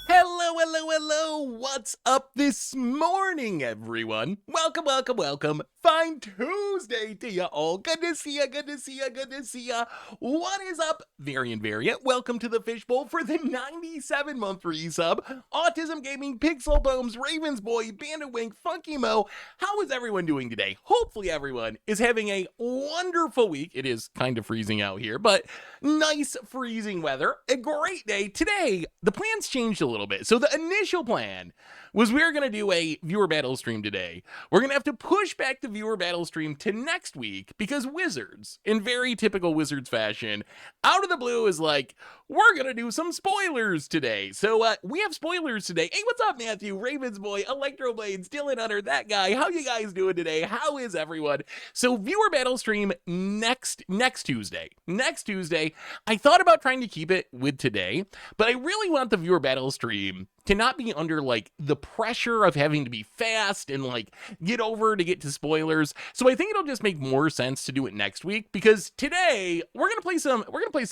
Hello, hello, hello! What's up this morning, everyone? Welcome. Fine Tuesday to ya all. Good to see ya. What is up, Variant? Welcome to the Fishbowl for the 97-month resub. Autism Gaming, Pixel Bones, Ravens Boy, Bandit Wink, Funky Mo. How is everyone doing today? Hopefully everyone is having a wonderful week. It is kind of freezing out here, but nice freezing weather. A great day. Today, the plans changed a little bit. So the initial plan was we were going to do a viewer battle stream today. We're going to have to push back the viewer battle stream to next week because Wizards, in very typical Wizards fashion, out of the blue is like, we're going to do some spoilers today. So we have spoilers today. Hey, what's up, Matthew? Ravens Boy, Electroblades, Dylan Hunter, that guy. How you guys doing today? How is everyone? So viewer battle stream next Tuesday. Next Tuesday. I thought about trying to keep it with today, but I really want the viewer battle stream to not be under like the pressure of having to be fast and like get over to get to spoilers. So I think it'll just make more sense to do it next week, because today we're gonna play some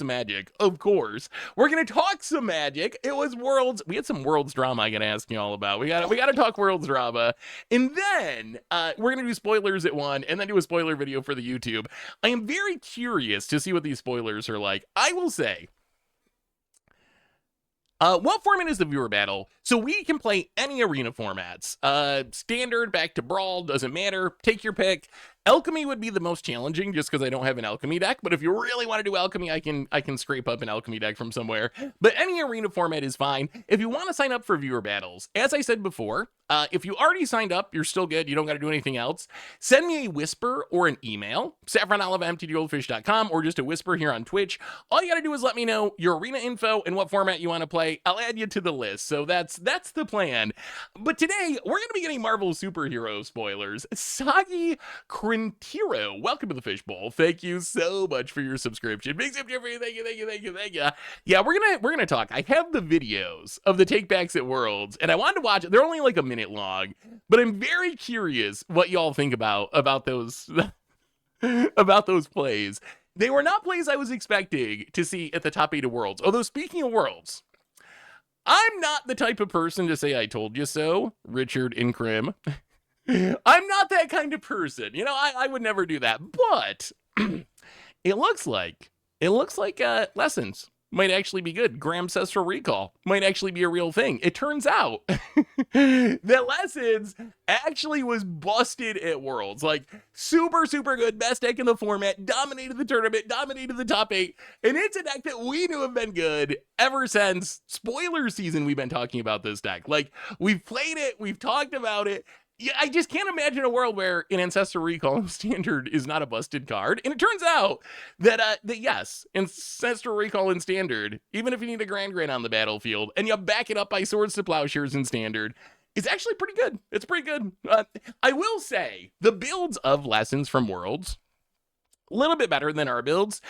Magic, of course. We're gonna talk some Magic. It was Worlds. We had some Worlds drama I gotta ask you all about. We gotta talk Worlds drama, and then we're gonna do spoilers at one, and then do a spoiler video for the YouTube. I am very curious to see what these spoilers are like. I will say, what format is the viewer battle? So we can play any arena formats. Standard, back to Brawl, doesn't matter. Take your pick. Alchemy would be the most challenging just because I don't have an Alchemy deck, but if you really want to do Alchemy, I can scrape up an Alchemy deck from somewhere. But any arena format is fine. If you want to sign up for viewer battles, as I said before, if you already signed up, you're still good. You don't got to do anything else. Send me a whisper or an email, saffronolive@mtgoldfish.com, or just a whisper here on Twitch. All you got to do is let me know your arena info and what format you want to play. I'll add you to the list. So that's the plan. But today, we're going to be getting Marvel superhero spoilers. Sagi Crintiro, welcome to the Fishbowl. Thank you so much for your subscription. Big Zip Jeffrey, thank you. Yeah, we're gonna talk. I have the videos of the takebacks at Worlds, and I wanted to watch it. They're only like a minute long, but I'm very curious what y'all think about those about those plays. They were not plays I was expecting to see at the top 8 of Worlds. Although, speaking of Worlds, I'm not the type of person to say I told you so, Richard and Krim. I'm not that kind of person. You know, I would never do that. But it looks like Lessons might actually be good. Ancestral Recall might actually be a real thing. It turns out that Lessons actually was busted at Worlds. Like, super, super good. Best deck in the format. Dominated the tournament. Dominated the top 8. And it's a deck that we knew have been good ever since spoiler season. We've been talking about this deck. Like, we've played it. We've talked about it. Yeah, I just can't imagine a world where an Ancestral Recall in Standard is not a busted card. And it turns out that yes, Ancestral Recall in Standard, even if you need a Grand on the battlefield, and you back it up by Swords to Plowshares in Standard, it's actually pretty good. It's pretty good. I will say, the builds of Lessons from Worlds, a little bit better than our builds.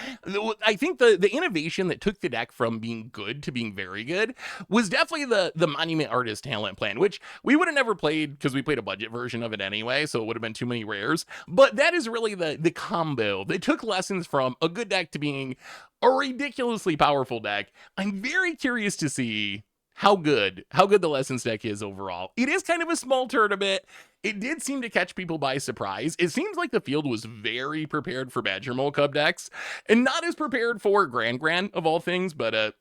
I think the innovation that took the deck from being good to being very good was definitely the Monument Artist Talent Plan, which we would have never played because we played a budget version of it anyway, so it would have been too many rares. But that is really the combo that took Lessons from a good deck to being a ridiculously powerful deck. I'm very curious to see how good the Lessons deck is overall. It is kind of a small tournament. It did seem to catch people by surprise. It seems like the field was very prepared for Badger Mole Cub decks, and not as prepared for Grand of all things, but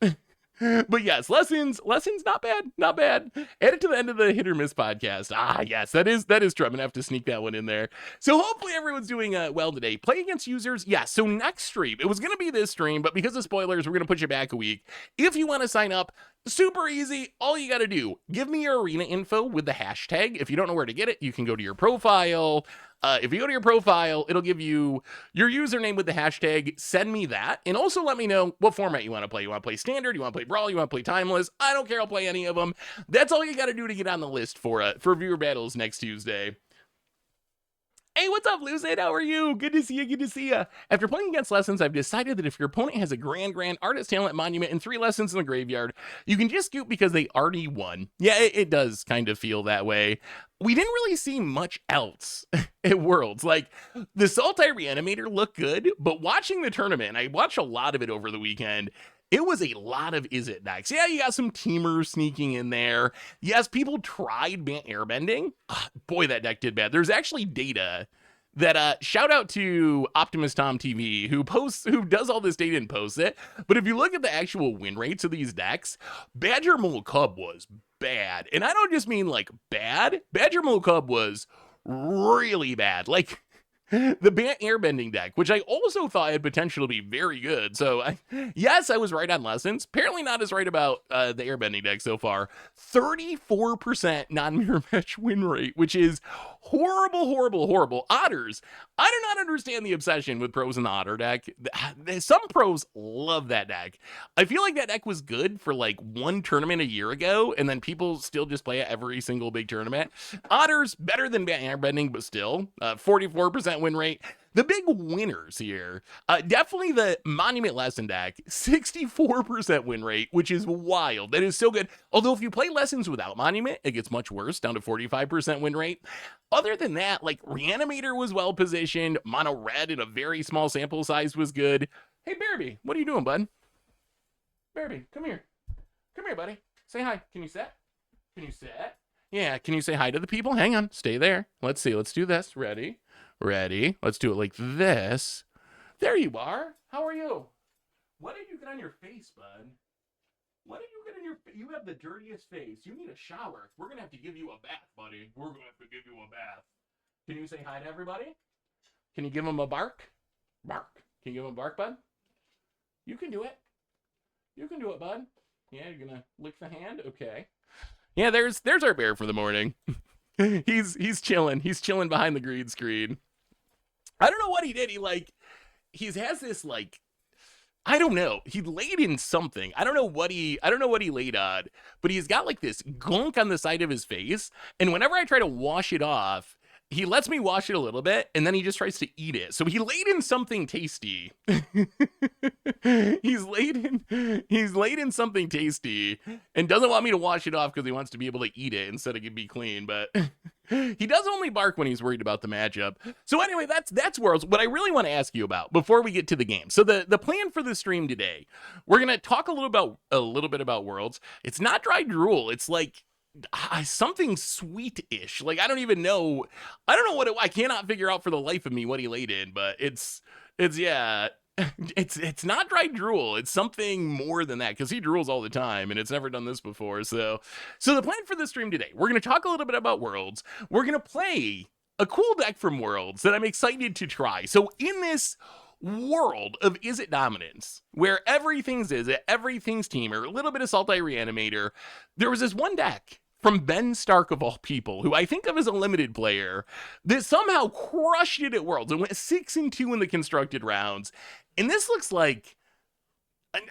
but yes, Lessons, not bad. Add it to the end of the Hit or Miss podcast. Yes, that is true. I'm gonna have to sneak that one in there. So hopefully everyone's doing well today. Play against users, yeah. So next stream, it was gonna be this stream, but because of spoilers, we're gonna put you back a week. If you want to sign up, super easy. All you got to do, give me your arena info with the hashtag. If you don't know where to get it, you can go to your profile. If you go to your profile, it'll give you your username with the hashtag. Send me that. And also let me know what format you want to play. You want to play Standard? You want to play Brawl? You want to play Timeless? I don't care. I'll play any of them. That's all you got to do to get on the list for viewer battles next Tuesday. Hey, what's up, Lucid? How are you? Good to see you. After playing against Lessons, I've decided that if your opponent has a Grand Artist Talent Monument and 3 Lessons in the graveyard, you can just scoop because they already won. Yeah, it does kind of feel that way. We didn't really see much else at Worlds. Like, the Sultai Reanimator looked good, but watching the tournament, and I watched a lot of it over the weekend, it was a lot of Is It decks. Yeah, you got some teamers sneaking in there. Yes, people tried Bant Airbending. Boy, that deck did bad. There's actually data that, shout out to Optimus Tom TV, who does all this data and posts it. But if you look at the actual win rates of these decks, Badger Mole Cub was bad. And I don't just mean like bad. Badger Mole Cub was really bad. Like, the Bant Airbending deck, which I also thought had potential to be very good. So, yes, I was right on Lessons. Apparently not as right about the Airbending deck so far. 34% non-mirror match win rate, which is horrible. Otters. I do not understand the obsession with pros in the Otter deck. Some pros love that deck. I feel like that deck was good for like one tournament a year ago, and then people still just play it every single big tournament. Otters, better than Bant Airbending, but still. 44% win rate. The big winners here, definitely the Monument Lesson deck, 64% win rate, which is wild. That is so good. Although if you play Lessons without Monument, it gets much worse, down to 45% win rate. Other than that, like Reanimator was well positioned. Mono Red in a very small sample size was good. Hey, Bearby, what are you doing, bud? Bearby, come here. Come here, buddy. Say hi. Can you sit? Can you sit? Yeah, can you say hi to the people? Hang on. Stay there. Let's see. Let's do this. Ready? Ready? Let's do it like this. There you are. How are you? What did you get on your face, bud? What did you get on your face? You have the dirtiest face. You need a shower. We're going to have to give you a bath, buddy. We're going to have to give you a bath. Can you say hi to everybody? Can you give them a bark? Bark. Can you give them a bark, bud? You can do it. You can do it, bud. Yeah, you're going to lick the hand? Okay. Yeah, there's our bear for the morning. He's chilling. He's chilling behind the green screen. I don't know what he did. He has this like, I don't know. He laid in something. I don't know what he laid on, but he's got like this gunk on the side of his face. And whenever I try to wash it off, he lets me wash it a little bit, and then he just tries to eat it. So he laid in something tasty. He's laid in something tasty, and doesn't want me to wash it off because he wants to be able to eat it instead of be clean. But he does only bark when he's worried about the matchup. So anyway, that's Worlds. What I really want to ask you about before we get to the game. So the plan for the stream today, we're gonna talk a little bit about Worlds. It's not dry drool. It's like something sweet-ish. Like I don't know what I cannot figure out for the life of me what he laid in, but it's yeah. It's not dry drool. It's something more than that, because he drools all the time and it's never done this before. So the plan for the stream today, we're going to talk a little bit about Worlds. We're going to play a cool deck from Worlds that I'm excited to try. So in this world of Is It Dominance, where everything's Is It, everything's Teamer, a little bit of Sultai Reanimator, there was this one deck from Ben Stark of all people, who I think of as a limited player, that somehow crushed it at Worlds and went 6-2 in the constructed rounds. And this looks like,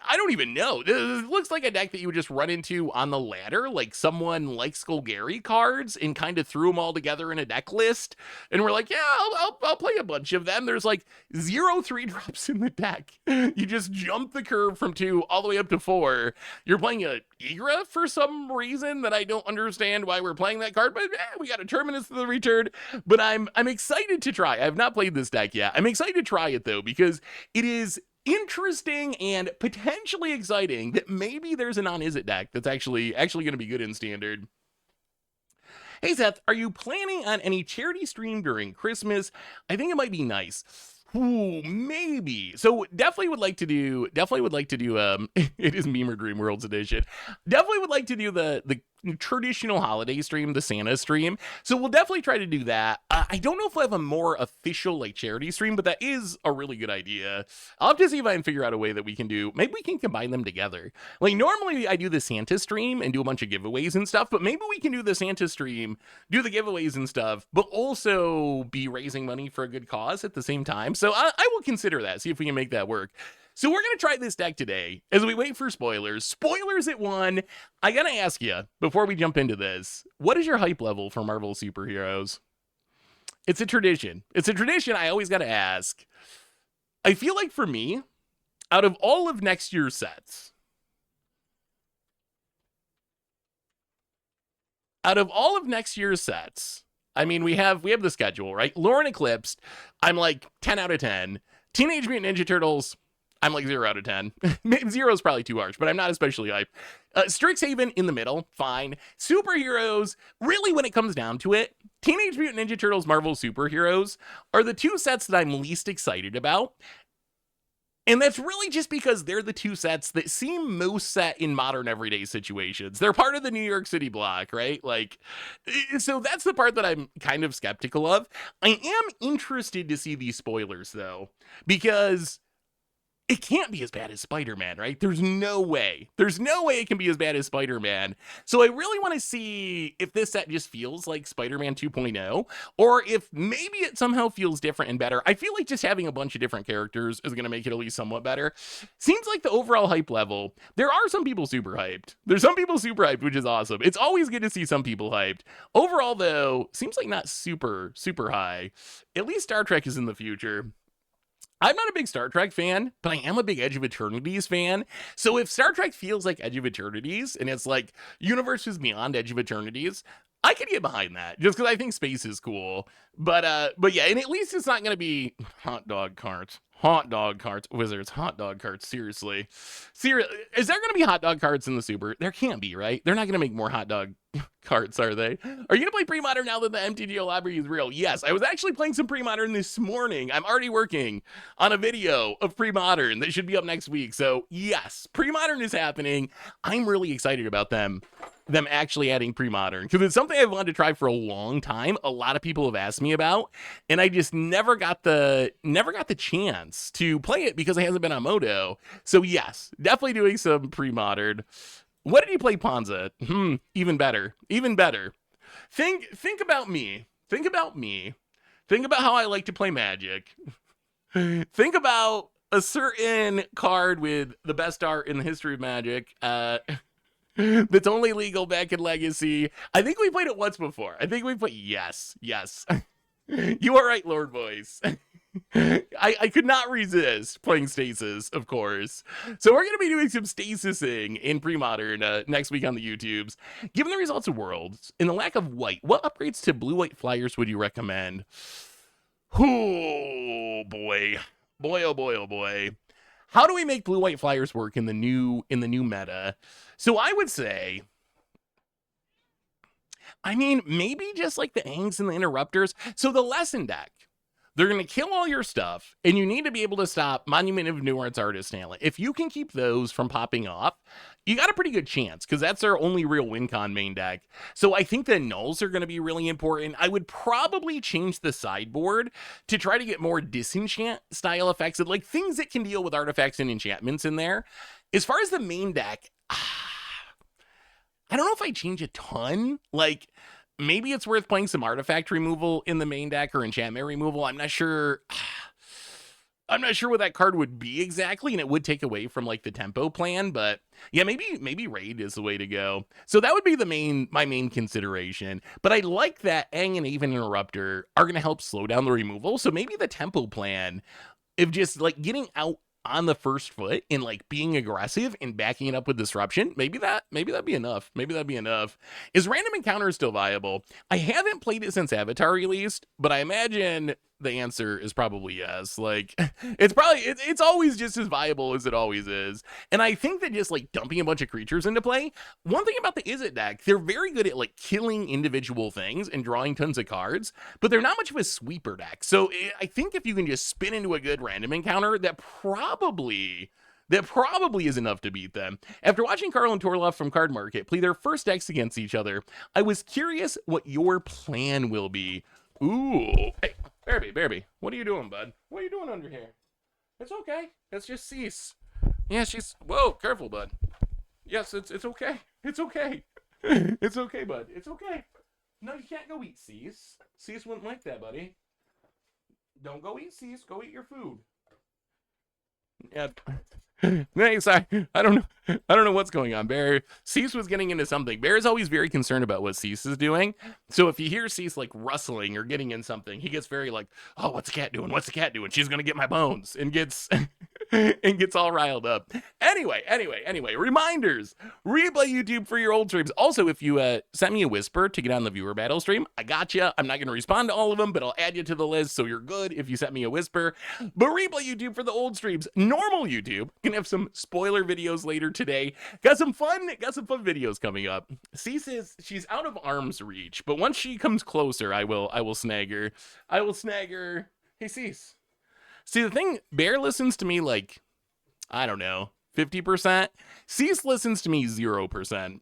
I don't even know. It looks like a deck that you would just run into on the ladder, like someone likes Golgari cards and kind of threw them all together in a deck list. And we're like, yeah, I'll play a bunch of them. There's like 0 3-drops in the deck. You just jump the curve from 2 all the way up to 4. You're playing a Igra for some reason that I don't understand why we're playing that card, but we got a Terminus to the return. But I'm excited to try. I have not played this deck yet. I'm excited to try it though, because it is interesting and potentially exciting that maybe there's a non-Is It deck that's actually going to be good in Standard. Hey Seth, are you planning on any charity stream during Christmas? I think it might be nice. Ooh, maybe. So definitely would like to do it is Memer Dream Worlds edition. Definitely would like to do the traditional holiday stream, the Santa stream. So we'll definitely try to do that. I don't know if we'll have a more official like charity stream, but that is a really good idea. I'll have to see if I can figure out a way that we can maybe we can combine them together. Like normally I do the Santa stream and do a bunch of giveaways and stuff, but maybe we can do the Santa stream, do the giveaways and stuff, but also be raising money for a good cause at the same time. So I will consider that, see if we can make that work. So we're going to try this deck today as we wait for spoilers. Spoilers at 1. I got to ask you, before we jump into this, what is your hype level for Marvel superheroes? It's a tradition. It's a tradition I always got to ask. I feel like for me, out of all of next year's sets, I mean, we have the schedule, right? Lauren Eclipsed, I'm like 10 out of 10. Teenage Mutant Ninja Turtles, I'm like 0 out of 10. 0 is probably too harsh, but I'm not especially hyped. Strixhaven in the middle, fine. Superheroes, really when it comes down to it, Teenage Mutant Ninja Turtles Marvel Superheroes are the 2 sets that I'm least excited about. And that's really just because they're the 2 sets that seem most set in modern everyday situations. They're part of the New York City block, right? Like, so that's the part that I'm kind of skeptical of. I am interested to see these spoilers though, because it can't be as bad as Spider-Man, right? There's no way. There's no way it can be as bad as Spider-Man. So I really want to see if this set just feels like Spider-Man 2.0, or if maybe it somehow feels different and better. I feel like just having a bunch of different characters is going to make it at least somewhat better. Seems like the overall hype level, there are some people super hyped. There's some people super hyped, which is awesome. It's always good to see some people hyped. Overall, though, seems like not super, super high. At least Star Trek is in the future. I'm not a big Star Trek fan, but I am a big Edge of Eternities fan. So if Star Trek feels like Edge of Eternities and it's like universes beyond Edge of Eternities, I could get behind that just because I think space is cool. But yeah, and at least it's not going to be hot dog carts. Hot dog carts, Wizards, hot dog carts. Seriously, is there going to be hot dog carts in the Super? There can't be, right? They're not going to make more hot dog carts, are they? Are you going to play pre-modern now that the MTGO library is real? Yes, I was actually playing some pre-modern this morning. I'm already working on a video of pre-modern that should be up next week. So yes, pre-modern is happening. I'm really excited about them actually adding pre-modern because it's something I've wanted to try for a long time. A lot of people have asked me about, and I just never got the chance to play it because it hasn't been on Moto. So yes, definitely doing some pre-modern. What did you play, Ponza? Even better. Think about me. Think about how I like to play Magic. Think about a certain card with the best art in the history of Magic. That's only legal back in Legacy. I think we played it once before. Yes. You are right, Lord Voice. I could not resist playing Stasis, of course. So we're going to be doing some Stasising in pre-modern next week on the YouTubes. Given the results of Worlds, in the lack of white, what upgrades to blue-white flyers would you recommend? Oh, boy. Oh, boy. How do we make blue-white flyers work in the new meta? So I would say, maybe just like the Angs and the Interrupters. So the Lesson deck, they're going to kill all your stuff, and you need to be able to stop Monument of Nuance Artist Talent. If you can keep those from popping off, you got a pretty good chance, because that's their only real win con main deck. So I think the nulls are going to be really important. I would probably change the sideboard to try to get more disenchant style effects, like things that can deal with artifacts and enchantments in there. As far as the main deck, I don't know if I change a ton. Like, maybe it's worth playing some artifact removal in the main deck or enchantment removal. I'm not sure what that card would be exactly, and it would take away from like the tempo plan, but yeah, maybe raid is the way to go. So that would be my main consideration. But I like that Aang and Even Interrupter are going to help slow down the removal. So maybe the tempo plan of just like getting out on the first foot and like being aggressive and backing it up with disruption, maybe that'd be enough. Is random encounter still viable? I haven't played it since Avatar released, but I imagine the answer is probably yes. Like, it's always just as viable as it always is. And I think that just like dumping a bunch of creatures into play, one thing about the Izzet deck, they're very good at like killing individual things and drawing tons of cards, but they're not much of a sweeper deck. So I think if you can just spin into a good random encounter, that probably is enough to beat them. After watching Carl and Torloff from Card Market play their first decks against each other, I was curious what your plan will be. Ooh. Hey, Bearby, what are you doing, bud? What are you doing under here? It's okay. That's just Cease. Yeah, whoa, careful, bud. Yes, it's okay. It's okay. It's okay, bud. It's okay. No, you can't go eat Cease. Cease wouldn't like that, buddy. Don't go eat Cease. Go eat your food. Yeah. Hey, sorry. I don't know what's going on. Bear. Cease was getting into something. Bear is always very concerned about what Cease is doing. So if he hears Cease like rustling or getting in something, he gets very like, oh, what's the cat doing? She's gonna get my bones, and gets all riled up. Anyway, reminders. Replay YouTube for your old streams. Also, if you sent me a whisper to get on the viewer battle stream, I got you. I'm not gonna respond to all of them, but I'll add you to the list, so you're good if you sent me a whisper. But replay YouTube for the old streams. Normal YouTube can have some spoiler videos later today. Got some fun videos coming up. Cease she's out of arm's reach, but once she comes closer, I will snag her. Hey, Cease. See, the thing, Bear listens to me like, I don't know, 50%. Cease listens to me 0%.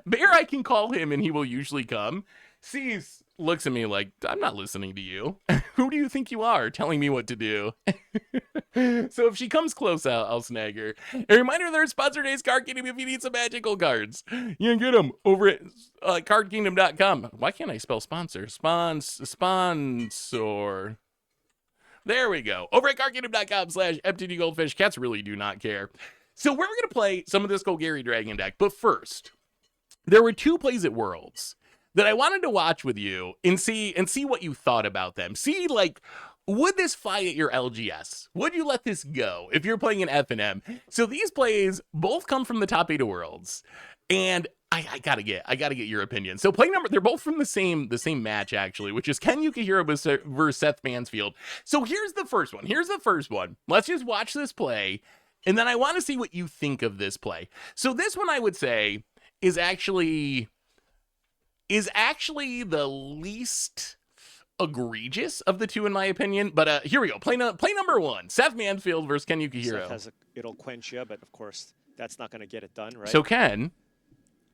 Bear, I can call him and he will usually come. Cease, looks at me like, I'm not listening to you. Who do you think you are telling me what to do? So if she comes close, I'll snag her. A reminder, there's Sponsor Days Card Kingdom if you need some magical cards. You can get them over at cardkingdom.com. Why can't I spell sponsor? Sponsor. There we go. Over at cardkingdom.com/MTD Goldfish. Cats really do not care. So we're going to play some of this Golgari Dragon deck. But first, there were 2 plays at Worlds that I wanted to watch with you and see what you thought about them. See, like, would this fly at your LGS? Would you let this go if you're playing an FNM? So these plays both come from the top 8 of Worlds, and I gotta get your opinion. So play number, they're both from the same match actually, which is Ken Yukihiro versus Seth Mansfield. So here's the first one. Let's just watch this play, and then I want to see what you think of this play. So this one I would say is actually the least egregious of the 2 in my opinion, but here we go. Play number 1, Seth Mansfield versus Ken Yukihiro. It'll quench you, but of course that's not going to get it done, right? So Ken,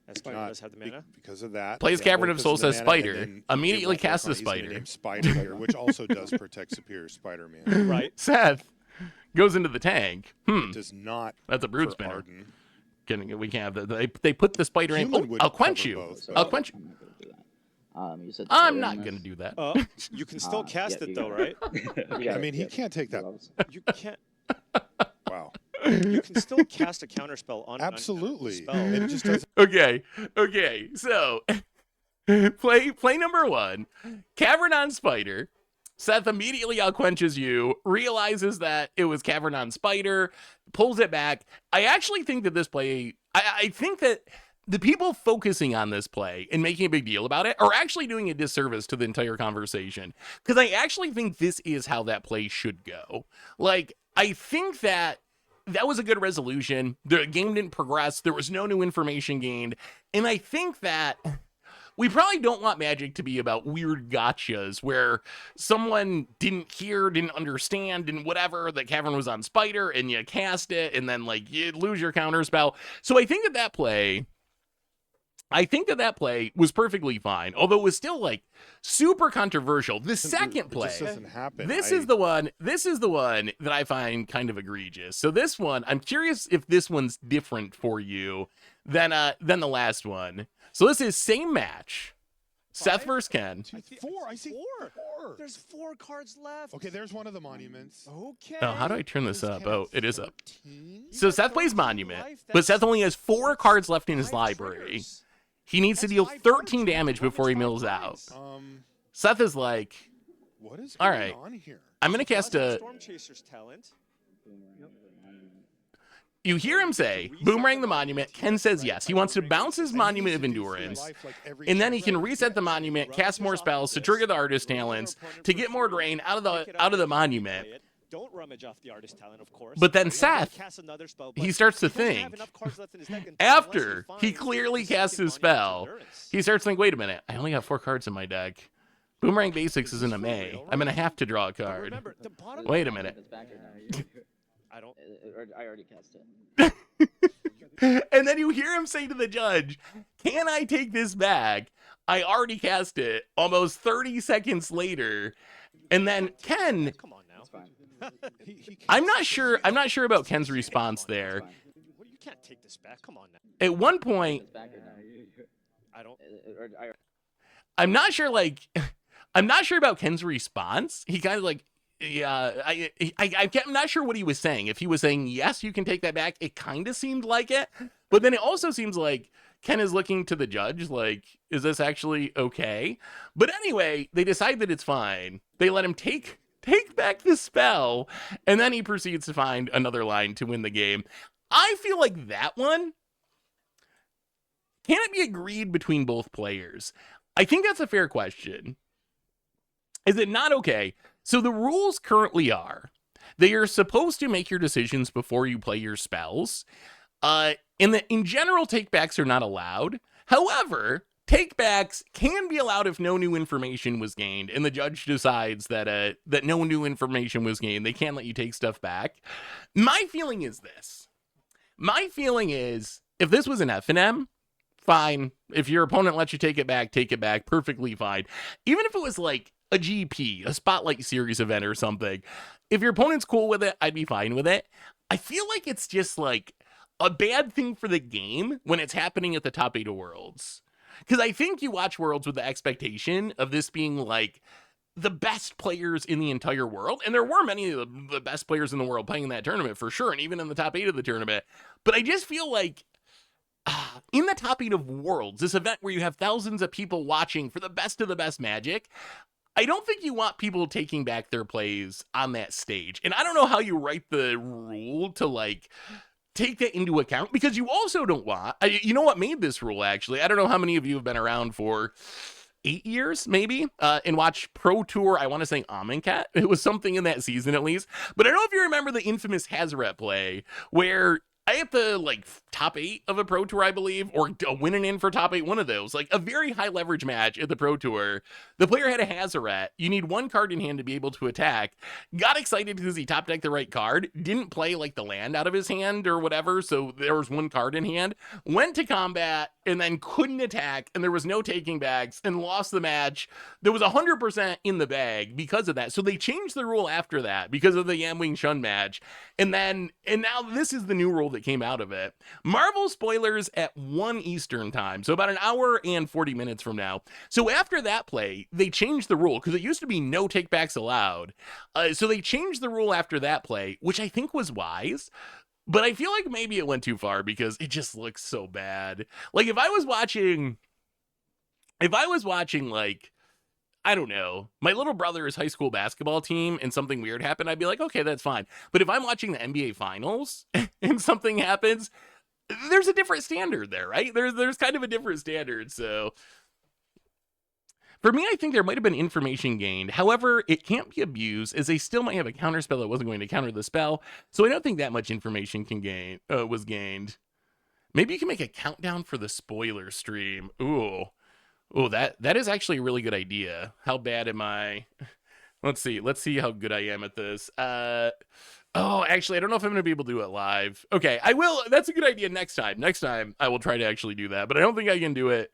as Ken does have the mana. Because of that, plays Cavern of Souls as Spider, immediately casts the Spider. Spider here, which also does protect Superior Spider-Man. Right. Seth goes into the tank. It does not. That's a brood spinner. Arden. We can't have that. They put the Spider in. Oh, I'll quench you. I'll quench you. You said I'm not going to do that. You can still cast it though, right? I mean, he can't take that. You can't. Wow. You can still cast a counterspell on Absolutely. spell. It just doesn't. Okay. So play number 1, Cavern on Spider. Seth immediately outquenches you, realizes that it was Cavern on Spider, pulls it back. I actually think that this play, I think that the people focusing on this play and making a big deal about it are actually doing a disservice to the entire conversation. Because I actually think this is how that play should go. Like, I think that was a good resolution. The game didn't progress. There was no new information gained. And I think that we probably don't want Magic to be about weird gotchas where someone didn't understand, and whatever, the Cavern was on Spider, and you cast it, and then, like, you lose your counter spell. So I think that play was perfectly fine, although it was still, like, super controversial. The second play, This doesn't happen. this is the one that I find kind of egregious. So this one, I'm curious if this one's different for you than the last one. So this is same match. 5? Seth versus Ken. I see 4. There's 4 cards left. Okay, there's one of the monuments. Okay. Oh, how do I turn this up? Oh, it is up. 13? So Seth plays Monument, but Seth only has 4 cards left in his library. He needs to deal 13 damage before he mills out. Seth is like, what is all going right, on here? I'm going to cast a... Storm Chaser's talent. You hear him say, Boomerang the Monument. Ken says yes. He wants to bounce his Monument of Endurance, and then he can reset the Monument, cast more spells to trigger the Artist Talents, to get more drain out of the Monument. Don't rummage off the Artist Talent, of course. But then Seth, he starts to think, after he clearly casts his spell, he starts to think, wait a minute, I only got 4 cards in my deck. Boomerang Basics isn't a May. I'm going to have to draw a card. Wait a minute. I don't. I already cast it. And then you hear him say to the judge, can I take this back? I already cast it almost 30 seconds later. And then Ken, Come on now. I'm not sure about Ken's response there. You can't take this back. Come on now. At one point, I don't. I'm not sure about Ken's response. He kind of like, yeah, I'm not sure what he was saying. If he was saying, yes, you can take that back, it kind of seemed like it. But then it also seems like Ken is looking to the judge, like, is this actually okay? But anyway, they decide that it's fine. They let him take back the spell, and then he proceeds to find another line to win the game. I feel like that one, can it be agreed between both players? I think that's a fair question. Is it not okay? So the rules currently are, they are supposed to make your decisions before you play your spells. In general, takebacks are not allowed. However, takebacks can be allowed if no new information was gained, and the judge decides that no new information was gained. They can't let you take stuff back. My feeling is this. My feeling is, if this was an FNM, fine. If your opponent lets you take it back, perfectly fine. Even if it was like a GP, a Spotlight Series event or something, if your opponent's cool with it, I'd be fine with it. I feel like it's just like a bad thing for the game when it's happening at the top 8 of Worlds. Because I think you watch Worlds with the expectation of this being like the best players in the entire world. And there were many of the best players in the world playing in that tournament for sure, and even in the top 8 of the tournament. But I just feel like in the top 8 of Worlds, this event where you have thousands of people watching for the best of the best Magic, I don't think you want people taking back their plays on that stage. And I don't know how you write the rule to like take that into account, because you also don't want, you know what made this rule actually? I don't know how many of you have been around for 8 years maybe and watch Pro Tour. I want to say Amonkhet. It was something in that season at least. But I don't know if you remember the infamous Hazaret play where I had the like top 8 of a Pro Tour, I believe, or winning in for top 8, one of those, like a very high leverage match at the Pro Tour. The player had a Hazaret. You need one card in hand to be able to attack. Got excited because he top decked the right card. Didn't play like the land out of his hand or whatever, so there was one card in hand. Went to combat and then couldn't attack, and there was no taking backs, and lost the match. There was 100% in the bag because of that. So they changed the rule after that because of the Yamwing Shun match. And now this is the new rule that came out of it. Marvel spoilers at 1 Eastern time, so about an hour and 40 minutes from now. So after that play, they changed the rule because it used to be no takebacks allowed. So they changed the rule after that play, which I think was wise. But I feel like maybe it went too far because it just looks so bad. Like if I was watching like, I don't know, my little brother's high school basketball team and something weird happened, I'd be like, okay, that's fine. But if I'm watching the NBA finals and something happens, there's a different standard there, right? There's kind of a different standard. So for me, I think there might have been information gained. However, it can't be abused as they still might have a counter spell that wasn't going to counter the spell. So I don't think that much information was gained. Maybe you can make a countdown for the spoiler stream. Ooh, that is actually a really good idea. How bad am I? Let's see how good I am at this. Oh, actually, I don't know if I'm going to be able to do it live. Okay, I will. That's a good idea next time. Next time, I will try to actually do that. But I don't think I can do it.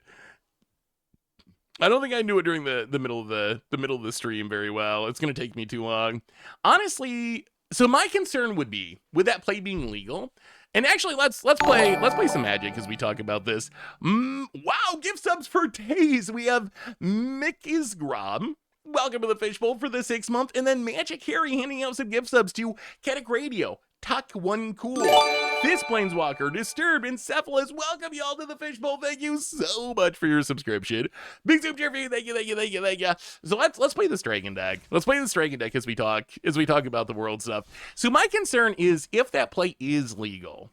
I don't think I can do it during the middle of the stream very well. It's going to take me too long. Honestly, so my concern would be with that play being legal. And actually, let's play some Magic as we talk about this. Wow, gift subs for Taze. We have Mickey's Grom. Welcome to the Fishbowl for the 6th month. And then Magic Harry handing out some gift subs to Ketic Radio, Tuck One Cool, This Planeswalker, Disturb, Encephalus. Welcome y'all to the Fishbowl. Thank you so much for your subscription. Big super cheer for you. Thank you. So let's play this Dragon deck. Let's play this Dragon deck as we talk about the world stuff. So my concern is if that play is legal,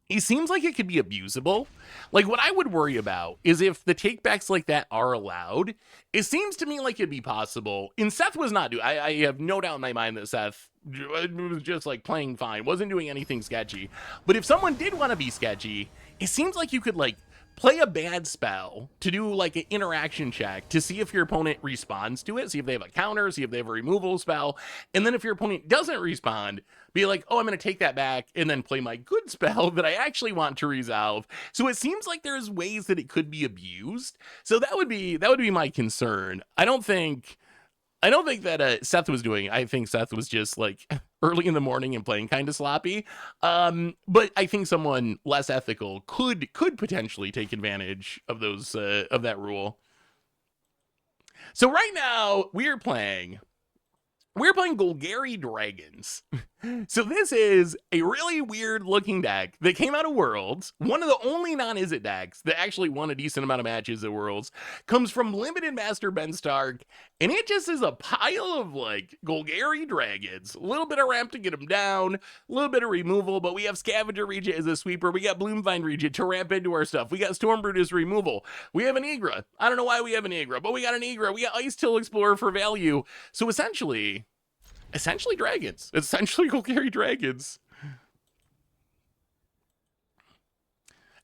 it seems like it could be abusable. Like what I would worry about is if the takebacks like that are allowed. It seems to me like it'd be possible. And Seth was not doing. I have no doubt in my mind that Seth was just like playing fine, wasn't doing anything sketchy. But if someone did want to be sketchy, it seems like you could like play a bad spell to do like an interaction check to see if your opponent responds to it, see if they have a counter, see if they have a removal spell, and then if your opponent doesn't respond, be like, oh, I'm going to take that back and then play my good spell that I actually want to resolve. So it seems like there's ways that it could be abused. So that would be my concern. I don't think that Seth was doing. I think Seth was just like early in the morning and playing kind of sloppy. But I think someone less ethical could potentially take advantage of those of that rule. So right now we're playing Golgari Dragons. So this is a really weird looking deck that came out of Worlds. One of the only non-Izzet decks that actually won a decent amount of matches at Worlds. Comes from Limited Master Ben Stark. And it just is a pile of like Golgari Dragons. A little bit of ramp to get them down. A little bit of removal. But we have Scavenger Regent as a sweeper. We got Bloomvine Regent to ramp into our stuff. We got Stormbrood as removal. We have an Igra. I don't know why we have an Igra. But we got an Igra. We got Ice Till Explorer for value. So essentially dragons. Essentially Golgari Dragons.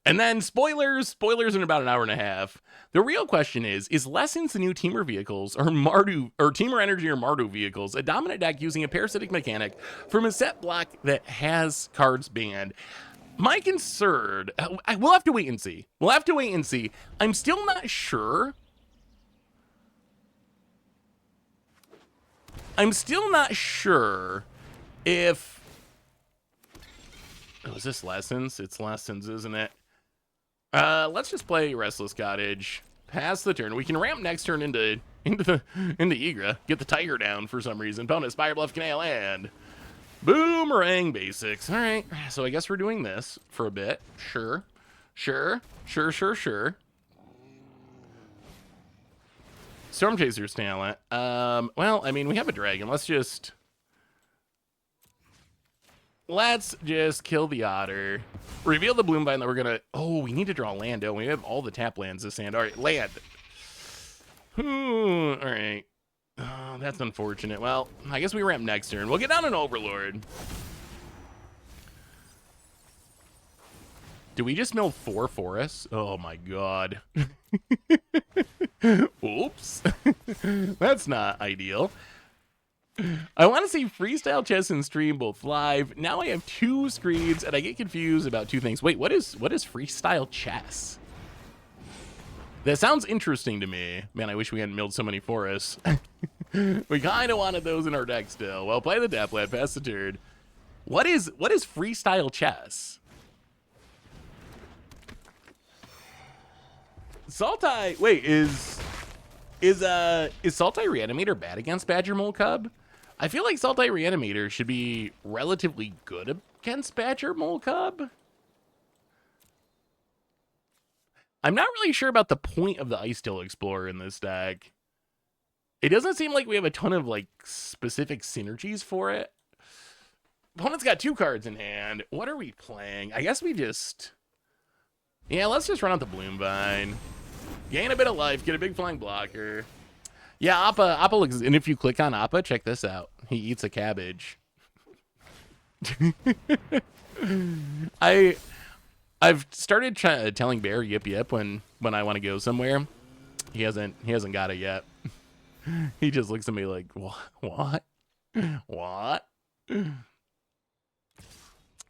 And then spoilers in about an hour and a half. The real question is Lessons the new Teamer vehicles or Teamer Energy or Mardu vehicles a dominant deck using a parasitic mechanic from a set block that has cards banned? My concern, we'll have to wait and see. We'll have to wait and see. I'm still not sure. I'm still not sure if... Oh, is this Lessons? It's Lessons, isn't it? Let's just play Restless Cottage. Pass the turn. We can ramp next turn into Igra. Get the Tiger down for some reason. Opponent, Spire Bluff, Canal, and... Boomerang basics. All right, so I guess we're doing this for a bit. Sure. Storm Chaser's talent. Well, I mean, we have a dragon. Let's just kill the otter. Reveal the bloom vine that we're gonna... Oh, we need to draw land, don't we? We have all the tap lands this hand. All right, land. All right. Oh, that's unfortunate. Well, I guess we ramp next turn. We'll get down an Overlord. Do we just mill 4 forests? Oh my god. Oops. That's not ideal. I want to see Freestyle Chess and Stream both live. Now I have 2 screens and I get confused about 2 things. Wait, what is Freestyle Chess? That sounds interesting to me. Man, I wish we hadn't milled so many forests. We kind of wanted those in our deck still. Well, play the tap land, pass the turn. What is Freestyle Chess? Sultai, wait, is Sultai Reanimator bad against Badger Mole Cub? I feel like Sultai Reanimator should be relatively good against Badger Mole Cub. I'm not really sure about the point of the Ice Tail Explorer in this deck. It doesn't seem like we have a ton of, like, specific synergies for it. Opponent's got 2 cards in hand. What are we playing? I guess we just... Yeah, let's just run out the Bloom Vine. Gain a bit of life, get a big flying blocker. Yeah, Appa looks... And if you click on Appa, check this out. He eats a cabbage. I've started telling Bear yip yip when I want to go somewhere. He hasn't got it yet. He just looks at me like, what?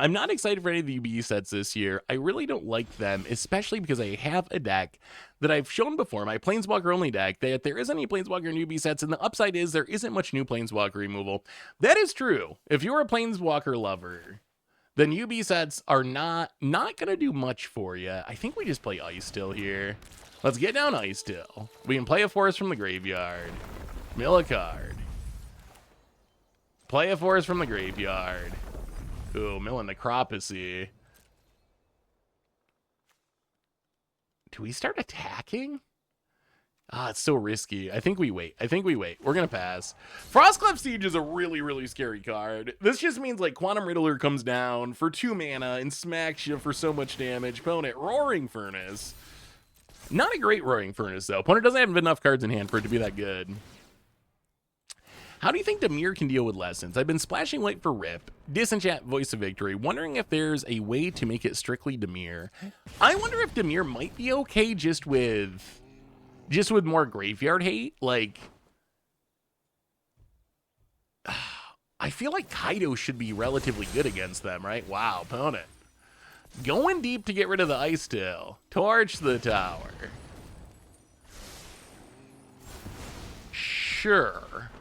I'm not excited for any of the UB sets this year. I really don't like them, especially because I have a deck that I've shown before, my Planeswalker only deck, that there isn't any Planeswalker newbie sets, and the upside is there isn't much new Planeswalker removal. That is true. If you're a Planeswalker lover, then UB sets are not going to do much for you. I think we just play Ice Still here. Let's get down Ice Still. We can play a forest from the graveyard. Mill a card. Play a forest from the graveyard. Ooh, milling the Necropsy. Do we start attacking? Ah, it's so risky. I think we wait. We're going to pass. Frostclef Siege is a really, really scary card. This just means, like, Quantum Riddler comes down for 2 mana and smacks you for so much damage. Opponent, Roaring Furnace. Not a great Roaring Furnace, though. Opponent doesn't have enough cards in hand for it to be that good. How do you think Dimir can deal with Lessons? I've been splashing white for Rip, Disenchant, Voice of Victory, wondering if there's a way to make it strictly Dimir. I wonder if Dimir might be okay just with more graveyard hate. Like, I feel like Kaido should be relatively good against them, right? Wow, opponent. Going deep to get rid of the Ice Still. Torch the tower. Sure.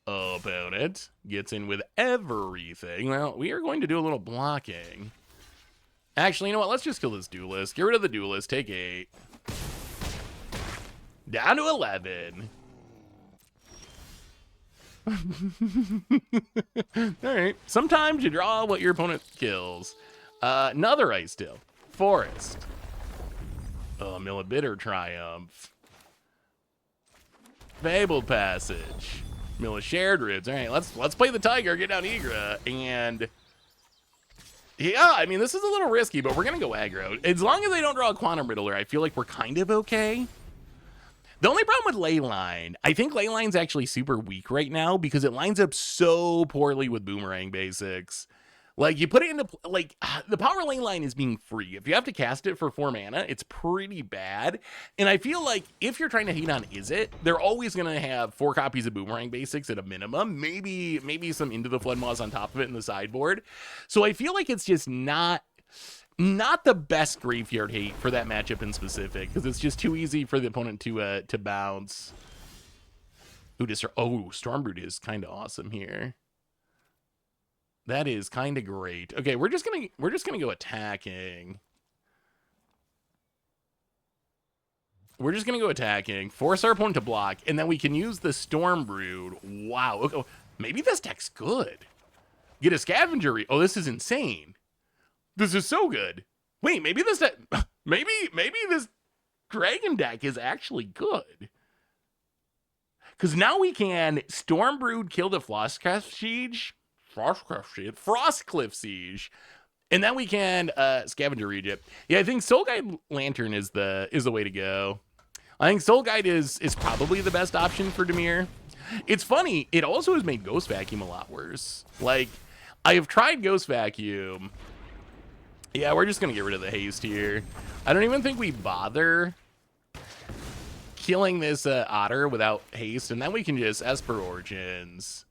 Opponent gets in with everything. Well, we are going to do a little blocking. Actually, you know what? Let's just kill this Duelist. Get rid of the Duelist. Take 8. Down to 11. All right. Sometimes you draw what your opponent kills. Another Ice Still. Forest. Oh, Mill a Bitter Triumph. Fabled Passage. Mill a Shared Roots. All right, let's play the Tiger, get down Igra, and yeah, I mean, this is a little risky, but we're gonna go aggro. As long as they don't draw a Quantum Riddler, I feel like we're kind of okay. The only problem with Leyline, I think Leyline's actually super weak right now because it lines up so poorly with Boomerang basics. Like, you put it into, like, the power lane line is being free. If you have to cast it for 4 mana, it's pretty bad. And I feel like if you're trying to hate on Izzet, they're always going to have 4 copies of Boomerang Basics at a minimum. Maybe some Into the Flood Maws on top of it in the sideboard. So I feel like it's just not the best graveyard hate for that matchup in specific, because it's just too easy for the opponent to bounce. Ooh, Stormbrood is kind of awesome here. That is kind of great. Okay, we're just gonna go attacking. We're just gonna go attacking, force our opponent to block, and then we can use the Stormbrood. Wow. Okay, maybe this deck's good. Get a Scavenger. Oh, this is insane. This is so good. Wait, maybe this deck, maybe this dragon deck is actually good. Because now we can Stormbrood, kill the Frostcliff Siege, and then we can Scavenger Egypt. Yeah, I think Soul Guide Lantern is the way to go. I think Soul Guide is probably the best option for Dimir. It's funny, it also has made Ghost Vacuum a lot worse. Like, I have tried Ghost Vacuum. Yeah, we're just gonna get rid of the haste here. I don't even think we bother killing this otter without haste, and then we can just Esper Origins.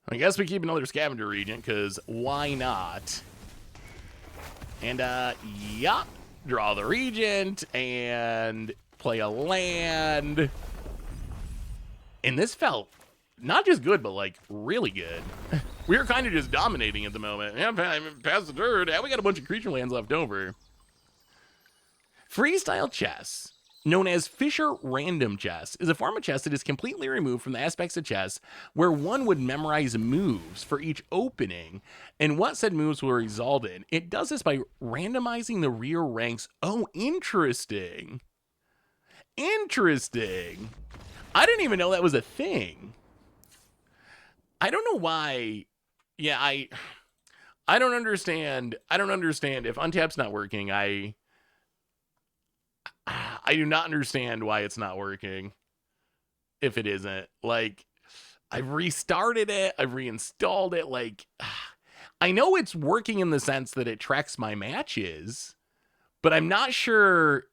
I guess we keep another Scavenger Regent, because why not? And, yeah, draw the Regent, and play a land. And this felt not just good, but, like, really good. We were kind of just dominating at the moment. Yeah, past the third, and we got a bunch of creature lands left over. Freestyle chess, known as Fisher Random Chess, is a form of chess that is completely removed from the aspects of chess where one would memorize moves for each opening and what said moves will result in. It does this by randomizing the rear ranks. Oh, interesting. Interesting. I didn't even know that was a thing. I don't know why. Yeah, I don't understand. I don't understand. If Untap's not working, I do not understand why it's not working. If it isn't, like, I've restarted it, I've reinstalled it. Like, I know it's working in the sense that it tracks my matches, but I'm not sure.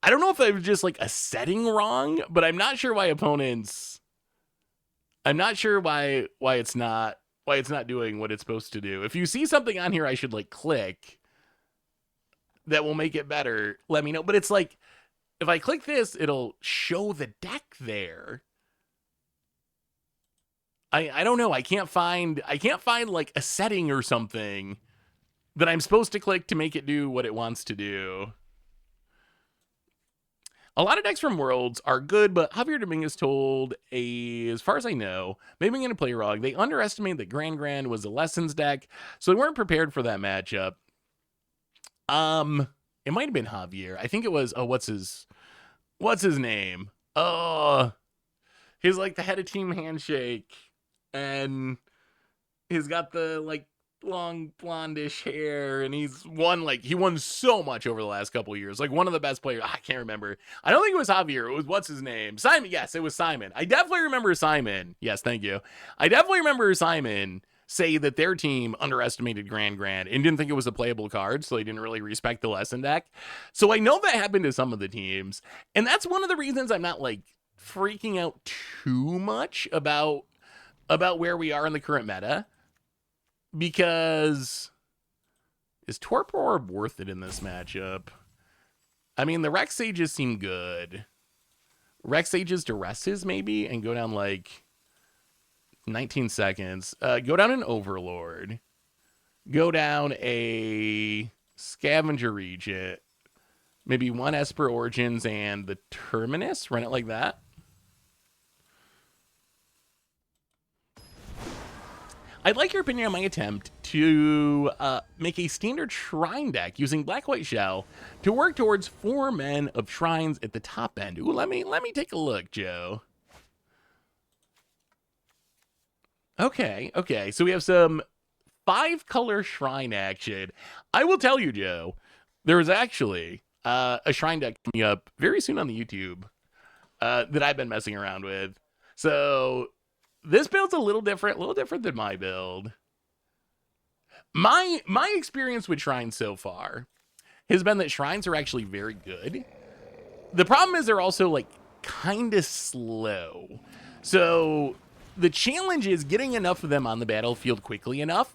I don't know if it was just like a setting wrong, but I'm not sure why opponents. I'm not sure why it's not doing what it's supposed to do. If you see something on here I should like click that will make it better, let me know. But it's like, if I click this, it'll show the deck there. I don't know. I can't find like a setting or something that I'm supposed to click to make it do what it wants to do. A lot of decks from Worlds are good, but Javier Dominguez told as far as I know, maybe I'm going to play wrong, they underestimated that Grand was a Lessons deck, so they weren't prepared for that matchup. It might have been Javier. I think it was, what's his name? He's like the head of Team Handshake, and he's got the like long blondish hair, and he won so much over the last couple of years. Like one of the best players. I can't remember. I don't think it was Javier. It was what's his name? Simon. Yes, it was Simon. I definitely remember Simon. Yes, thank you. I definitely remember Simon say that their team underestimated Grand and didn't think it was a playable card, so they didn't really respect the lesson deck. So I know that happened to some of the teams, and that's one of the reasons I'm not like freaking out too much about where we are in the current meta. Because is Torpor Orb worth it in this matchup? I mean, the Rex Sages seem good. Rex Sages Duresses maybe, and go down like 19 seconds. Go down an Overlord. Go down a Scavenger Regent. Maybe one Esper Origins and the Terminus. Run it like that. I'd like your opinion on my attempt to make a standard shrine deck using Black-White Shell to work towards 4 men of shrines at the top end. Ooh, let me take a look, Joe. Okay. So we have some 5-color shrine action. I will tell you, Joe, there is actually a shrine deck coming up very soon on the YouTube that I've been messing around with. So this build's a little different than my build. My experience with shrines so far has been that shrines are actually very good. The problem is they're also like kind of slow. So the challenge is getting enough of them on the battlefield quickly enough.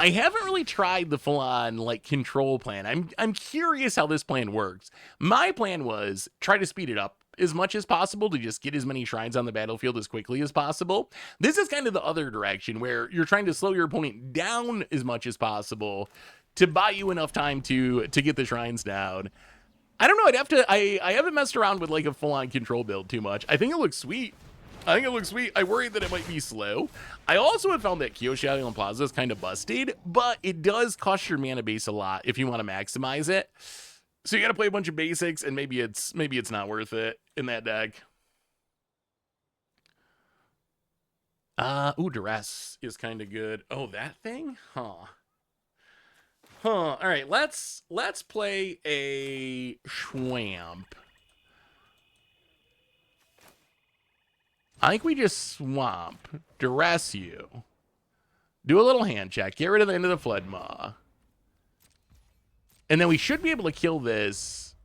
I haven't really tried the full-on like control plan. I'm curious how this plan works. My plan was try to speed it up as much as possible to just get as many shrines on the battlefield as quickly as possible. This is kind of the other direction where you're trying to slow your opponent down as much as possible to buy you enough time to get the shrines down. I don't know. I haven't messed around with like a full-on control build too much. I think it looks sweet. I worried that it might be slow. I also have found that Kyoshi Island Plaza is kind of busted, but it does cost your mana base a lot if you want to maximize it. So you got to play a bunch of basics, and maybe it's not worth it in that deck. Ooh, Duress is kind of good. Oh, that thing? Huh. All right, let's play a Schwamp. I think we just swamp, duress you, do a little hand check, get rid of the end of the Flood Maw. And then we should be able to kill this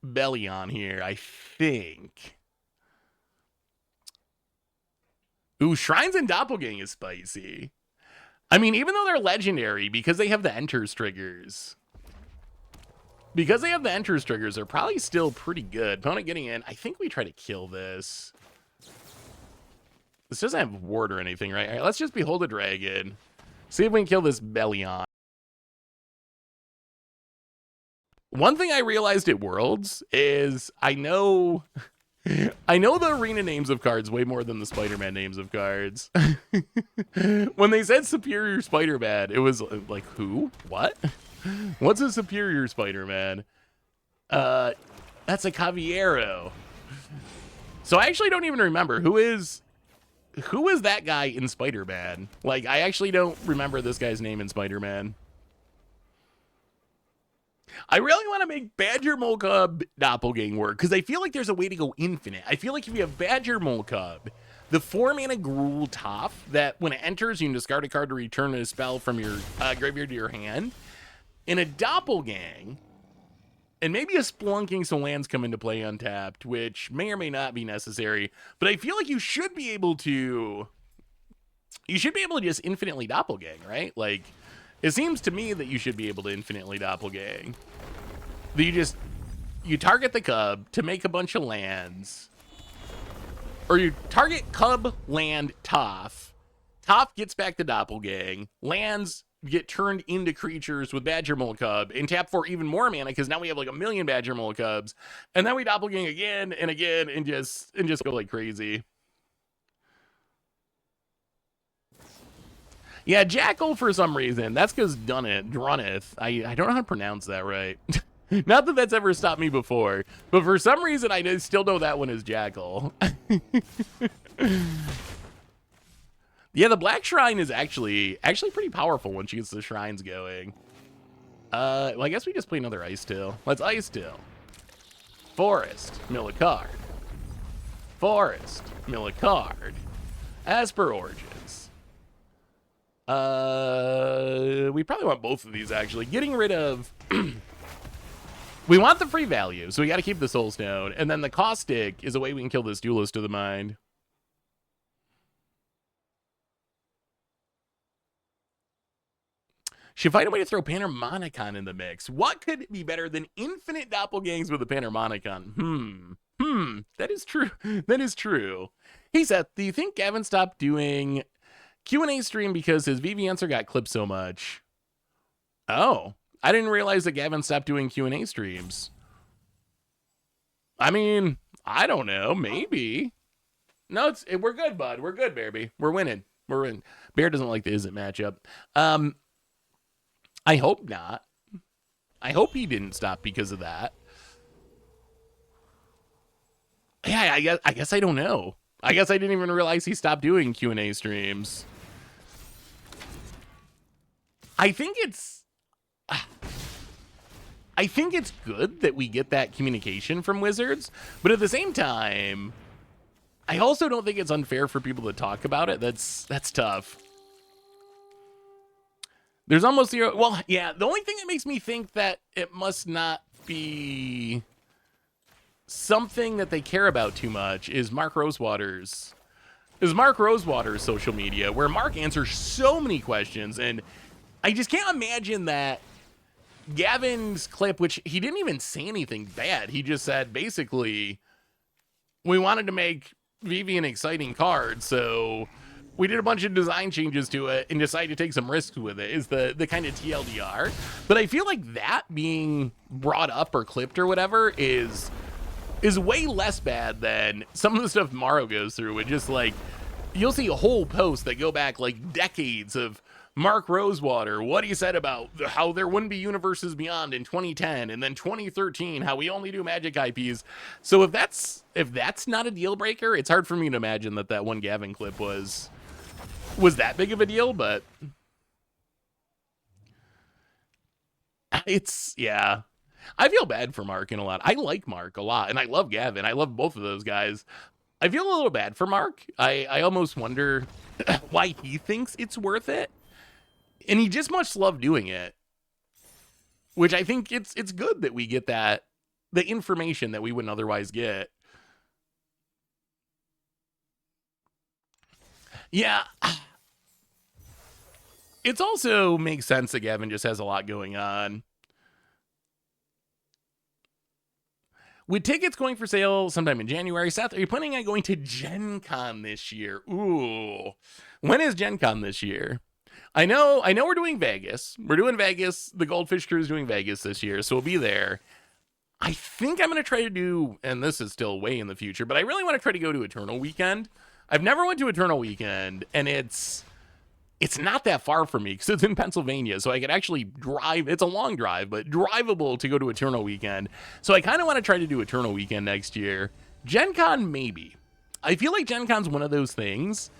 Bellion here, I think. Ooh, Shrines and Doppelgang is spicy. I mean, even though they're legendary, because they have the Enters triggers. They're probably still pretty good. Opponent getting in. I think we try to kill this. This doesn't have ward or anything, right? All right, let's just Behold a Dragon. See if we can kill this Bellion. One thing I realized at Worlds is I know the arena names of cards way more than the Spider-Man names of cards. When they said Superior Spider-Man, it was like, who? What? What's a Superior Spider-Man? That's a Caviero. So I actually don't even remember who is that guy in Spider-Man. Like, I actually don't remember this guy's name in Spider-Man. I really want to make Badger Mole Cub Doppelgang work, because I feel like there's a way to go infinite. I feel like if you have Badger Mole Cub, the 4-mana Gruul Toph, that when it enters, you can discard a card to return a spell from your graveyard to your hand, and a Doppelgang, and maybe a Splunking so lands come into play untapped, which may or may not be necessary, but I feel like you should be able to just infinitely Doppelgang, right? Like, it seems to me that you should be able to infinitely Doppelgang. That you target the Cub to make a bunch of lands, or you target Cub, land, Toph. Toph gets back the Doppelgang, lands get turned into creatures with Badger Mole Cub, and tap for even more mana, because now we have like 1 million Badger Mole Cubs, and then we Doppelgang again and again, and just go like crazy. Yeah, Jackal for some reason. That's because Drunneth. I don't know how to pronounce that right. Not that that's ever stopped me before, but for some reason I still know that one is Jackal. Yeah, the Black Shrine is actually pretty powerful when she gets the shrines going. Well, I guess we just play another Ice Tail. Let's Ice Tail. Forest, mill a card. Forest, mill a card. As per Origins. We probably want both of these, actually. Getting rid of... We want the free value, so we got to keep the Soul Stone. And then the Caustic is a way we can kill this Duelist to the Mind. Should find a way to throw Panharmonicon in the mix. What could be better than infinite Doppelgangs with a Panharmonicon? That is true. That is true. Hey, Seth, do you think Gavin stopped doing Q&A stream because his VV answer got clipped so much? Oh, I didn't realize that Gavin stopped doing Q&A streams. I mean, I don't know. Maybe. No, we're good, bud. We're good, Bearby. We're winning. We're in. Bear doesn't like the Isn't matchup. I hope not. I hope he didn't stop because of that. Yeah, I guess I don't know. I guess I didn't even realize he stopped doing Q&A streams. I think it's good that we get that communication from Wizards, but at the same time, I also don't think it's unfair for people to talk about it. That's tough. There's almost zero. Well, yeah, the only thing that makes me think that it must not be something that they care about too much is Mark Rosewater's social media, where Mark answers so many questions, and I just can't imagine that Gavin's clip, which he didn't even say anything bad. He just said, basically, we wanted to make Vivi an exciting card, so we did a bunch of design changes to it and decided to take some risks with it, is the kind of TLDR. But I feel like that being brought up or clipped or whatever is way less bad than some of the stuff Morrow goes through. And just like, you'll see a whole post that go back like decades of Mark Rosewater, what he said about how there wouldn't be Universes Beyond in 2010, and then 2013, how we only do Magic IPs. So if that's not a deal breaker, it's hard for me to imagine that one Gavin clip was that big of a deal. But it's, yeah, I feel bad for Mark in a lot. I like Mark a lot, and I love Gavin. I love both of those guys. I feel a little bad for Mark. I almost wonder why he thinks it's worth it. And he just must love doing it, which I think it's good that we get the information that we wouldn't otherwise get. Yeah. It also makes sense that Gavin just has a lot going on. With tickets going for sale sometime in January, Seth, are you planning on going to Gen Con this year? Ooh. When is Gen Con this year? I know we're doing Vegas. We're doing Vegas. The Goldfish Crew is doing Vegas this year, so we'll be there. I think I'm going to try to do, and this is still way in the future, but I really want to try to go to Eternal Weekend. I've never went to Eternal Weekend, and it's not that far from me because it's in Pennsylvania, so I could actually drive. It's a long drive, but drivable to go to Eternal Weekend. So I kind of want to try to do Eternal Weekend next year. Gen Con, maybe. I feel like Gen Con's one of those things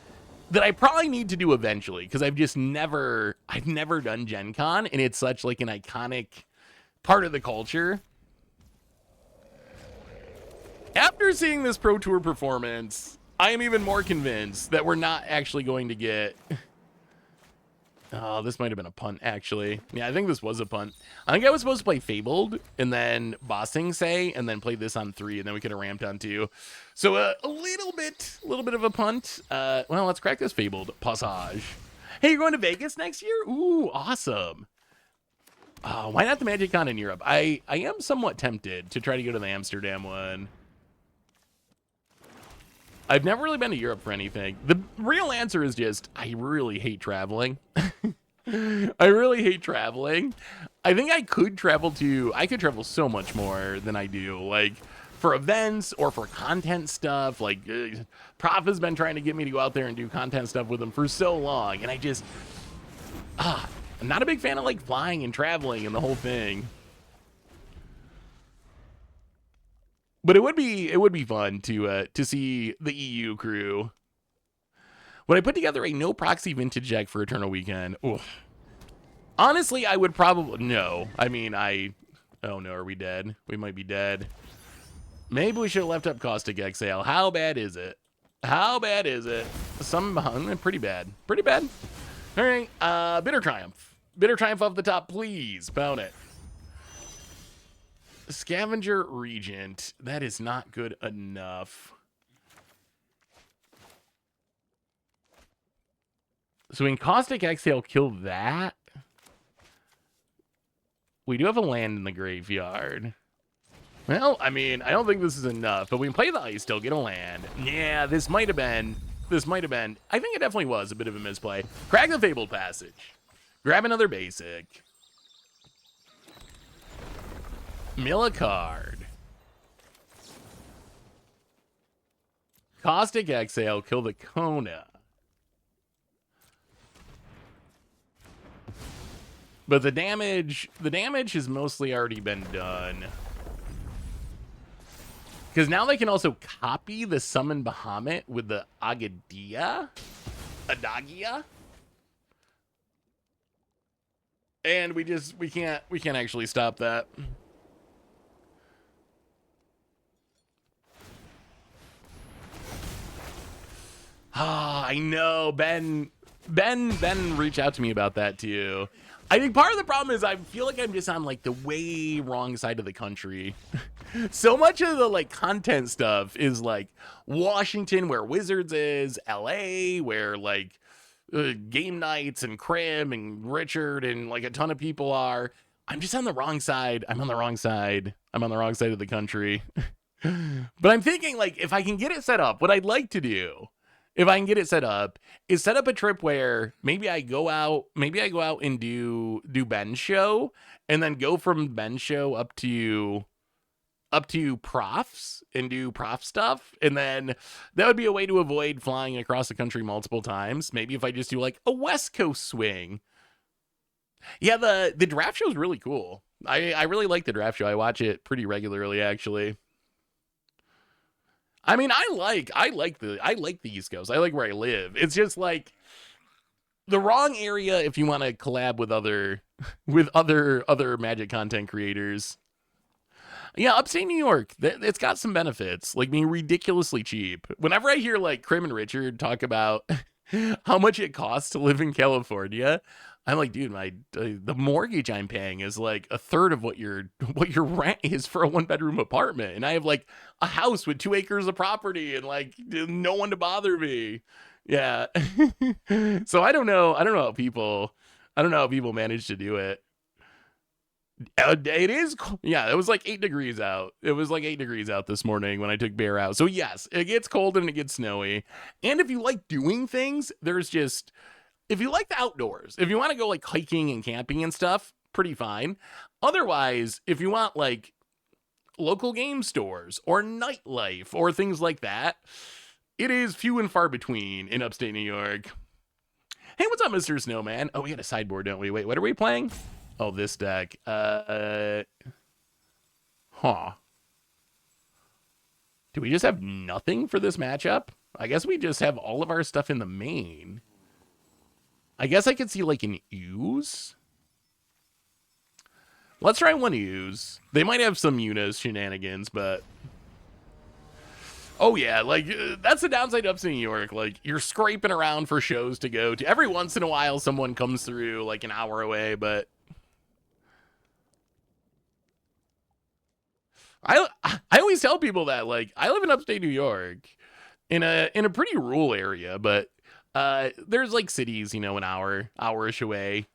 that I probably need to do eventually, because I've never done Gen Con, and it's such like an iconic part of the culture. After seeing this Pro Tour performance, I am even more convinced that we're not actually going to get... Oh, this might have been a punt, actually. Yeah, I think this was a punt. I think I was supposed to play Fabled, and then Bossing Say, and then play this on 3, and then we could have ramped on 2. So a little bit of a punt. Well, let's crack this Fabled Passage. Hey, you're going to Vegas next year? Ooh, awesome. Why not the Magic Con in Europe? I am somewhat tempted to try to go to the Amsterdam one. I've never really been to Europe for anything. The real answer is just, I really hate traveling. I really hate traveling. I think I could travel so much more than I do. Like, for events or for content stuff. Like, Prof has been trying to get me to go out there and do content stuff with him for so long. And I just, I'm not a big fan of, like, flying and traveling and the whole thing. But it would be fun to see the EU crew. Would I put together a no proxy vintage deck for Eternal Weekend? Oof. Honestly, I would probably no. I mean, oh no, are we dead? We might be dead. Maybe we should have left up Caustic Exhale. How bad is it? How bad is it? Pretty bad. Pretty bad. All right. Bitter Triumph. Bitter Triumph off the top, please. Pound it. Scavenger Regent. That is not good enough. So in Caustic Exhale, kill that. We do have a land in the graveyard. Well, I mean, I don't think this is enough, but we can play the ice still, get a land. Yeah, this might have been. I think it definitely was a bit of a misplay. Crack the Fabled Passage. Grab another basic. Mill a card. Caustic Exhale, kill the Kona. But the damage has mostly already been done. Because now they can also copy the Summon Bahamut with the Adagia. And we can't actually stop that. Ah, I know. Ben reached out to me about that too. I think part of the problem is I feel like I'm just on like the way wrong side of the country. So much of the like content stuff is like Washington, where Wizards is, LA, where like game nights and Krim and Richard and like a ton of people are. I'm just on the wrong side. I'm on the wrong side. I'm on the wrong side of the country. But I'm thinking, like, if I can get it set up, what I'd like to do, if I can get it set up, is set up a trip where maybe I go out and do Ben's show, and then go from Ben's show up to profs and do prof stuff. And then that would be a way to avoid flying across the country multiple times. Maybe if I just do like a West Coast swing. Yeah, the draft show is really cool. I really like the draft show. I watch it pretty regularly, actually. I mean, I like the East Coast. I like where I live. It's just like the wrong area if you want to collab with other Magic content creators. Yeah, upstate New York, it's got some benefits, like being ridiculously cheap. Whenever I hear like Krim and Richard talk about how much it costs to live in California, I'm like, dude, the mortgage I'm paying is like a third of what your rent is for a 1-bedroom apartment, and I have like a house with 2 acres of property and like no one to bother me. Yeah, so I don't know how people manage to do it. It is, yeah, it was like 8 degrees out. It was like 8 degrees out this morning when I took Bear out. So yes, it gets cold and it gets snowy. And if you like doing things, if you like the outdoors, if you want to go like hiking and camping and stuff, pretty fine. Otherwise, if you want like local game stores or nightlife or things like that, it is few and far between in upstate New York. Hey, what's up, Mr. Snowman? Oh, we got a sideboard, don't we? Wait, what are we playing? Oh, this deck. Huh. Do we just have nothing for this matchup? I guess we just have all of our stuff in the main. I guess I could see like an ooze. Let's try one ooze. They might have some Yuna's shenanigans, but... Oh yeah, like, that's the downside to upstate New York. Like, you're scraping around for shows to go to. Every once in a while, someone comes through, like, an hour away, but... I always tell people that, like, I live in upstate New York, in a pretty rural area, but there's like cities, you know, an hour-ish away,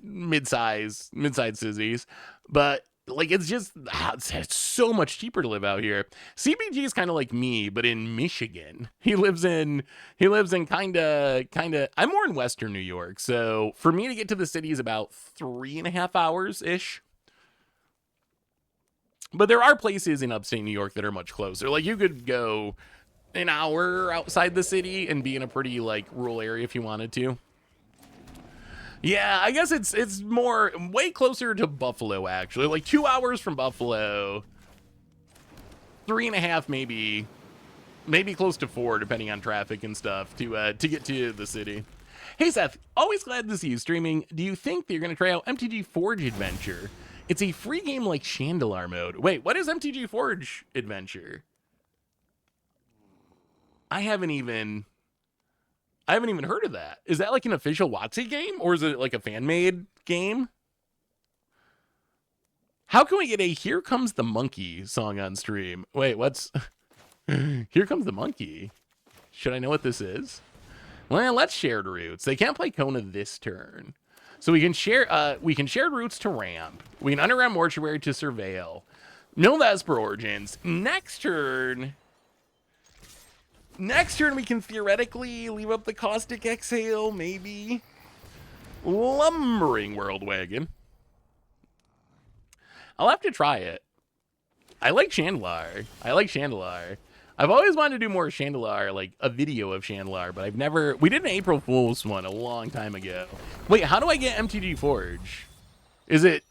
mid-size cities, but like it's so much cheaper to live out here. CBG is kind of like me, but in Michigan. He lives in kind of. I'm more in Western New York, so for me to get to the city is about 3.5 hours ish. But there are places in upstate New York that are much closer. Like, you could go an hour outside the city and be in a pretty, like, rural area if you wanted to. Yeah, I guess it's way closer to Buffalo, actually. Like, 2 hours from Buffalo. 3.5, maybe close to 4, depending on traffic and stuff, to get to the city. Hey, Seth, always glad to see you streaming. Do you think that you're going to try out MTG Forge Adventure? It's a free game like Chandelar mode. Wait, what is MTG Forge Adventure? I haven't even heard of that. Is that like an official WotC game, or is it like a fan-made game? How can we get a Here Comes the Monkey song on stream? Wait, what's... Here Comes the Monkey? Should I know what this is? Well, let's shared roots. They can't play Kona this turn. So we can share shared roots to ramp. We can underground mortuary to surveil. No Vesper Origins. Next turn we can theoretically leave up the Caustic Exhale, maybe. Lumbering World Wagon. I'll have to try it. I like Chandelar. I've always wanted to do more Chandelar, like a video of Chandelar, but I've never... We did an April Fool's one a long time ago. Wait, how do I get MTG Forge? Is it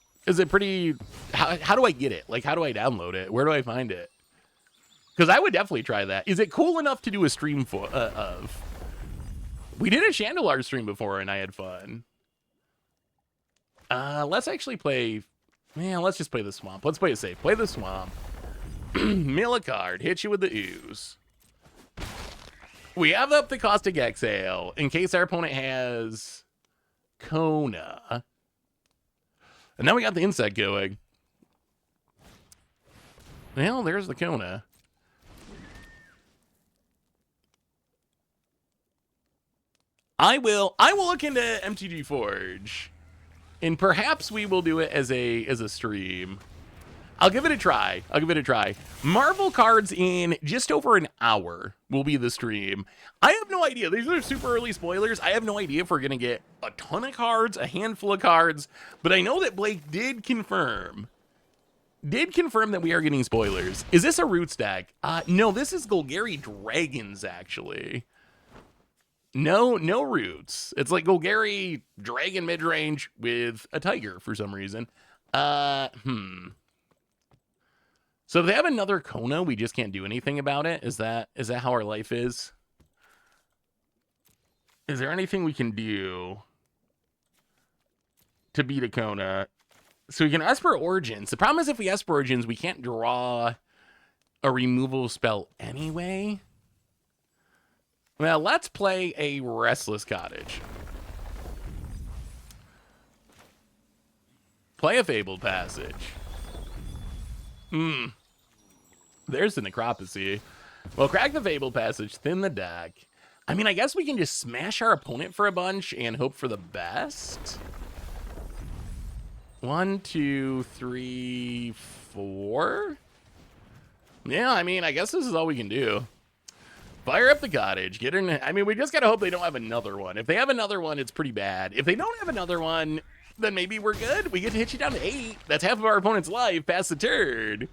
pretty... How do I get it? Like, how do I download it? Where do I find it? Because I would definitely try that. Is it cool enough to do a stream of? We did a Chandelar stream before, and I had fun. Let's actually play... Man, let's just play the Swamp. Let's play it safe. Play the Swamp. Mill a card. Hit you with the ooze. We have up the Caustic Exhale in case our opponent has Kona. And now we got the insect going. Well, there's the Kona. I will look into MTG Forge. And perhaps we will do it as a stream. I'll give it a try. Marvel cards in just over an hour will be the stream. I have no idea. These are super early spoilers. I have no idea if we're going to get a ton of cards, a handful of cards. But I know that Blake did confirm that we are getting spoilers. Is this a Roots deck? No, this is Golgari Dragons, actually. No Roots. It's like Golgari Dragon midrange with a Tiger for some reason. So if they have another Kona, we just can't do anything about it? Is that how our life is? Is there anything we can do to beat a Kona? So we can Esper Origins. The problem is if we Esper Origins, we can't draw a removal spell anyway. Well, let's play a Restless Cottage. Play a Fabled Passage. There's the Necropsy. Well, crack the Fabled Passage, thin the deck. I mean, I guess we can just smash our opponent for a bunch and hope for the best. 1, 2, 3, 4. Yeah, I mean, I guess this is all we can do. Fire up the cottage. Get in. I mean, we just gotta hope they don't have another one. If they have another one, it's pretty bad. If they don't have another one, then maybe we're good. We get to hit you down to 8. That's half of our opponent's life past the turn.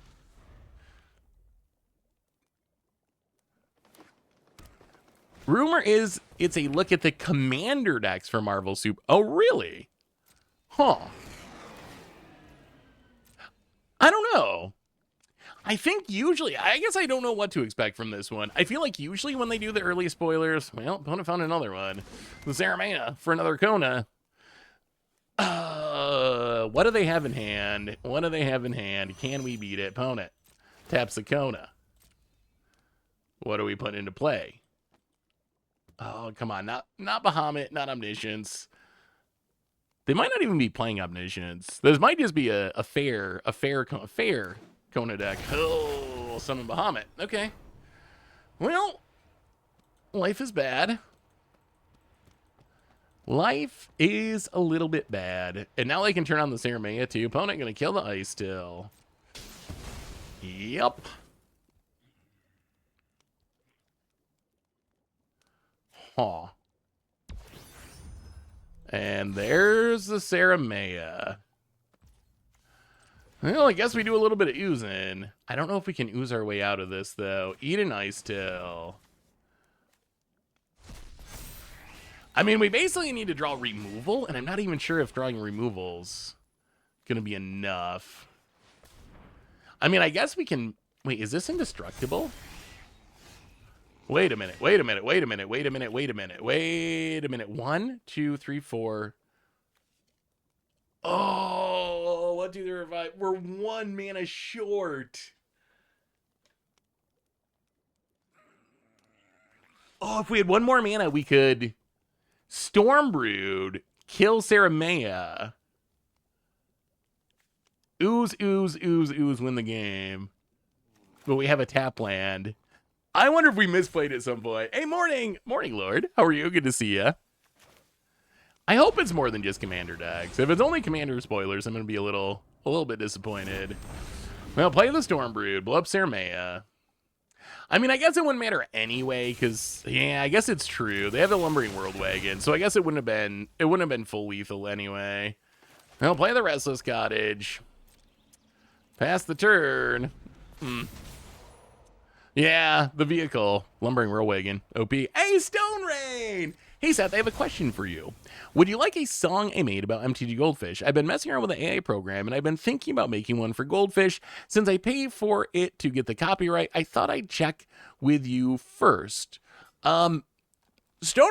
Rumor is it's a look at the commander decks for Marvel Soup. Oh, really? Huh. I don't know. I think usually, I guess I don't know what to expect from this one. I feel like usually when they do the early spoilers, well, opponent found another one. The Zaramea for another Kona. What do they have in hand? Can we beat it? Opponent taps the Kona. What do we put into play? Oh, come on. Not Bahamut, not Omniscience. They might not even be playing Omniscience. This might just be a fair Kona deck. Oh, summon Bahamut. Okay. Well, life is bad. Life is a little bit bad. And now they can turn on the Zaramea too. Opponent gonna kill the Ice still. Yep. Huh. And there's the Zaramea. Well, I guess we do a little bit of oozing. I don't know if we can ooze our way out of this, though. Eat an Ice Tail. I mean, we basically need to draw removal, and I'm not even sure if drawing removal's gonna be enough. I mean, I guess we can... Wait, is this indestructible? Wait a minute. 1, 2, 3, 4... Oh, what do they revive? We're 1 mana short. Oh, if we had 1 more mana, we could Stormbrood, kill Zaramea. Ooze, win the game. But we have a tap land. I wonder if we misplayed at some point. Hey, morning, Lord. How are you? Good to see you. I hope it's more than just commander decks. If it's only commander spoilers, I'm going to be a little bit disappointed. Well, play the Stormbrood, blow up Zaramea. I mean, I guess it wouldn't matter anyway, because, yeah, I guess it's true. They have the Lumbering World Wagon, so I guess it wouldn't have been full lethal anyway. Well, play the Restless Cottage. Pass the turn. Yeah, the vehicle. Lumbering World Wagon. OP. Hey, Stone Rain! Hey, Seth, I have a question for you. Would you like a song I made about MTG Goldfish? I've been messing around with the AI program, and I've been thinking about making one for Goldfish. Since I pay for it to get the copyright, I thought I'd check with you first. Stone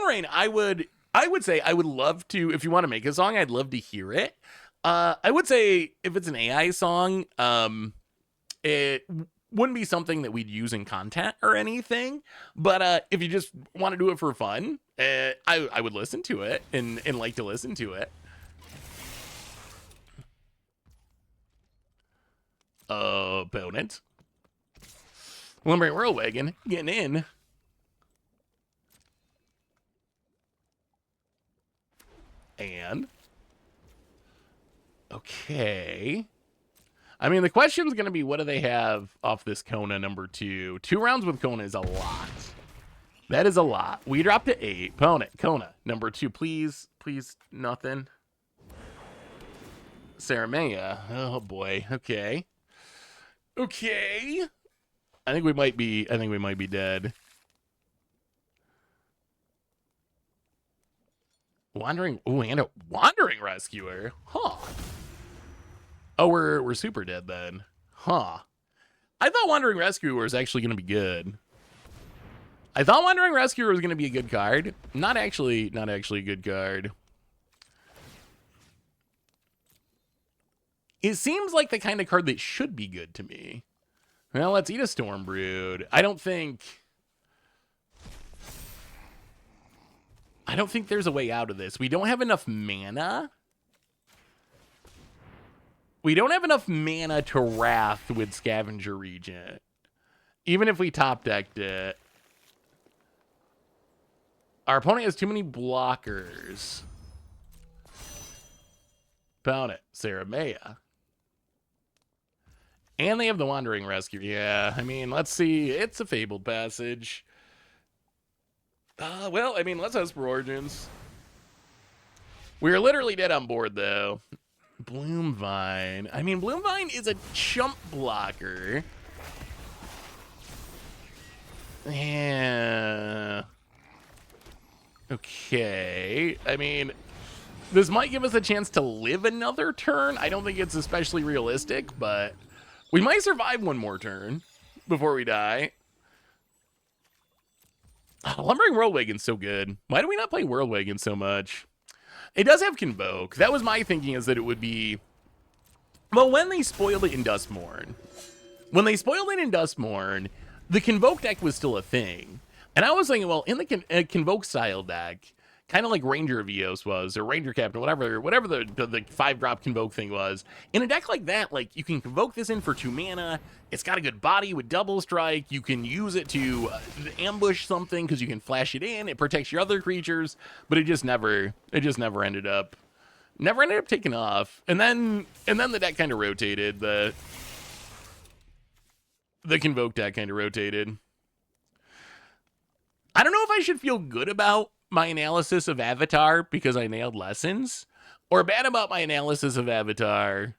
Rain, I would say I would love to, if you want to make a song, I'd love to hear it. I would say if it's an AI song, it wouldn't be something that we'd use in content or anything, but if you just want to do it for fun, I would listen to it and like to listen to it. opponent. Lumbering Whirlwagon getting in. And okay. I mean, the question's going to be, what do they have off this Kona number 2? 2 rounds with Kona is a lot. That is a lot. We dropped to 8. Opponent, Kona, number 2. Please, please, nothing. Saramea. Oh, boy. Okay. Okay. I think we might be dead. Wandering. Ooh, and a Wandering Rescuer. Huh. Oh, we're super dead then. Huh. I thought Wandering Rescuer was actually going to be good. I thought Wandering Rescuer was going to be a good card. Not actually a good card. It seems like the kind of card that should be good to me. Well, let's eat a Stormbrood. I don't think there's a way out of this. We don't have enough mana. We don't have enough mana to Wrath with Scavenger Regent. Even if we top decked it. Our opponent has too many blockers. Opponent, Saramea. And they have the Wandering Rescue. Yeah, I mean, let's see. It's a Fabled Passage. Well, I mean, let's Esper Origins. We're literally dead on board, though. Bloomvine. I mean, Bloomvine is a chump blocker. Yeah. Okay. I mean, this might give us a chance to live another turn. I don't think it's especially realistic, but we might survive one more turn before we die. Oh, Lumbering Whirlwagon's so good. Why do we not play Whirlwagon so much? It does have Convoke. That was my thinking, is that it would be... Well, when they spoiled it in Duskmourn, the Convoke deck was still a thing. And I was thinking, well, in the Convoke style deck, kind of like Ranger of Eos was, or Ranger Captain, whatever the 5-drop Convoke thing was, in a deck like that, like, you can Convoke this in for 2 mana, it's got a good body with double strike, you can use it to ambush something because you can flash it in, it protects your other creatures, but it just never ended up taking off. And then the deck kind of rotated, the Convoke deck kind of rotated. I don't know if I should feel good about my analysis of Avatar because I nailed lessons, or bad about my analysis of Avatar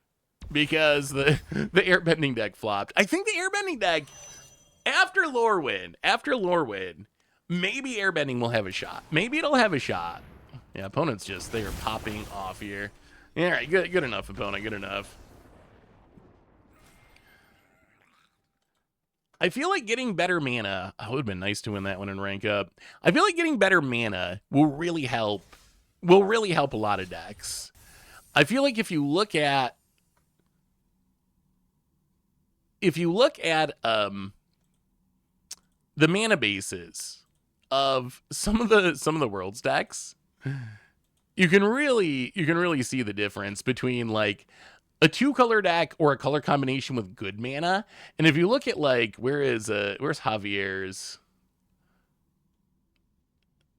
because the airbending deck flopped. I think the airbending deck, after Lorwyn, maybe airbending will have a shot. Maybe it'll have a shot. Yeah, opponents just, they are popping off here. All right, good enough, opponent, good enough. I feel like getting better mana, it would have been nice to win that one and rank up. I feel like getting better mana will really help a lot of decks. I feel like if you look at the mana bases of some of the Worlds decks, you can really see the difference between like a 2-color deck or a color combination with good mana. And if you look at like, where's Javier's?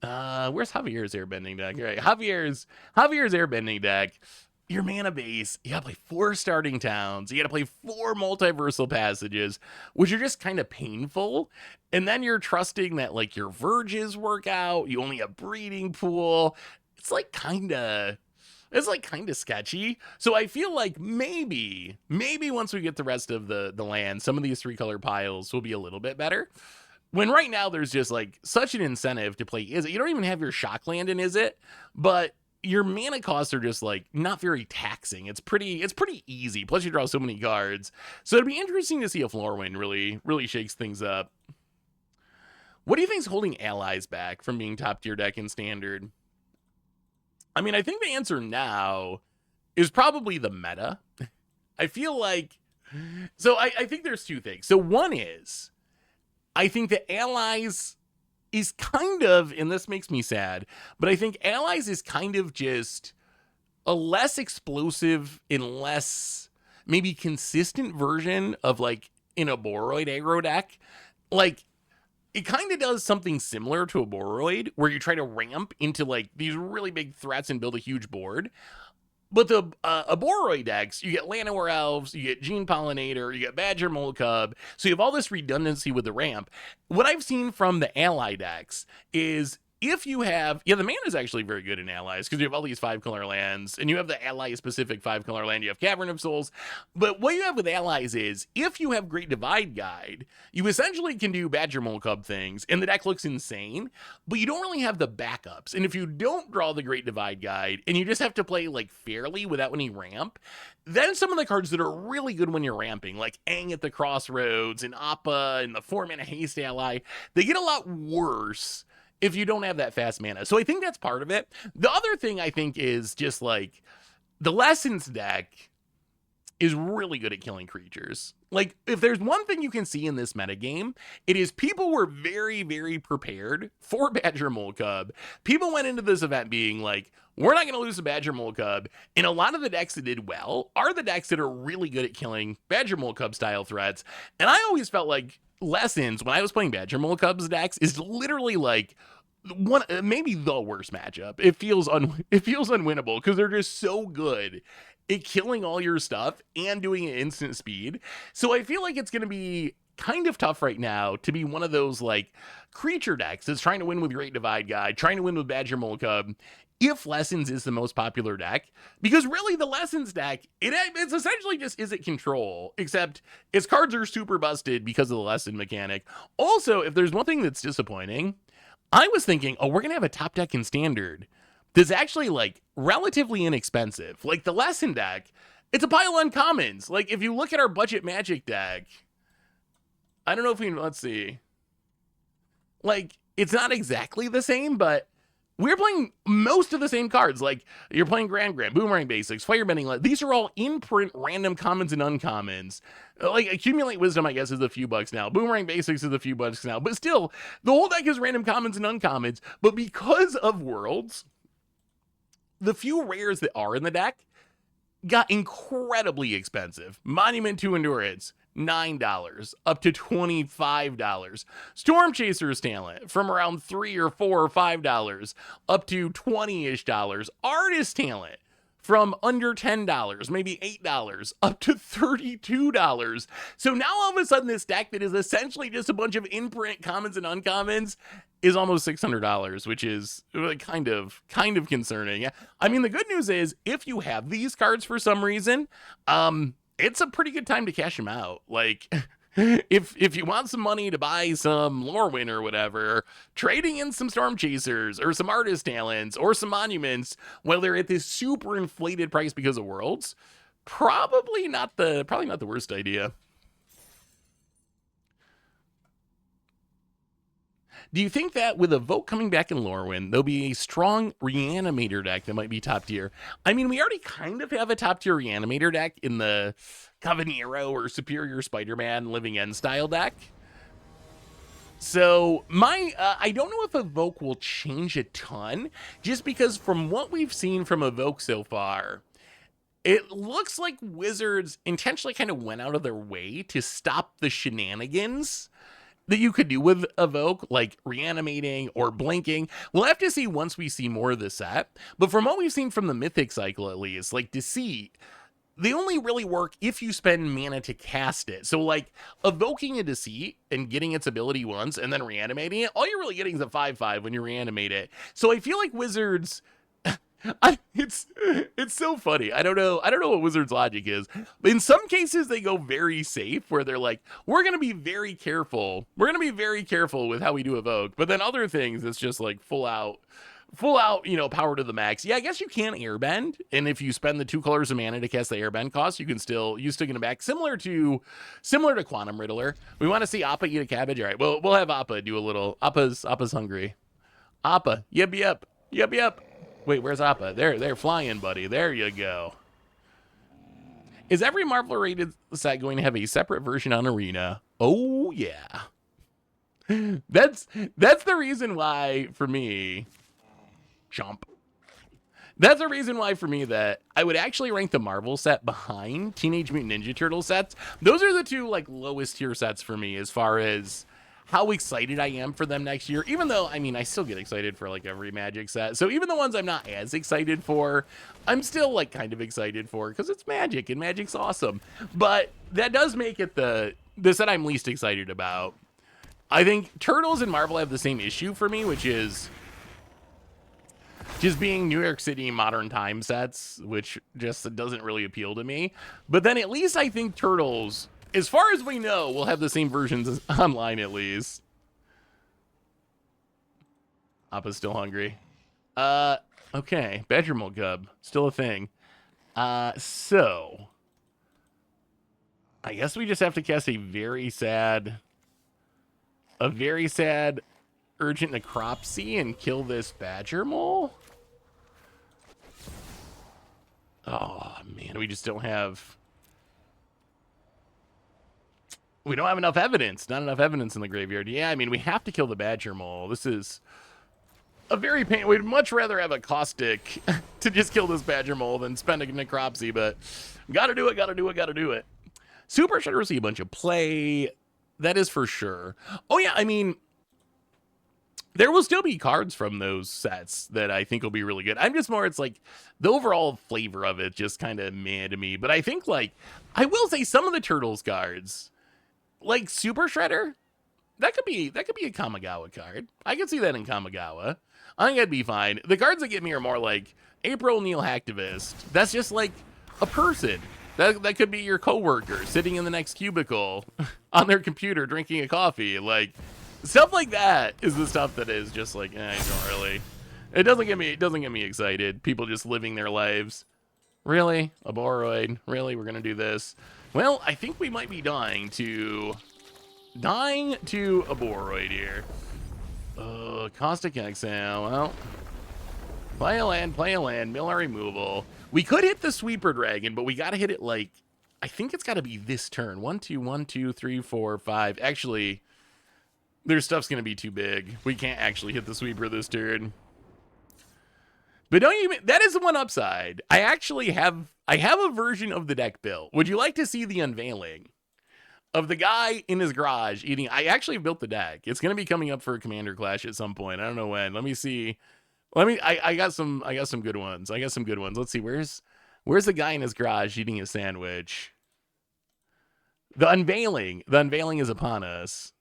Where's Javier's airbending deck? Right, Javier's airbending deck. Your mana base, you gotta play 4 starting towns, you gotta play 4 multiversal passages, which are just kind of painful. And then you're trusting that like your verges work out, you only have breeding pool. It's like kind of sketchy. So I feel like maybe once we get the rest of the land, some of these 3-color piles will be a little bit better. When right now there's just like such an incentive to play Izzet. You don't even have your shock land in Izzet, but your mana costs are just like not very taxing. It's pretty easy. Plus you draw so many cards. So it'd be interesting to see if Lorwyn really shakes things up. What do you think's holding allies back from being top tier deck in Standard? I mean, I think the answer now is probably the meta. I feel like, so I think there's 2 things. So one is, I think that allies is kind of, and this makes me sad, but I think allies is kind of just a less explosive and less, maybe consistent version of like in a Boroid aggro deck, like it kind of does something similar to a Boroid where you try to ramp into like these really big threats and build a huge board. But the Aboroid decks, you get Llanowar Elves, you get Gene Pollinator, you get Badger Mole Cub, so you have all this redundancy with the ramp. What I've seen from the ally decks is if you have, the mana is actually very good in allies because you have all these 5-color lands and you have the ally-specific 5-color land, you have Cavern of Souls. But what you have with allies is if you have Great Divide Guide, you essentially can do Badger Mole Cub things and the deck looks insane, but you don't really have the backups. And if you don't draw the Great Divide Guide and you just have to play like fairly without any ramp, then some of the cards that are really good when you're ramping, like Aang at the Crossroads and Appa and the 4-mana Haste Ally, they get a lot worse if you don't have that fast mana. So I think that's part of it. The other thing I think is just like the Lessons deck is really good at killing creatures. Like if there's one thing you can see in this metagame, it is people were very, very prepared for Badger Mole Cub. People went into this event being like, we're not going to lose to Badger Mole Cub. And a lot of the decks that did well are the decks that are really good at killing Badger Mole Cub style threats. And I always felt like Lessons, when I was playing Badger Mole Cub's decks, is literally like one, maybe the worst matchup. It feels unwinnable because they're just so good at killing all your stuff and doing it instant speed. So I feel like it's going to be kind of tough right now to be one of those like creature decks that's trying to win with Great Divide Guide, trying to win with Badger Mole Cub, if Lessons is the most popular deck, because really the Lessons deck, it's essentially just Is It Control, except its cards are super busted because of the lesson mechanic. Also, if there's one thing that's disappointing, I was thinking, we're going to have a top deck in Standard that's actually like relatively inexpensive. Like the Lesson deck, it's a pile on commons. Like if you look at our budget Magic deck, I don't know if let's see. Like it's not exactly the same, but we're playing most of the same cards. Like you're playing Grand, Boomerang Basics, Firebending. These are all in-print random commons and uncommons. Like Accumulate Wisdom, I guess, is a few bucks now. Boomerang Basics is a few bucks now. But still, the whole deck is random commons and uncommons. But because of Worlds, the few rares that are in the deck got incredibly expensive. Monument to Endurance, $9 up to $25. Storm Chaser's Talent from around $3 or $4 or $5 up to $20-ish. Artist Talent from under $10, maybe $8 up to $32. So now all of a sudden this deck that is essentially just a bunch of in-print commons and uncommons is almost $600, which is kind of concerning. I mean, the good news is if you have these cards for some reason, it's a pretty good time to cash them out. Like if you want some money to buy some Lorwyn or whatever, trading in some Storm Chasers or some Artist Talents or some Monuments while they're at this super inflated price because of Worlds, probably not the worst idea. Do you think that with Evoke coming back in Lorwyn, there'll be a strong Reanimator deck that might be top tier? I mean, we already kind of have a top tier Reanimator deck in the Covenero or Superior Spider-Man Living End style deck. So I don't know if Evoke will change a ton, just because from what we've seen from Evoke so far, it looks like Wizards intentionally kind of went out of their way to stop the shenanigans that you could do with Evoke, like reanimating or blinking. We'll have to see once we see more of the set. But from what we've seen from the Mythic cycle, at least, like Deceit, they only really work if you spend mana to cast it. So like evoking a Deceit and getting its ability once and then reanimating it, all you're really getting is a 5/5 when you reanimate it. So I feel like Wizards, it's so funny. I don't know what Wizards' logic is. But in some cases, they go very safe, where they're like, we're going to be very careful. We're going to be very careful with how we do Evoke. But then other things, it's just like full out, power to the max. Yeah, I guess you can airbend. And if you spend the 2 colors of mana to cast the airbend cost, you still get it back. Similar to Quantum Riddler. We want to see Appa eat a cabbage. All right, we'll have Appa do a little. Appa's hungry. Appa, yep. Wait, where's Appa? They're flying, buddy. There you go. Is every Marvel rated set going to have a separate version on Arena? Oh yeah. That's the reason why, for me, jump. That's a reason why, for me, that I would actually rank the Marvel set behind Teenage Mutant Ninja Turtle sets. Those are the two, like, lowest tier sets for me as far as how excited I am for them next year. Even though, I mean, I still get excited for, like, every Magic set. So even the ones I'm not as excited for, I'm still, like, kind of excited for because it's Magic, and Magic's awesome. But that does make it the set I'm least excited about. I think Turtles and Marvel have the same issue for me, which is just being New York City modern time sets, which just doesn't really appeal to me. But then at least I think Turtles, as far as we know, will have the same versions as online at least. Appa's still hungry. Okay, Badger Mole Cub, still a thing. So I guess we just have to cast a very sad urgent necropsy and kill this Badger Mole. Oh, man, we just don't have... We don't have enough evidence. Not enough evidence in the graveyard. Yeah, I mean, we have to kill the Badger Mole. This is a very pain... We'd much rather have a Caustic to just kill this Badger Mole than spend a necropsy, but gotta do it. Super Shredder will see a bunch of play. That is for sure. Oh, yeah, I mean... There will still be cards from those sets that I think will be really good. I'm just more, it's like, the overall flavor of it just kind of meh to me. But I think, like, I will say some of the Turtles cards, like Super Shredder, that could be a Kamigawa card. I could see that in Kamigawa. I think that'd be fine. The cards that get me are more like April O'Neil Hacktivist. That's just like a person. That could be your coworker sitting in the next cubicle on their computer drinking a coffee. Like, stuff like that is the stuff that is just like, I don't really. It doesn't get me excited. People just living their lives. Really? A Boroid? Really? We're gonna do this? Well, I think we might be dying to a Boroid here. Caustic Exile. Well, play a land, mill our removal. We could hit the Sweeper Dragon, but we gotta hit it like, I think it's gotta be this turn. 1, 2, 3, 4, 5. Actually, their stuff's gonna be too big. We can't actually hit the Sweeper this turn. But that is the one upside. I have a version of the deck built. Would you like to see the unveiling of the guy in his garage eating? I actually built the deck. It's going to be coming up for a Commander Clash at some point. I don't know when. Let me see. I got some good ones. Let's see. Where's the guy in his garage eating a sandwich? The unveiling is upon us.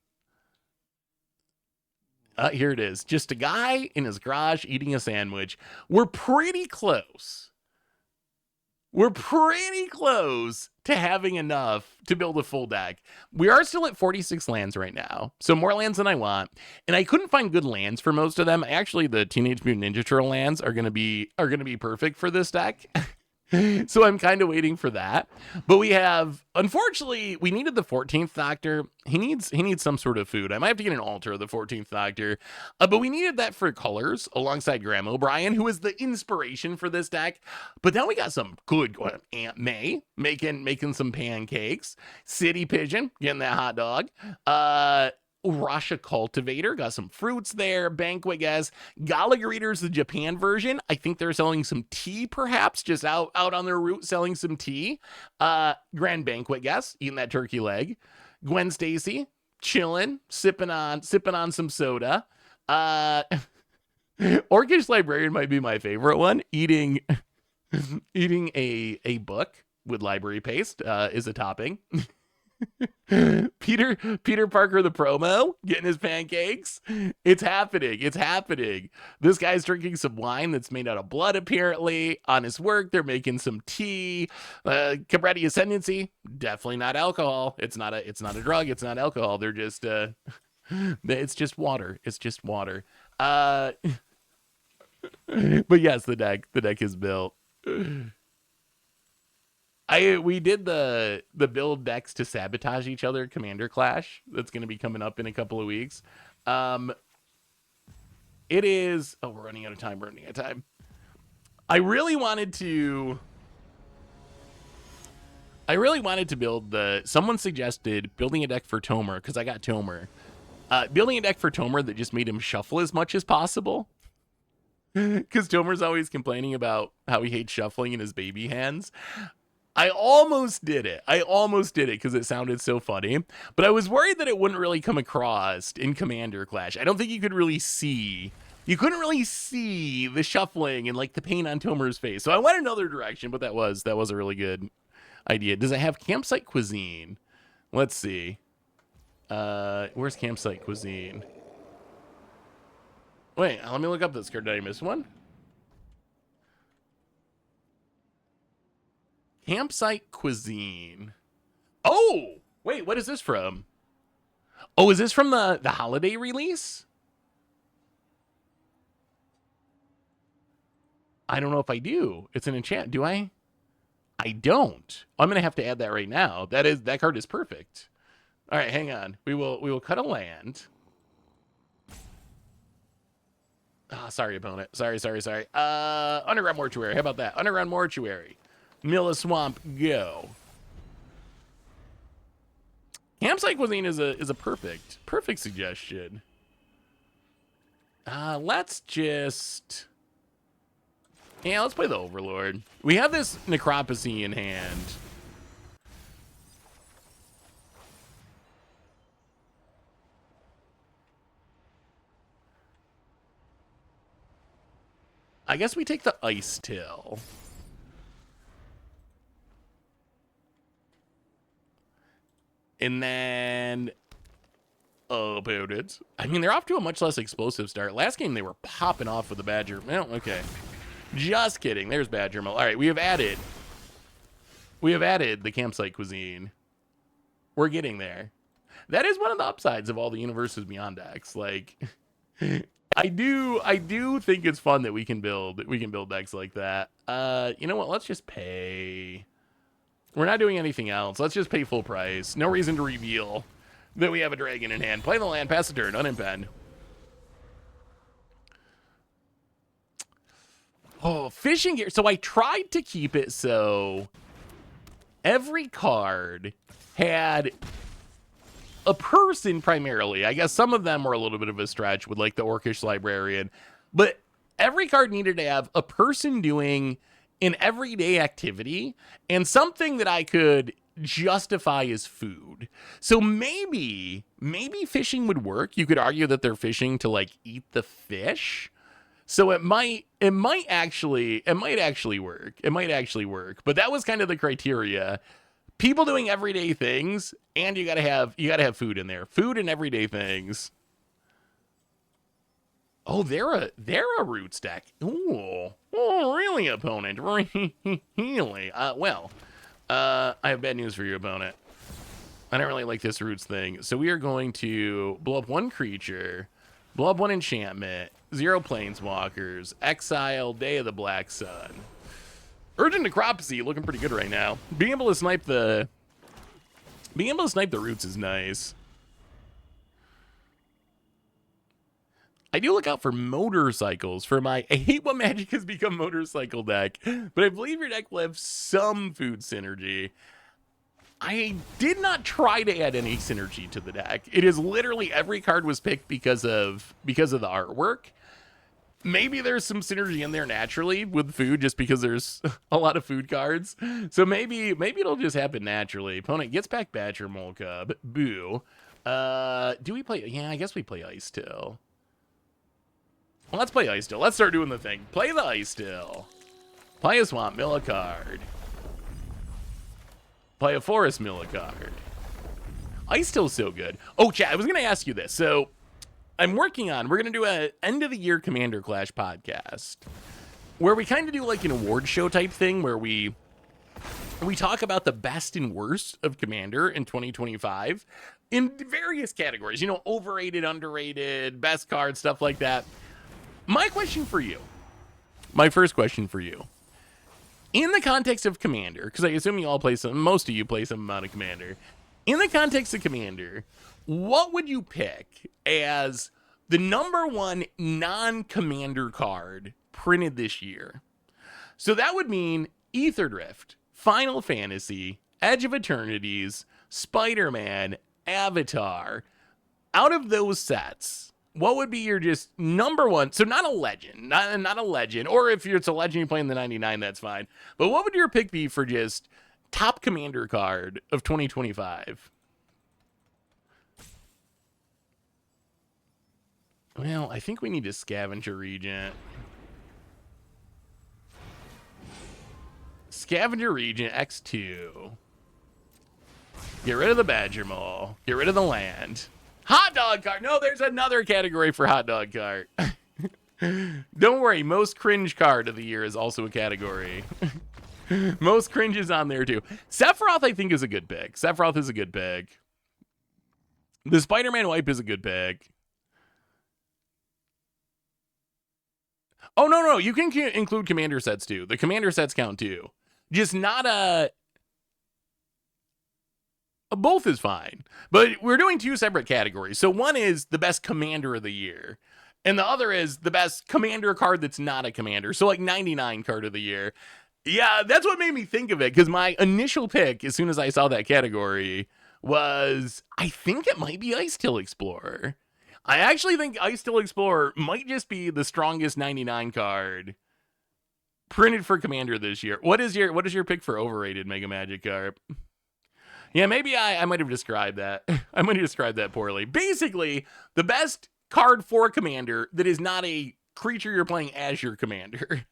Here it is. Just a guy in his garage eating a sandwich. We're pretty close. We're pretty close to having enough to build a full deck. We are still at 46 lands right now, so more lands than I want. And I couldn't find good lands for most of them. Actually, the Teenage Mutant Ninja Turtle lands are gonna be perfect for this deck. So I'm kind of waiting for that. But we have, unfortunately, we needed the 14th Doctor. He needs some sort of food. I might have to get an altar of the 14th Doctor. But we needed that for colors alongside Graham O'Brien, who is the inspiration for this deck. But then we got some good Aunt May making some pancakes. City Pigeon getting that hot dog. Rasha Cultivator, got some fruits there. Banquet Guest. Gallagher Eaters, the Japan version. I think they're selling some tea, perhaps, just out on their route selling some tea. Grand Banquet Guest, eating that turkey leg. Gwen Stacy, chilling, sipping on some soda. Orcish Librarian might be my favorite one. Eating a book with library paste is a topping. Peter Parker the promo getting his pancakes. It's happening. This guy's drinking some wine that's made out of blood. Apparently on his work they're making some tea. Cabretti Ascendancy, definitely not alcohol. It's not a drug. It's not alcohol. They're just it's just water. But yes, the deck is built. We did the build decks to sabotage each other Commander Clash. That's going to be coming up in a couple of weeks. It is... Oh, we're running out of time. I really wanted to build someone suggested building a deck for Tomer, because I got Tomer. Building a deck for Tomer that just made him shuffle as much as possible. Because Tomer's always complaining about how he hates shuffling in his baby hands. I almost did it. Because it sounded so funny. But I was worried that it wouldn't really come across in Commander Clash. I don't think you could really see. You couldn't really see the shuffling and like the pain on Tomer's face. So I went another direction, but that was a really good idea. Does it have campsite cuisine? Let's see. Where's campsite cuisine? Wait, let me look up this card. Did I miss one? Campsite cuisine. Oh, wait, what is this from? Oh, is this from the holiday release? I don't know if I do. It's an enchant. Do I? I don't. I'm gonna have to add that right now. That card is perfect. All right, hang on. We will cut a land. Ah, sorry, opponent. Sorry. Underground Mortuary. How about that? Underground Mortuary. Mill a Swamp, go. Campsite cuisine is a perfect suggestion. Let's play the Overlord. We have this Necropsy in hand. I guess we take the Ice Till. And then opponents. I mean, they're off to a much less explosive start. Last game, they were popping off with the Badger. Well, okay. Just kidding. There's Badger Mill. All right, we have added the Campsite cuisine. We're getting there. That is one of the upsides of all the Universes Beyond decks. Like, I do think it's fun that we can build decks like that. You know what? Let's just pay. We're not doing anything else. Let's just pay full price. No reason to reveal that we have a dragon in hand. Play the land, pass the turn, unimpend. Oh, fishing gear. So I tried to keep it so every card had a person primarily. I guess some of them were a little bit of a stretch with like the Orcish Librarian. But every card needed to have a person doing an everyday activity and something that I could justify as food. So maybe fishing would work. You could argue that they're fishing to like eat the fish. So it might actually work. It might actually work. But that was kind of the criteria. People doing everyday things, and you gotta have food in there. Food and everyday things. Oh, they're a roots deck. Ooh. Oh, really, opponent? Really? I have bad news for you, opponent. I don't really like this roots thing. So we are going to blow up one creature, blow up one enchantment, 0 planeswalkers, exile Day of the Black Sun. Urgent Necropsy looking pretty good right now. Being able to snipe the roots is nice. I do look out for motorcycles for my I hate what Magic has become motorcycle deck, but I believe your deck will have some food synergy. I did not try to add any synergy to the deck. It is literally every card was picked because of the artwork. Maybe there's some synergy in there naturally with food just because there's a lot of food cards. So maybe it'll just happen naturally. Opponent gets back Badger Mole Cub. Boo. Do we play? Yeah, I guess we play Ice Till. Well, let's play Ice Till. Let's start doing the thing. Play the Ice Till. Play a Swamp, mill a card. Play a Forest, mill a card. Ice Till's so good. Oh, chat, I was going to ask you this. So we're going to do a end of the year Commander Clash podcast where we kind of do like an award show type thing where we talk about the best and worst of Commander in 2025 in various categories, you know, overrated, underrated, best card, stuff like that. My first question for you, in the context of Commander, because I assume most of you play some amount of Commander. In the context of Commander, what would you pick as the #1 non-Commander card printed this year? So that would mean Ether Drift, Final Fantasy, Edge of Eternities, Spider-Man, Avatar. Out of those sets, what would be your just number one? So not a legend, not a legend, or if it's a legend you play in the 99, that's fine. But what would your pick be for just top commander card of 2025? Well, I think we need a Scavenger Regent. Scavenger Regent X2. Get rid of the Badger Mole. Get rid of the land. Hot dog cart. No, there's another category for hot dog cart. Don't worry. Most cringe card of the year is also a category. Most cringe is on there too. Sephiroth, I think, is a good pick. Sephiroth is a good pick. The Spider-Man wipe is a good pick. Oh, no. You can include commander sets too. The commander sets count too. Just not a both is fine. But we're doing two separate categories. So one is the best commander of the year. And the other is the best commander card that's not a commander. So like 99 card of the year. Yeah, that's what made me think of it. Because my initial pick, as soon as I saw that category, was I think it might be Ice Till Explorer. I actually think Ice Till Explorer might just be the strongest 99 card printed for commander this year. What is your pick for overrated Mega Magikarp? Yeah, maybe I might have described that. I might have described that poorly. Basically, the best card for commander that is not a creature you're playing as your commander.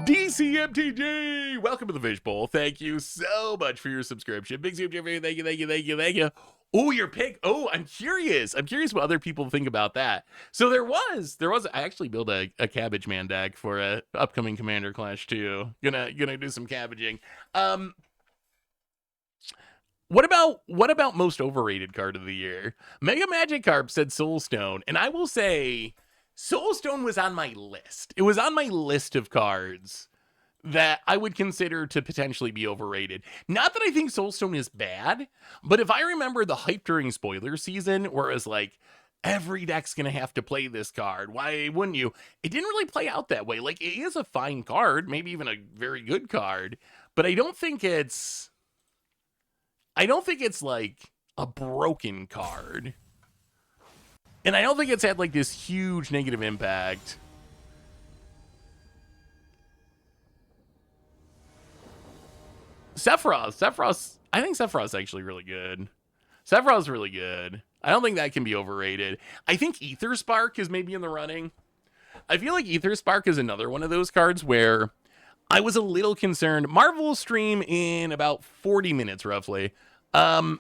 DCMTG, welcome to the Fishbowl. Thank you so much for your subscription. Big super, thank you. Oh, your pick. Oh, I'm curious what other people think about that. So there was. I actually built a Cabbage Man deck for a upcoming Commander Clash too. Gonna do some cabbaging. What about most overrated card of the year? Mega Magikarp said Soulstone, and I will say Soulstone was on my list. It was on my list of cards that I would consider to potentially be overrated. Not that I think Soulstone is bad, but if I remember the hype during spoiler season, where it was like, every deck's gonna have to play this card, why wouldn't you? It didn't really play out that way. Like, it is a fine card, maybe even a very good card, but I don't think it's like a broken card. And I don't think it's had like this huge negative impact. Sephiroth, I think Sephiroth's actually really good. Sephiroth's really good. I don't think that can be overrated. I think Ether Spark is maybe in the running. I feel like Ether Spark is another one of those cards where I was a little concerned. Marvel will stream in about 40 minutes, roughly. It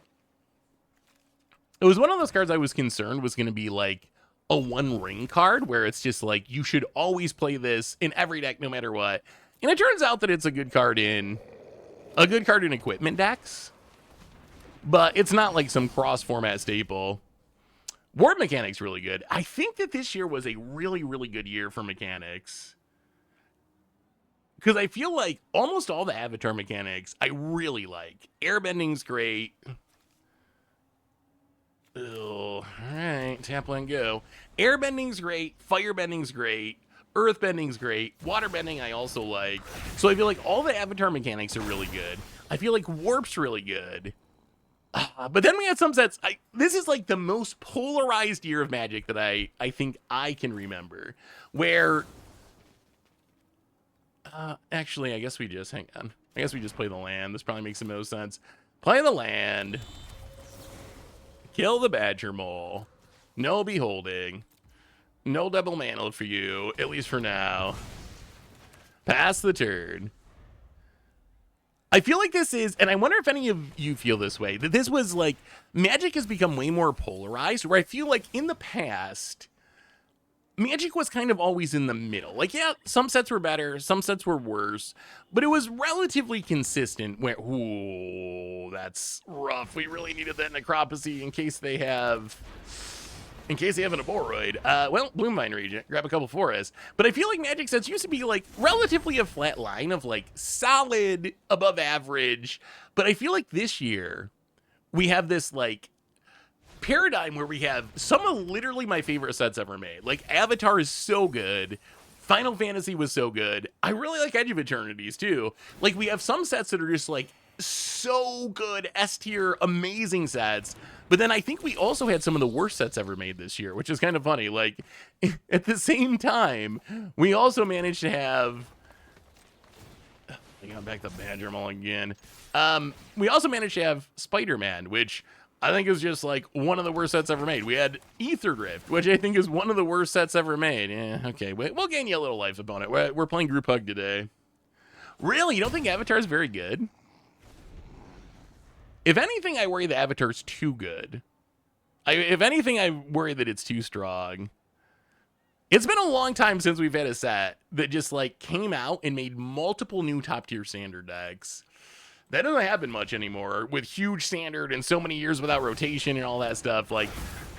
was one of those cards I was concerned was going to be like a one ring card where it's just like, you should always play this in every deck, no matter what. And it turns out that it's a good card in equipment decks, but it's not like some cross format staple. Ward Mechanics really good. I think that this year was a really, really good year for mechanics, because I feel like almost all the avatar mechanics I really like. Airbending's great. Oh, all right, tap, land, go. Airbending's great. Firebending's great. Earthbending's great. Waterbending I also like. So I feel like all the avatar mechanics are really good. I feel like Warp's really good. But then we had some sets. This is like the most polarized year of Magic that I think I can remember. Where... actually, I guess we just... Hang on. I guess we just play the land. This probably makes the most sense. Play the land. Kill the Badger Mole. No beholding. No double mantle for you, at least for now. Pass the turn. I feel like this is, and I wonder if any of you feel this way, that this was like, Magic has become way more polarized, where I feel like in the past, Magic was kind of always in the middle. Like, yeah, some sets were better, some sets were worse, but it was relatively consistent where, ooh, that's rough. We really needed that Necropsy in case they have an Aboroid. Well, Bloomvine Regent, grab a couple forests. But I feel like Magic sets used to be like relatively a flat line of like solid, above average. But I feel like this year we have this like paradigm where we have some of literally my favorite sets ever made. Like Avatar is so good. Final Fantasy was so good. I really like Edge of Eternities too. Like we have some sets that are just like so good, S tier, amazing sets. But then I think we also had some of the worst sets ever made this year, which is kind of funny. Like, at the same time, we also managed to have... I got back the Badger Maul again. We also managed to have Spider-Man, which I think is just like one of the worst sets ever made. We had Ether Drift, which I think is one of the worst sets ever made. Yeah, okay, we'll gain you a little life upon it. We're playing Group Hug today. Really? You don't think Avatar's very good? If anything, I worry the Avatar's too good. If anything, I worry that it's too strong. It's been a long time since we've had a set that just like came out and made multiple new top tier standard decks. That doesn't happen much anymore with huge standard and so many years without rotation and all that stuff. Like,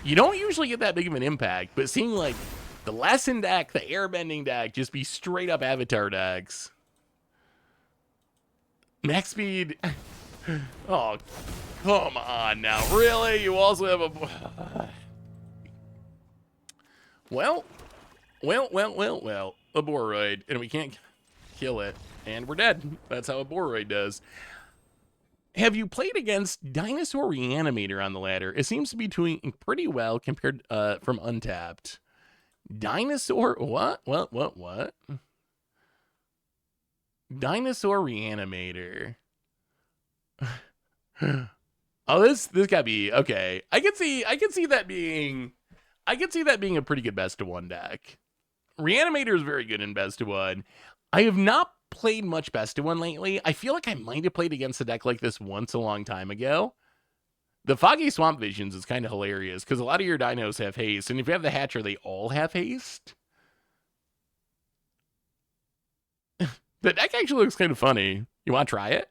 you don't usually get that big of an impact, but seeing like the lesson deck, the airbending deck just be straight up Avatar decks. Max speed. Oh, come on now. Really? You also have a... Well, a Boroid, and we can't kill it, and we're dead. That's how a Boroid does. Have you played against Dinosaur Reanimator on the ladder? It seems to be doing pretty well compared from Untapped. Dinosaur, what? Dinosaur Reanimator. Oh, this gotta be okay. I can see that being a pretty good best of one deck. Reanimator is very good in best of one. I have not played much best of one lately. I feel like I might have played against a deck like this once a long time ago. The Foggy Swamp Visions is kind of hilarious because a lot of your dinos have haste, and if you have the Hatcher, they all have haste. The deck actually looks kind of funny. You want to try it?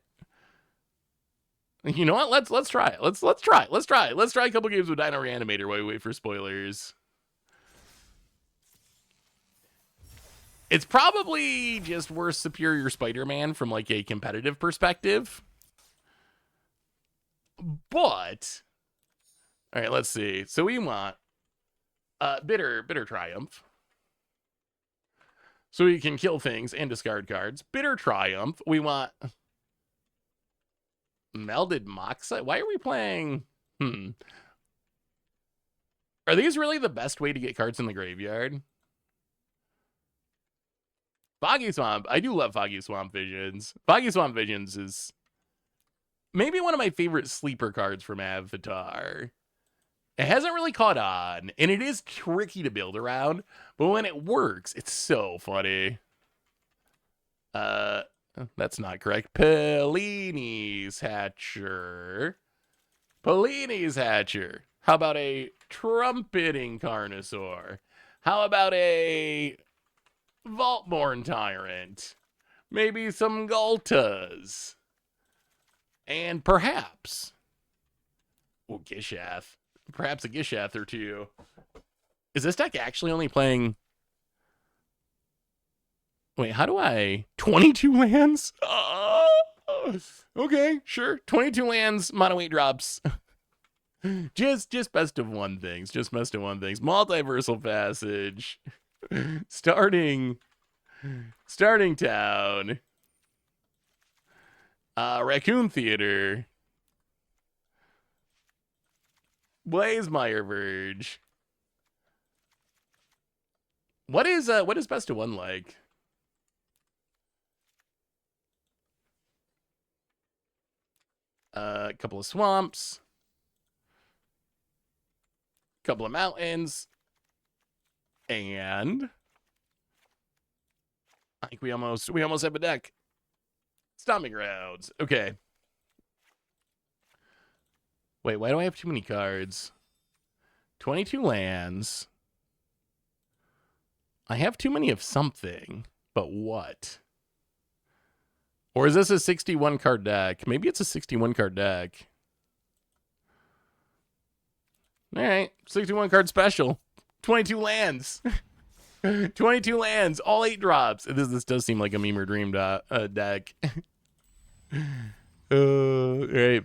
You know what? Let's try it. Let's try it. Let's try a couple games with Dino Reanimator while we wait for spoilers. It's probably just worse Superior Spider-Man from like a competitive perspective. But all right, let's see. So we want Bitter Triumph. So we can kill things and discard cards. Bitter Triumph. We want Melded Moxite. Why are we playing? Are these really the best way to get cards in the graveyard? Foggy Swamp. I do love Foggy Swamp Visions. Foggy Swamp Visions is maybe one of my favorite sleeper cards from Avatar. It hasn't really caught on, and it is tricky to build around, but when it works, it's so funny. That's not correct. Pellini's Hatcher. How about a Trumpeting Carnosaur? How about a Vaultborn Tyrant? Maybe some Galtas. And perhaps Gishath. Perhaps a Gishath or two. Is this deck actually only playing... Wait, how do I... 22 lands? Okay, sure. 22 lands, mono 8 drops. just best of one things. Multiversal Passage. Starting Town. Raccoon Theater. Blazemeyer Verge. What is best of one like? A couple of swamps, couple of mountains, and I think we almost have a deck. Stomping Grounds. Okay. Wait, why do I have too many cards? 22 lands. I have too many of something, but what? Or is this a 61 card deck? Maybe it's a 61 card deck. All right, 61 card special. 22 lands. 22 lands, all 8 drops. This does seem like a Meme or Dream deck. All right.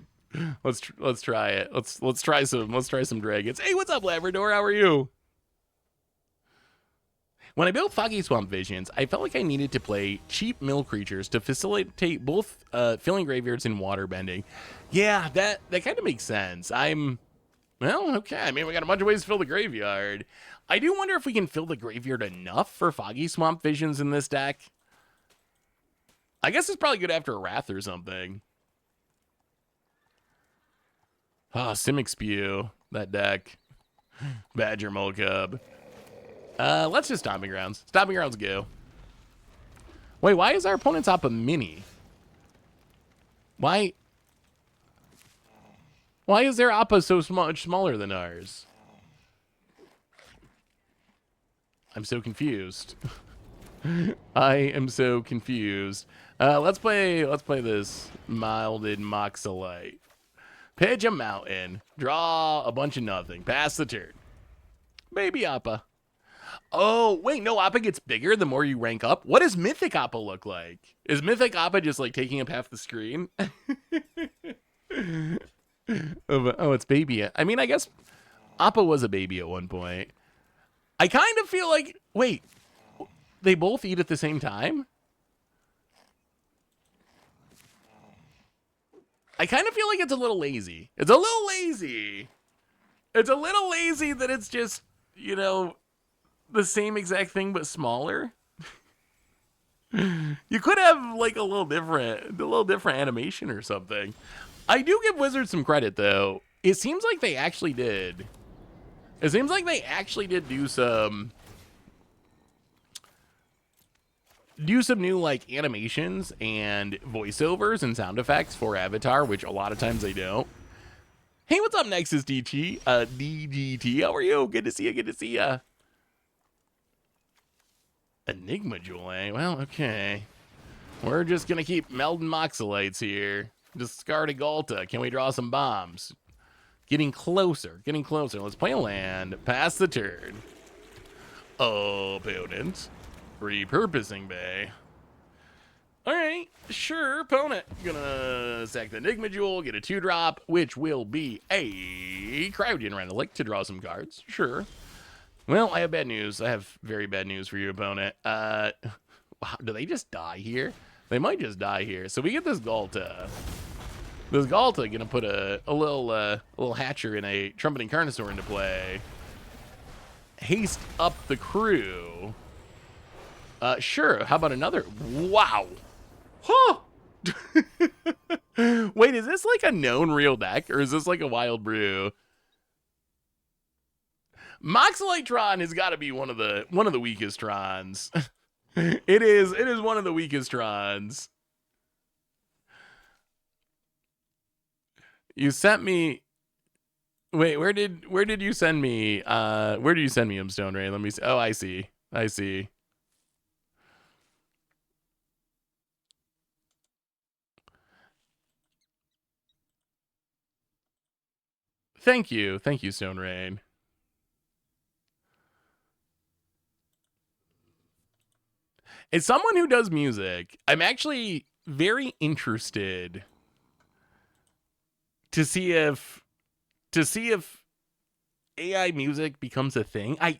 Let's try it. Let's try some dragons. Hey, what's up, Labrador? How are you? When I built Foggy Swamp Visions, I felt like I needed to play cheap mill creatures to facilitate both filling graveyards and water bending. Yeah, that kind of makes sense. Well, okay. I mean, we got a bunch of ways to fill the graveyard. I do wonder if we can fill the graveyard enough for Foggy Swamp Visions in this deck. I guess it's probably good after a Wrath or something. Ah, Simic Spew, that deck. Badger Molcub. Let's just Stomping Grounds. Stomping Grounds go. Wait, why is our opponent's Appa mini? Why is their Appa so much smaller than ours? I'm so confused. I am so confused. Let's play this Milded Moxolite. Pitch a mountain. Draw a bunch of nothing. Pass the turn. Baby Appa. Oh, wait, no, Appa gets bigger the more you rank up? What does Mythic Appa look like? Is Mythic Appa just, like, taking up half the screen? Oh, it's baby. I mean, I guess Appa was a baby at one point. I kind of feel like... Wait, they both eat at the same time? I kind of feel like it's a little lazy. It's a little lazy. It's a little lazy that it's just, you know... the same exact thing but smaller. You could have like a little different animation or something. I do give Wizards some credit though. It seems like they actually did. It seems like they actually did do some new like animations and voiceovers and sound effects for Avatar, which a lot of times they don't. Hey, what's up next is DT? DGT, how are you? Good to see you, good to see ya. Enigma Jewel, eh? Well, okay. We're just gonna keep melding Moxolites here. Discard a Galta. Can we draw some bombs? Getting closer, getting closer. Let's play a land. Pass the turn. Opponent. Repurposing Bay. Alright, sure, opponent. Gonna sack the Enigma Jewel, get a 2-drop, which will be a Cryogen Relic to draw some cards. Sure. Well, I have bad news. I have very bad news for your opponent. Wow, do they just die here? They might just die here. So we get this Galta. This Galta gonna put a little Hatcher and a Trumpeting Carnosaur into play. Haste up the crew. Sure. How about another? Wow. Huh. Wait, is this like a known real deck, or is this like a wild brew? Moxolite Tron has got to be one of the weakest Trons. It is one of the weakest Trons. You sent me. Wait, where did you send me? Where did you send me, Stone Ray? Let me see. Oh, I see. I see. Thank you, Stone Rain. As someone who does music, I'm actually very interested to see if AI music becomes a thing. I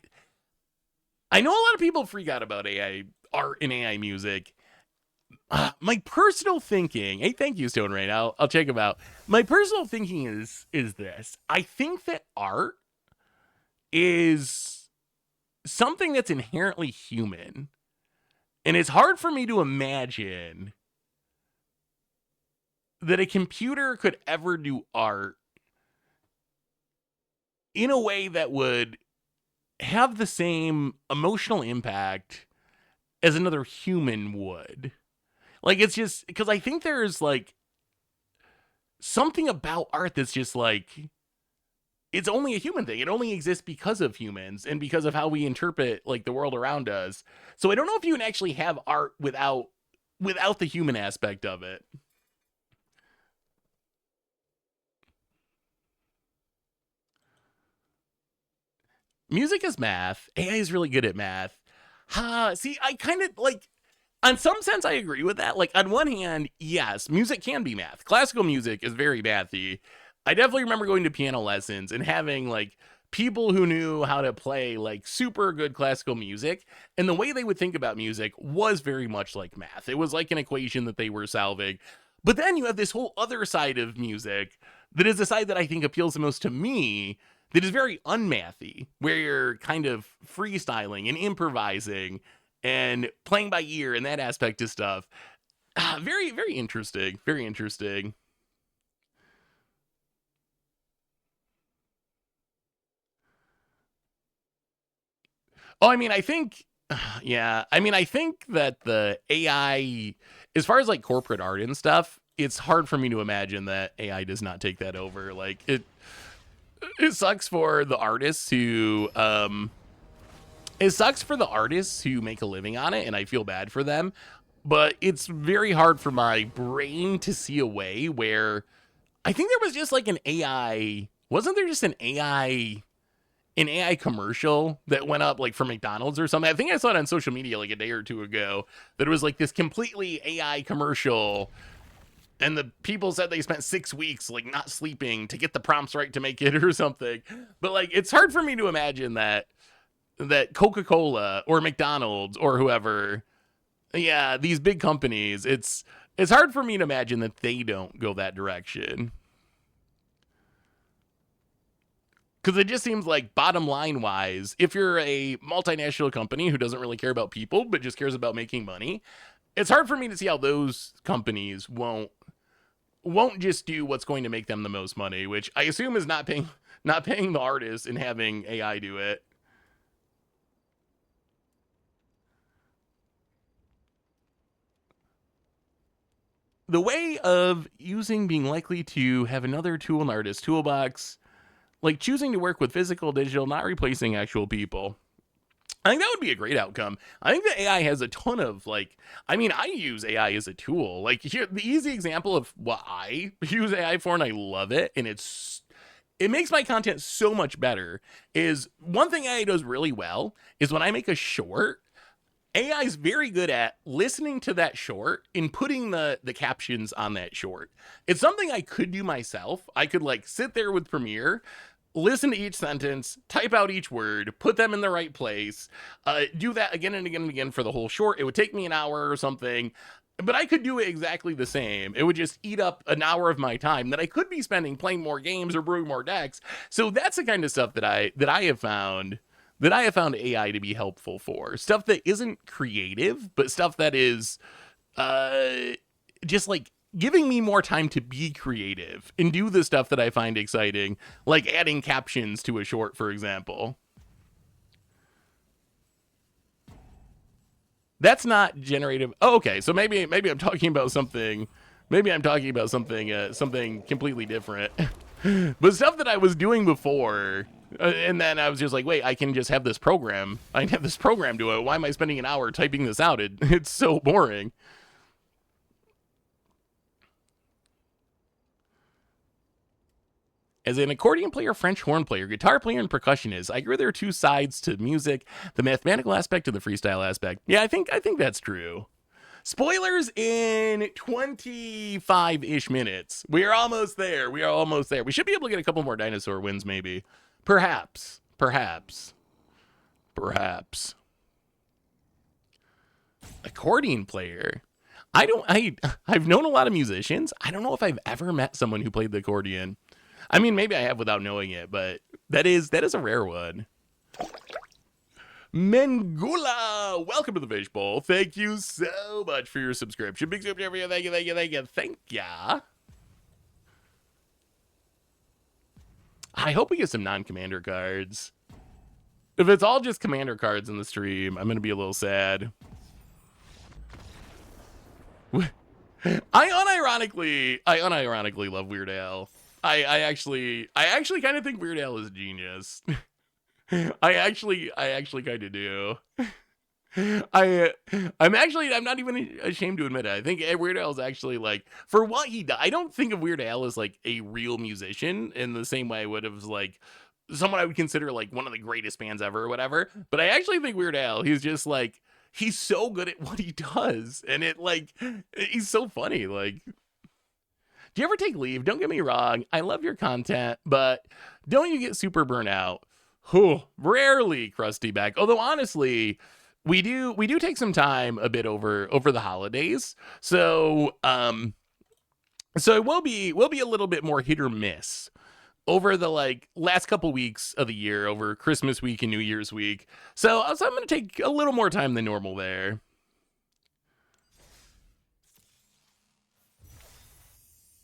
know a lot of people freak out about AI art and AI music. My personal thinking, hey, thank you, Stone Rain. I'll check them out. My personal thinking is this. I think that art is something that's inherently human. And it's hard for me to imagine that a computer could ever do art in a way that would have the same emotional impact as another human would. Like, it's just because I think there's like something about art that's just like, it's only a human thing. It only exists because of humans and because of how we interpret like the world around us. So I don't know if you can actually have art without the human aspect of it. Music is math. AI is really good at math. See, I kind of like, on some sense, I agree with that. Like, on one hand, yes, music can be math. Classical music is very mathy. I definitely remember going to piano lessons and having like people who knew how to play like super good classical music, and the way they would think about music was very much like math. It was like an equation that they were solving. But then you have this whole other side of music that is the side that I think appeals the most to me, that is very unmathy, where you're kind of freestyling and improvising and playing by ear and that aspect of stuff. Very, very interesting. Very interesting. Oh, I mean, I think, yeah, I mean, I think that the AI, as far as like corporate art and stuff, it's hard for me to imagine that AI does not take that over. Like it sucks for the artists who, it sucks for the artists who make a living on it, and I feel bad for them. But it's very hard for my brain to see a way where I think there was just like an AI, wasn't there just an AI commercial that went up like for McDonald's or something? I think I saw it on social media like a day or two ago, that it was like this completely AI commercial, and the people said they spent 6 weeks like not sleeping to get the prompts right to make it or something. But like, it's hard for me to imagine that Coca-Cola or McDonald's or whoever, yeah, these big companies, it's hard for me to imagine that they don't go that direction. Because it just seems like, bottom line wise, if you're a multinational company who doesn't really care about people but just cares about making money, it's hard for me to see how those companies won't just do what's going to make them the most money, which I assume is not paying the artists and having AI do it. The way of using being likely to have another tool in the artist's toolbox, like choosing to work with physical, digital, not replacing actual people. I think that would be a great outcome. I think that AI has a ton of like, I mean, I use AI as a tool. Like here, the easy example of what I use AI for, and I love it, and it makes my content so much better, is one thing AI does really well is when I make a short, AI is very good at listening to that short and putting the captions on that short. It's something I could do myself. I could like sit there with Premiere, listen to each sentence, type out each word, put them in the right place, do that again and again and again for the whole short. It would take me an hour or something, but I could do it exactly the same. It would just eat up an hour of my time that I could be spending playing more games or brewing more decks. So that's the kind of stuff that I have found AI to be helpful for. Stuff that isn't creative, but stuff that is just like giving me more time to be creative and do the stuff that I find exciting, like adding captions to a short, for example. That's not generative. Oh, okay. So maybe I'm talking about something. Maybe I'm talking about something completely different. But stuff that I was doing before, and then I was just like, wait, I can just have this program. I can have this program do it. Why am I spending an hour typing this out? It's so boring. As an accordion player, French horn player, guitar player, and percussionist, I agree there are two sides to music, the mathematical aspect and the freestyle aspect. Yeah, I think that's true. Spoilers in 25-ish minutes. We are almost there. We should be able to get a couple more dinosaur wins, maybe. Perhaps. Accordion player. I've known a lot of musicians. I don't know if I've ever met someone who played the accordion. I mean, maybe I have without knowing it, but that is a rare one. Mengula, welcome to the Fishbowl. Thank you so much for your subscription. Big super for you. Thank you. I hope we get some non-commander cards. If it's all just commander cards in the stream, I'm gonna be a little sad. I unironically love Weird Al. I actually kind of think Weird Al is a genius. I actually kind of do. I'm not even ashamed to admit it. I think Weird Al is actually, like, for what he does, I don't think of Weird Al as like a real musician in the same way I would have like someone I would consider like one of the greatest bands ever or whatever. But I actually think Weird Al, he's just like, he's so good at what he does, and he's so funny. Like, do you ever take leave? Don't get me wrong, I love your content, but don't you get super burnt out Rarely crusty back. Although honestly, we do take some time a bit over the holidays. So so it will be a little bit more hit or miss over the like last couple weeks of the year, over Christmas week and New Year's week. So I'm going to take a little more time than normal there.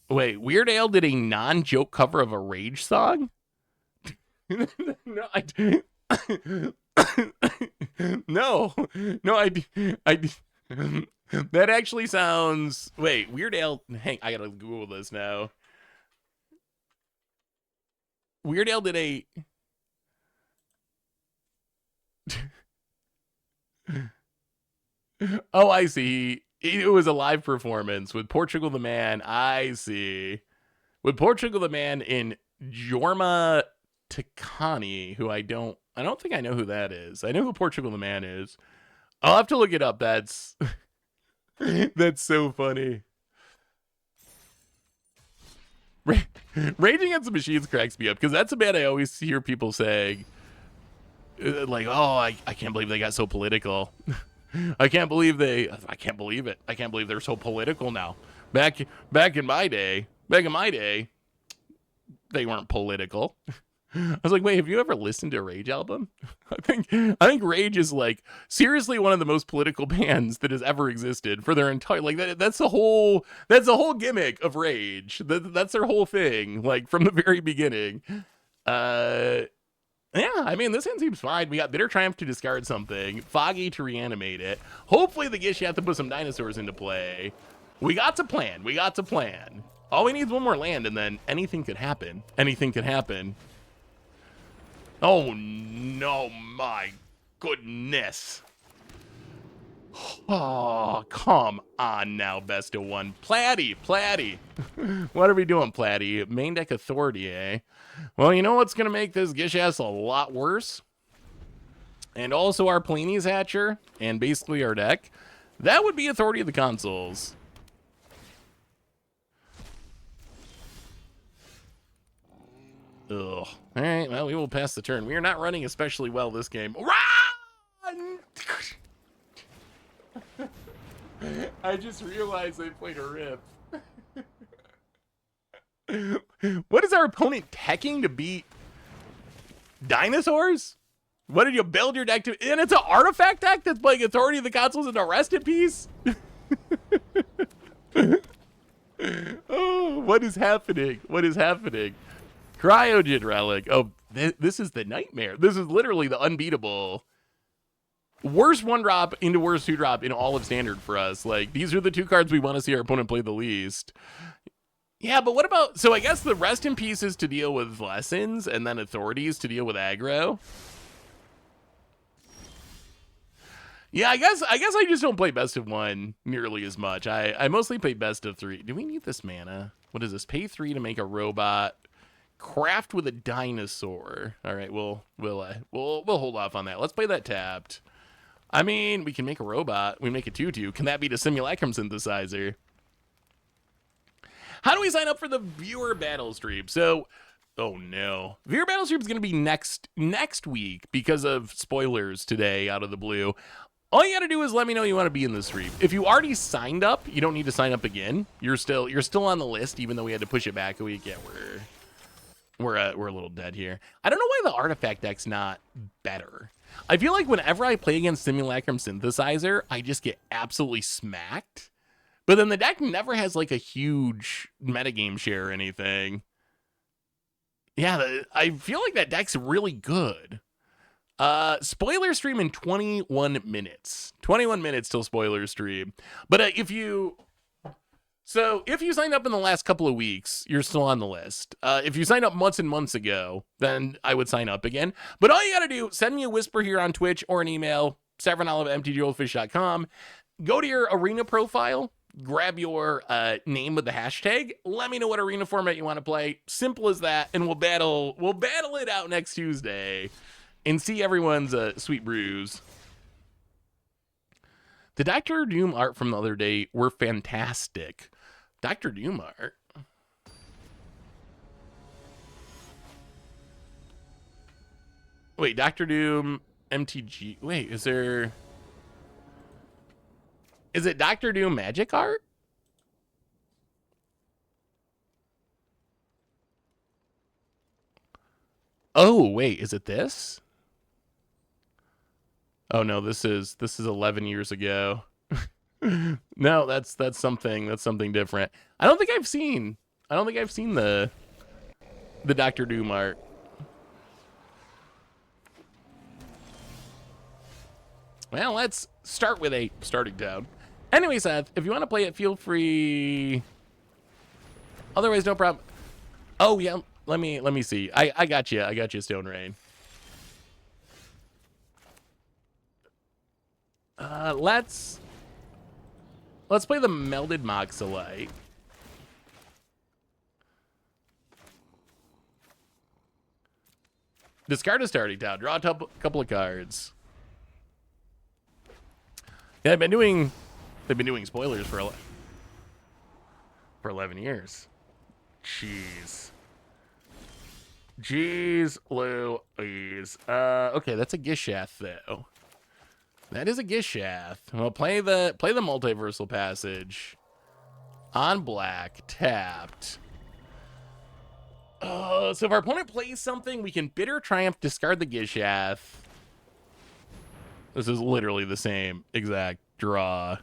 Wait, Weird Al did a non-joke cover of a Rage song? No, no, that actually sounds. Wait, Weird Al. Hang, I gotta Google this now. Weird Al did a. Oh, I see. It was a live performance with Portugal the Man. I see. With Portugal the Man in Jorma Takani, who I don't think I know who that is. I know who Portugal the Man is. I'll have to look it up. That's that's so funny. Rage Against the Machines cracks me up because that's a band I always hear people saying, like, "Oh, I can't believe they got so political." I can't believe it. I can't believe they're so political now. Back in my day, they weren't political. I was like, wait, have you ever listened to a Rage album? I think Rage is like seriously one of the most political bands that has ever existed for their entire that's the whole gimmick of Rage. That's their whole thing, like from the very beginning. Yeah, I mean, this hand seems fine. We got Bitter Triumph to discard something, Foggy to reanimate it. Hopefully the Gish have to put some dinosaurs into play. We got to plan. All we need is one more land, and then anything could happen. Oh, no, my goodness. Oh, come on now, best of one. Platty. What are we doing, Platty? Main deck Authority, eh? Well, you know what's going to make this Gish-ass a lot worse? And also our Plini's Hatcher, and basically our deck. That would be Authority of the Consoles. Ugh. Alright, well, we will pass the turn. We are not running especially well this game. Run! I just realized I played a rip. What is our opponent teching to beat dinosaurs? What did you build your deck to? And it's an artifact deck that's playing Authority of the Consoles and a Rest in Peace? Oh, what is happening? Cryogen Relic. Oh, this is the nightmare. This is literally the unbeatable. Worst 1-drop into worst 2-drop in all of Standard for us. Like, these are the two cards we want to see our opponent play the least. Yeah, but what about... So I guess the Rest in Peace is to deal with Lessons, and then Authorities to deal with aggro. Yeah, I guess I just don't play best of 1 nearly as much. I mostly play best of 3. Do we need this mana? What is this? Pay 3 to make a robot. Craft with a dinosaur. All right, we'll hold off on that. Let's play that tapped. I mean, we can make a robot. We make a 2/2. Can that be the Simulacrum Synthesizer? How do we sign up for the viewer battle stream? So, oh no. Viewer battle stream is going to be next week because of spoilers today out of the blue. All you got to do is let me know you want to be in the stream. If you already signed up, you don't need to sign up again. You're still on the list, even though we had to push it back a week. Yeah, we're a little dead here. I don't know why the artifact deck's not better. I feel like whenever I play against Simulacrum Synthesizer, I just get absolutely smacked. But then the deck never has like a huge metagame share or anything. Yeah, I feel like that deck's really good. Spoiler stream in 21 minutes. 21 minutes till spoiler stream. But if you signed up in the last couple of weeks, you're still on the list. If you signed up months and months ago, then I would sign up again. But all you got to do, send me a whisper here on Twitch or an email, savronolive@mtgoldfish.com. Go to your arena profile, grab your name with the hashtag. Let me know what arena format you want to play. Simple as that, and we'll battle it out next Tuesday and see everyone's sweet brews. The Dr. Doom art from the other day were fantastic. Dr. Doom art. Wait, Doctor Doom MTG. Wait, is it Doctor Doom Magic Art? Oh, wait, is it this? Oh no, this is 11 years ago. No, that's something different. I don't think I've seen the Doctor Doom art. Well, let's start with a starting down. Anyway, Seth, if you want to play it, feel free. Otherwise, no problem. Oh yeah, let me see. I got you. I got you, Stone Rain. Let's play the Melded Moxilite. Discard a starting down. Draw a couple of cards. Yeah, they've been doing spoilers for 11 years. Jeez Louise. Okay, that's a Gishath though. That is a Gishath. Well, play the Multiversal Passage on black, tapped. So if our opponent plays something, we can Bitter Triumph, discard the Gishath. This is literally the same exact draw.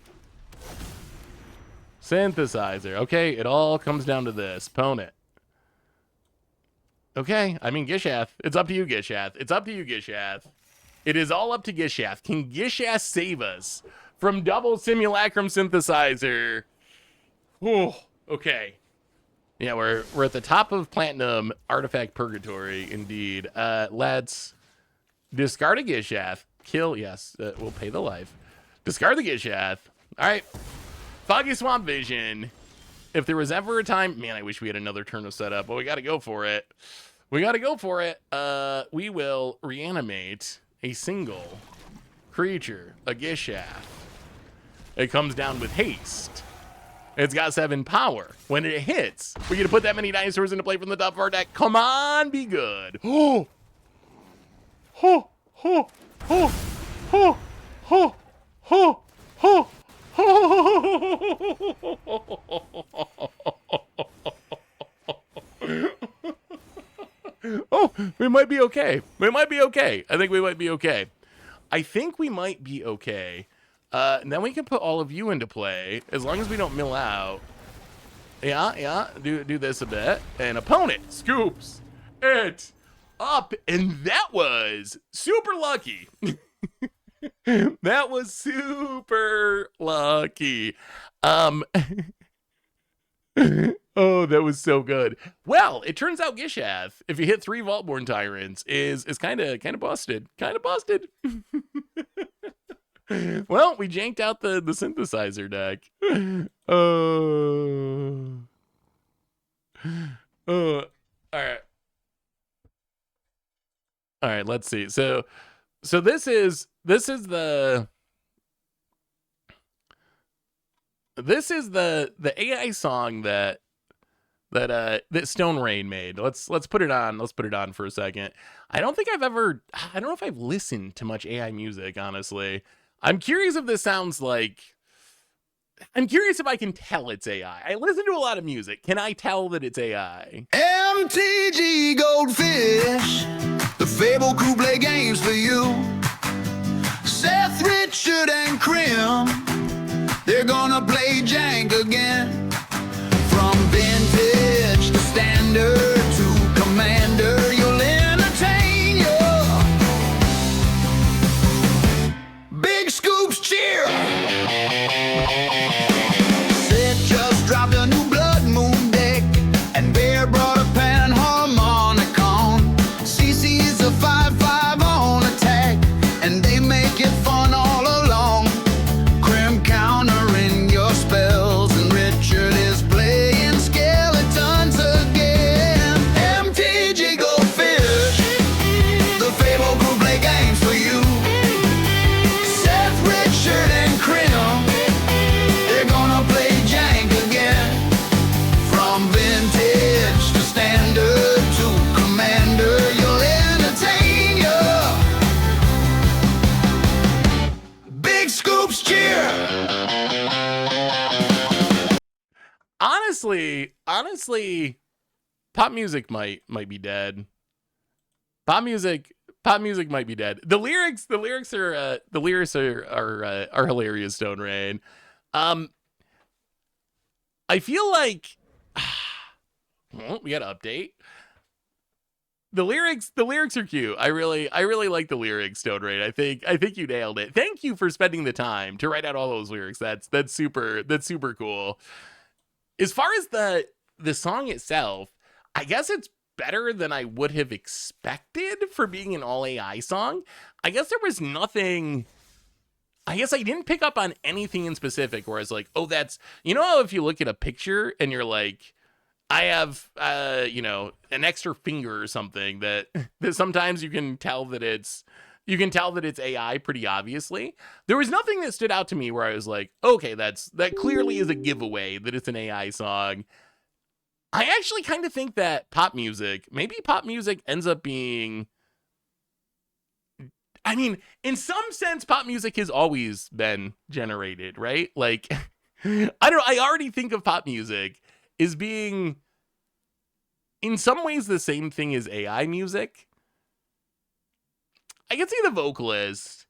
Synthesizer. Okay, it all comes down to this. Opponent. Okay, I mean, Gishath. It's up to you, Gishath. It's up to you, Gishath. It is all up to Gishath. Can Gishath save us from double Simulacrum Synthesizer? Oh, okay. Yeah, we're at the top of Platinum Artifact Purgatory, indeed. Let's discard a Gishath. Kill, yes, we'll pay the life. Discard the Gishath. All right. Foggy Swamp Vision. If there was ever a time, man, I wish we had another turn of setup, but we got to go for it. We will reanimate a single creature, a Gishath. It comes down with haste. It's got 7 power. When it hits, we get to put that many dinosaurs into play from the top of our deck. Come on, be good. Oh, oh, oh, oh, oh, oh, oh, oh. Oh, we might be okay. We might be okay. I think we might be okay. And then we can put all of you into play as long as we don't mill out. Yeah. Do this a bit. And opponent scoops it up. And that was super lucky. That was super lucky. Oh, that was so good. Well, it turns out Gishath, if you hit 3 Vaultborn Tyrants, is kind of busted. Kind of busted. Well, we janked out the synthesizer deck. All right. All right, let's see. So this is the AI song that Stone Rain made. Let's put it on. Let's put it on for a second. I don't know if I've listened to much AI music, honestly. I'm curious if this sounds like, I'm curious if I can tell it's AI. I listen to a lot of music. Can I tell that it's AI? MTG Goldfish, the Fable crew play games for you. Seth, Richard, and Krim, they're gonna play Jank again. From vintage to standard to commander, you'll entertain you. Big scoops cheer. Seth just dropped a new Blood Moon deck, and Bear brought a Panharmonicon. CC's a 5/5 on attack, and they make it fun all along. Crim countering your honestly, pop music might be dead. Pop music might be dead. The lyrics are hilarious, Stone Rain. I feel like well, we got to update. The lyrics are cute. I really like the lyrics, Stone Rain. I think you nailed it. Thank you for spending the time to write out all those lyrics. That's super cool. As far as the song itself, I guess it's better than I would have expected for being an all AI song. I guess there was nothing. I guess I didn't pick up on anything in specific where I was like, oh, that's, you know how if you look at a picture and you're like, I have, an extra finger or something that sometimes you can tell that it's AI pretty obviously. There was nothing that stood out to me where I was like, okay, that clearly is a giveaway that it's an AI song. I actually kind of think that maybe pop music ends up being, I mean, in some sense, pop music has always been generated, right? Like, I already think of pop music as being, in some ways, the same thing as AI music. I can see the vocalist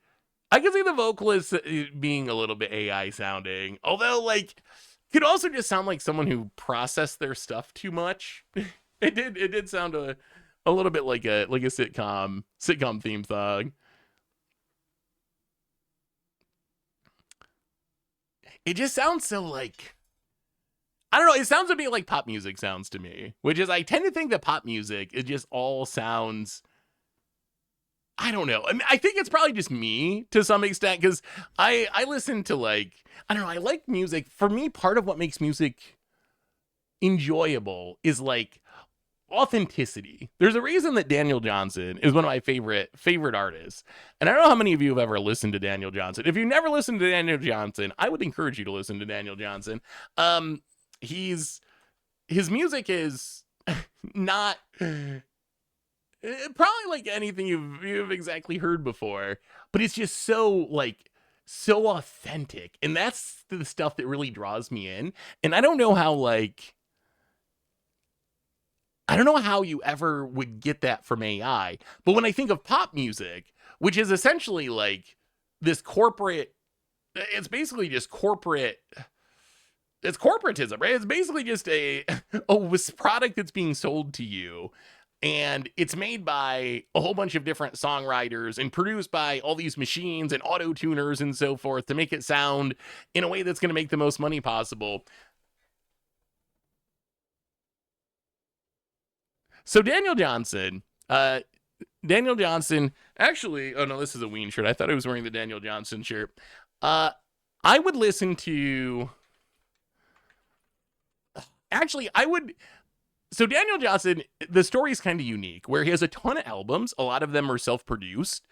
being a little bit AI sounding, although, like, could also just sound like someone who processed their stuff too much. It did sound a little bit like a sitcom theme song. It just sounds so like, I don't know, it sounds a bit like pop music sounds to me, which is, I tend to think that pop music, it just all sounds, I don't know. I mean, I think it's probably just me to some extent, because I listen to, like, I don't know, I like music. For me, part of what makes music enjoyable is, like, authenticity. There's a reason that Daniel Johnson is one of my favorite artists. And I don't know how many of you have ever listened to Daniel Johnson. If you've never listened to Daniel Johnson, I would encourage you to listen to Daniel Johnson. His music is not probably like anything you've exactly heard before, but it's just so authentic. And that's the stuff that really draws me in. And I don't know how you ever would get that from AI. But when I think of pop music, which is essentially like this corporate, it's basically just corporate, it's corporatism, right? It's basically just a product that's being sold to you. And it's made by a whole bunch of different songwriters and produced by all these machines and auto tuners and so forth to make it sound in a way that's going to make the most money possible. So Daniel Johnson, actually, oh no, this is a Ween shirt. I thought I was wearing the Daniel Johnson shirt. I would listen to, so Daniel Johnson, the story's kind of unique, where he has a ton of albums. A lot of them are self-produced.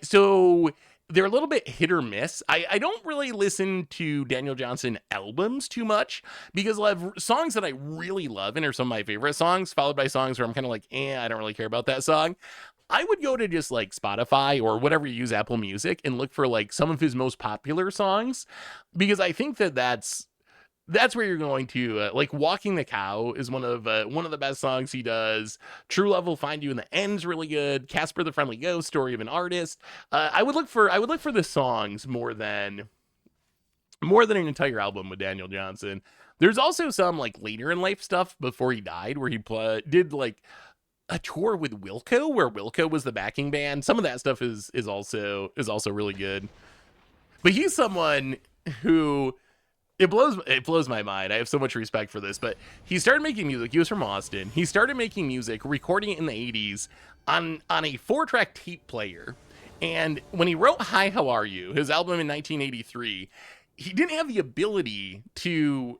So they're a little bit hit or miss. I don't really listen to Daniel Johnson albums too much, because I'll have songs that I really love and are some of my favorite songs, followed by songs where I'm kind of like, I don't really care about that song. I would go to just like Spotify or whatever you use, Apple Music, and look for like some of his most popular songs, because I think that's where you're going to, like, Walking the Cow is one of the best songs he does. True Love Will Find You in the End's really good. Casper the Friendly Ghost, Story of an Artist. I would look for the songs more than an entire album with Daniel Johnson. There's also some like later in life stuff before he died, where he did like a tour with Wilco, where Wilco was the backing band. Some of that stuff is also really good. But he's someone who, it blows my mind. I have so much respect for this, but he started making music. He was from Austin. He started making music, recording it in the 80s on a 4-track tape player. And when he wrote Hi, How Are You, his album in 1983, he didn't have the ability to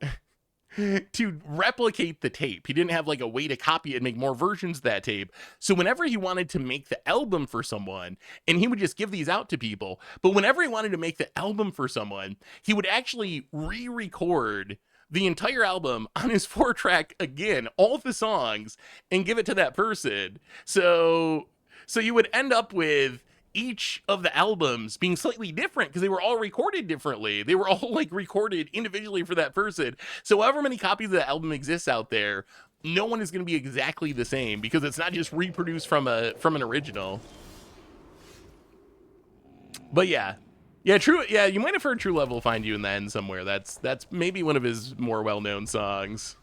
replicate the tape. He didn't have like a way to copy it and make more versions of that tape. So whenever he wanted to make the album for someone, and he would just give these out to people, but whenever he wanted to make the album for someone, he would actually re-record the entire album on his 4-track again, all of the songs, and give it to that person. So you would end up with each of the albums being slightly different because they were all recorded differently. They were all like recorded individually for that person. So however many copies of the album exists out there, no one is going to be exactly the same because it's not just reproduced from an original. But yeah, true. Yeah, you might have heard True Love Will Find You in the End somewhere. That's maybe one of his more well-known songs.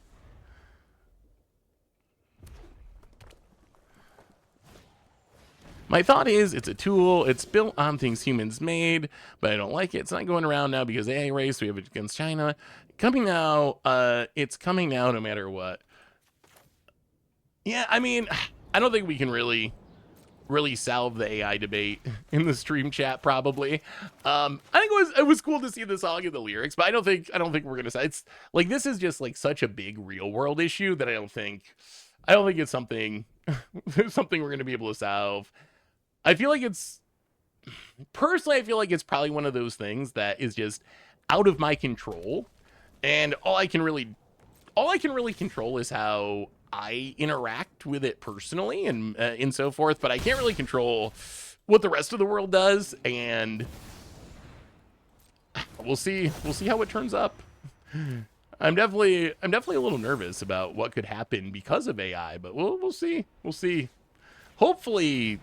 My thought is it's a tool. It's built on things humans made, but I don't like it. It's not going around now because AI race. We have it against China. Coming now. It's coming now no matter what. Yeah, I mean, I don't think we can really solve the AI debate in the stream chat. Probably. I think it was cool to see the song and the lyrics, but I don't think we're gonna say it's like this is just like such a big real world issue that I don't think it's something we're gonna be able to solve. I feel like it's probably one of those things that is just out of my control, and all I can really control is how I interact with it personally and so forth. But I can't really control what the rest of the world does, and we'll see how it turns up. I'm definitely a little nervous about what could happen because of AI, but we'll see. Hopefully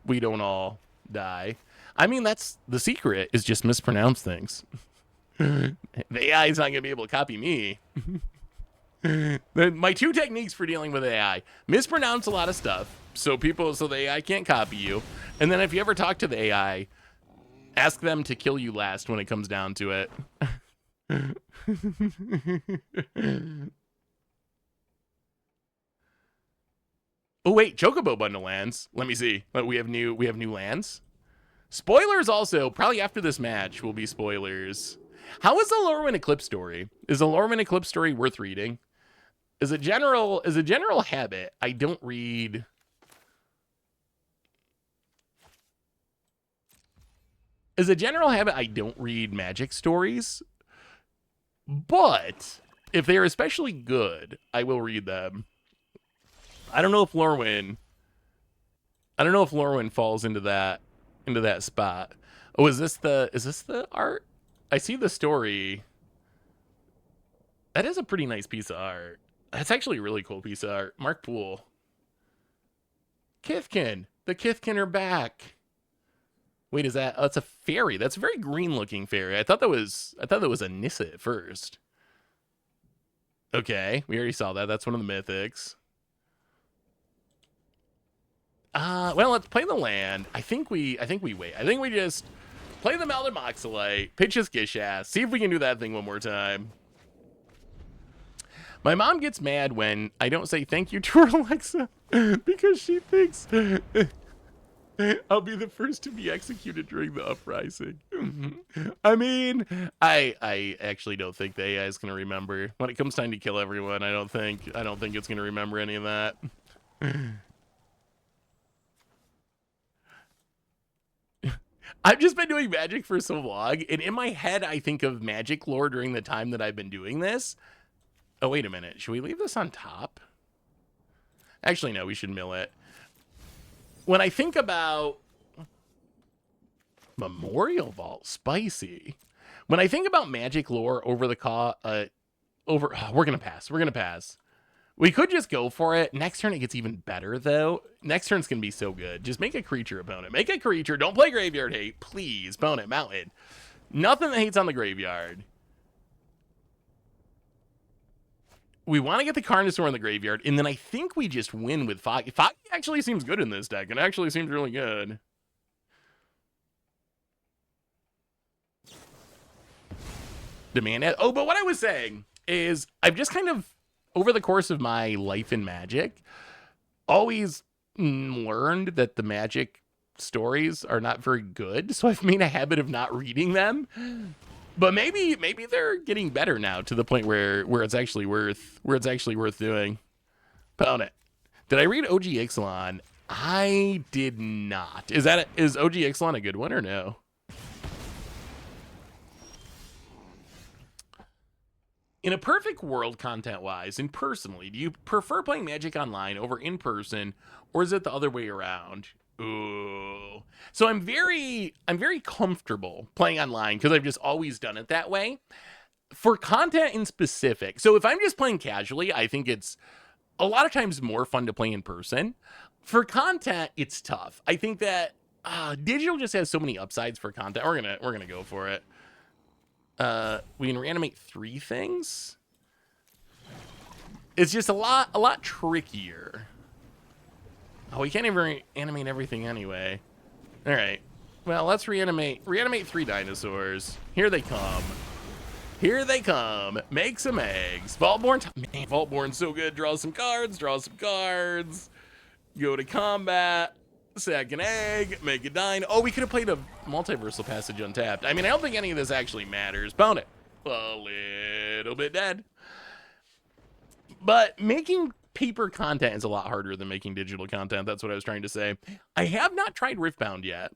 we don't all die. I mean, that's the secret, is just mispronounce things. The AI is not going to be able to copy me. My two techniques for dealing with AI: mispronounce a lot of stuff so the AI can't copy you, and then if you ever talk to the AI, ask them to kill you last when it comes down to it. Oh wait, Chocobo bundle lands. Let me see. We have new lands. Spoilers also, probably after this match will be spoilers. How is the Lorwyn Eclipse story? Is the Lorwyn Eclipse story worth reading? As a general habit, I don't read. As a general habit, I don't read Magic stories. But if they're especially good, I will read them. I don't know if Lorwyn falls into that spot. Oh, is this the art? I see the story. That is a pretty nice piece of art. That's actually a really cool piece of art. Mark Poole. Kithkin. The Kithkin are back. Wait, is that? Oh, it's a fairy. That's a very green looking fairy. I thought that was a Nissa at first. Okay, we already saw that. That's one of the mythics. Well, let's play the land. I think we wait. I think we just play the Malded Moxilite, pitch his Gishath, see if we can do that thing one more time. My mom gets mad when I don't say thank you to her Alexa because she thinks I'll be the first to be executed during the uprising. I mean, I actually don't think the AI is going to remember. When it comes time to kill everyone, I don't think it's going to remember any of that. I've just been doing Magic for so long, and in my head, I think of Magic lore during the time that I've been doing this. Oh, wait a minute. Should we leave this on top? Actually, no, we should mill it. When I think about Memorial Vault, spicy. When I think about Magic lore over the we're going to pass. We're going to pass. We could just go for it. Next turn, it gets even better, though. Next turn's going to be so good. Just make a creature, opponent. Make a creature. Don't play Graveyard Hate. Please, opponent, mountain. Nothing that hates on the graveyard. We want to get the Carnosaur in the graveyard, and then I think we just win with Foggy. Foggy actually seems good in this deck. It actually seems really good. Demand it. Oh, but what I was saying is I've just kind of, over the course of my life in Magic, always learned that the Magic stories are not very good, so I've made a habit of not reading them. But maybe they're getting better now to the point where it's actually worth doing. Opponent. Did I read OG Ixalan? I did not. Is OG Ixalan a good one or no? In a perfect world, content-wise and personally, do you prefer playing Magic online over in person, or is it the other way around? Ooh. So I'm very comfortable playing online because I've just always done it that way. For content in specific, so if I'm just playing casually, I think it's a lot of times more fun to play in person. For content, it's tough. I think that digital just has so many upsides for content. We're gonna go for it. We can reanimate 3 things. It's just a lot trickier. Oh, we can't even animate everything anyway. All right. Well, let's reanimate 3 dinosaurs. Here they come. Here they come. Make some eggs. Vaultborn. Man, Vaultborn's so good. Draw some cards. Go to combat. Sack an egg. Make a dino. Oh, we could have played a multiversal passage untapped. I mean, I don't think any of this actually matters. Bone it. A little bit dead. But making paper content is a lot harder than making digital content. That's what I was trying to say. I have not tried Riftbound yet.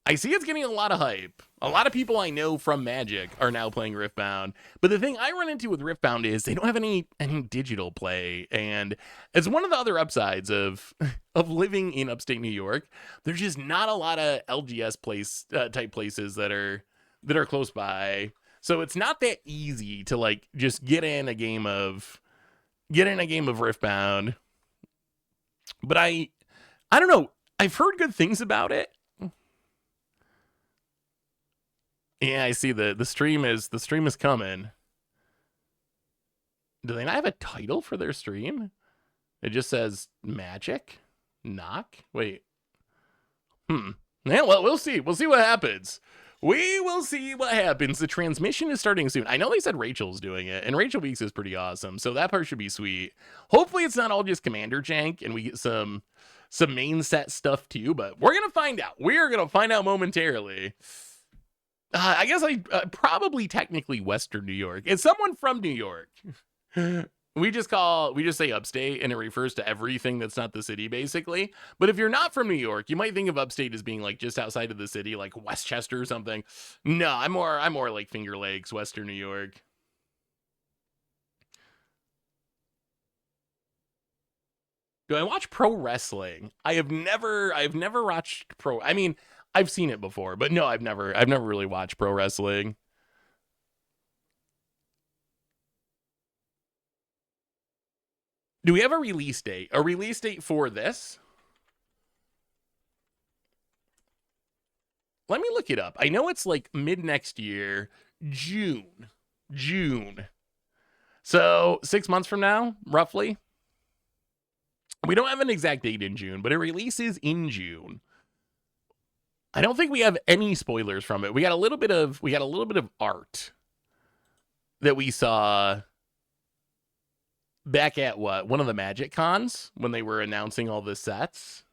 I see it's getting a lot of hype. A lot of people I know from Magic are now playing Riftbound. But the thing I run into with Riftbound is they don't have any digital play. And it's one of the other upsides of living in upstate New York. There's just not a lot of LGS type places that are close by. So it's not that easy to like just get in a game of Riftbound. But I don't know. I've heard good things about it. Yeah, I see the stream is coming. Do they not have a title for their stream? It just says Magic Knock. Wait. Yeah, well, we'll see. We'll see what happens. We will see what happens. The transmission is starting soon. I know they said Rachel's doing it, and Rachel Weeks is pretty awesome, so that part should be sweet. Hopefully it's not all just Commander jank, and we get some main set stuff too, but we're going to find out. We're going to find out momentarily. I guess I probably technically Western New York. It's someone from New York. We just say upstate, and it refers to everything that's not the city, basically. But if you're not from New York, you might think of upstate as being like just outside of the city, like Westchester or something. No, I'm more like Finger Lakes, Western New York. Do I watch pro wrestling? I've never watched pro. I mean, I've seen it before, but no, I've never really watched pro wrestling. Do we have a release date? A release date for this? Let me look it up. I know it's like mid next year, June. So 6 months from now, roughly. We don't have an exact date in June, but it releases in June. I don't think we have any spoilers from it. We got a little bit of art that we saw back at one of the Magic Cons when they were announcing all the sets.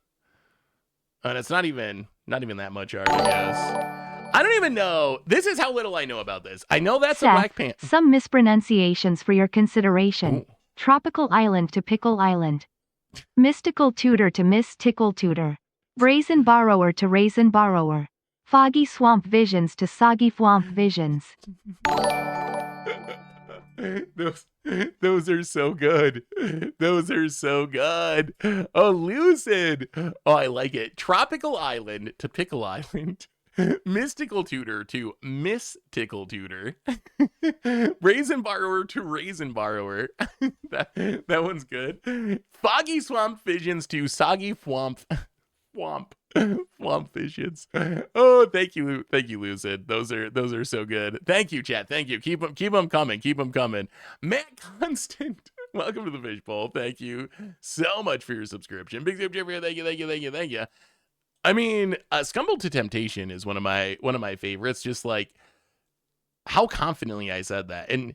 And it's not even that much art, I guess. I don't even know. This is how little I know about this. I know that's Seth, a Black Panther. Some mispronunciations for your consideration. Ooh. Tropical Island to Pickle Island. Mystical Tutor to Miss Tickle Tutor. Brazen Borrower to Raisin Borrower. Foggy Swamp Visions to Soggy Swamp Visions. Those are so good. Those are so good. Oh, Lucid. Oh, I like it. Tropical Island to Pickle Island. Mystical Tutor to Miss Tickle Tutor. Raisin Borrower to Raisin Borrower. that one's good. Foggy Swamp Visions to Soggy Swamp Visions. Oh, thank you, Lucid. Those are so good. Thank you, chat. Thank you. Keep them coming. Matt Constant, welcome to the Fishbowl. Thank you so much for your subscription. Big Zip Jeffrey, thank you. I mean, Scumble to Temptation is one of my favorites. Just like how confidently I said that, and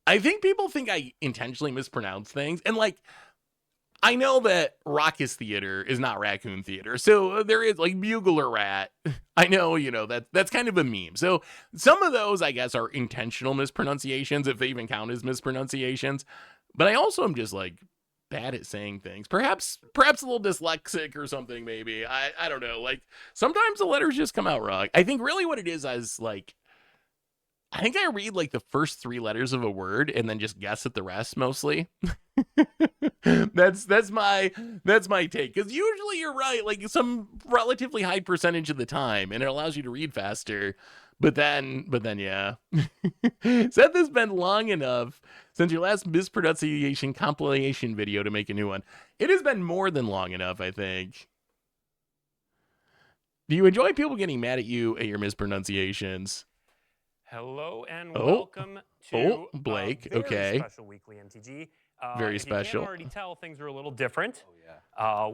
I think people think I intentionally mispronounce things, and like, I know that Raucous Theater is not Raccoon Theater, so there is like Bugler Rat. I know, that's kind of a meme. So some of those, I guess, are intentional mispronunciations, if they even count as mispronunciations. But I also am just like bad at saying things. Perhaps a little dyslexic or something, maybe. I don't know. Like sometimes the letters just come out wrong. I think really what it is like I think I read like the first 3 letters of a word and then just guess at the rest mostly. that's my take. Because usually you're right, like some relatively high percentage of the time, and it allows you to read faster. But then, yeah. Seth, has been long enough since your last mispronunciation compilation video to make a new one. It has been more than long enough, I think. Do you enjoy people getting mad at you at your mispronunciations? Hello and welcome to Blake. A very Okay. special weekly MTG. Very if special. You can already tell things are a little different.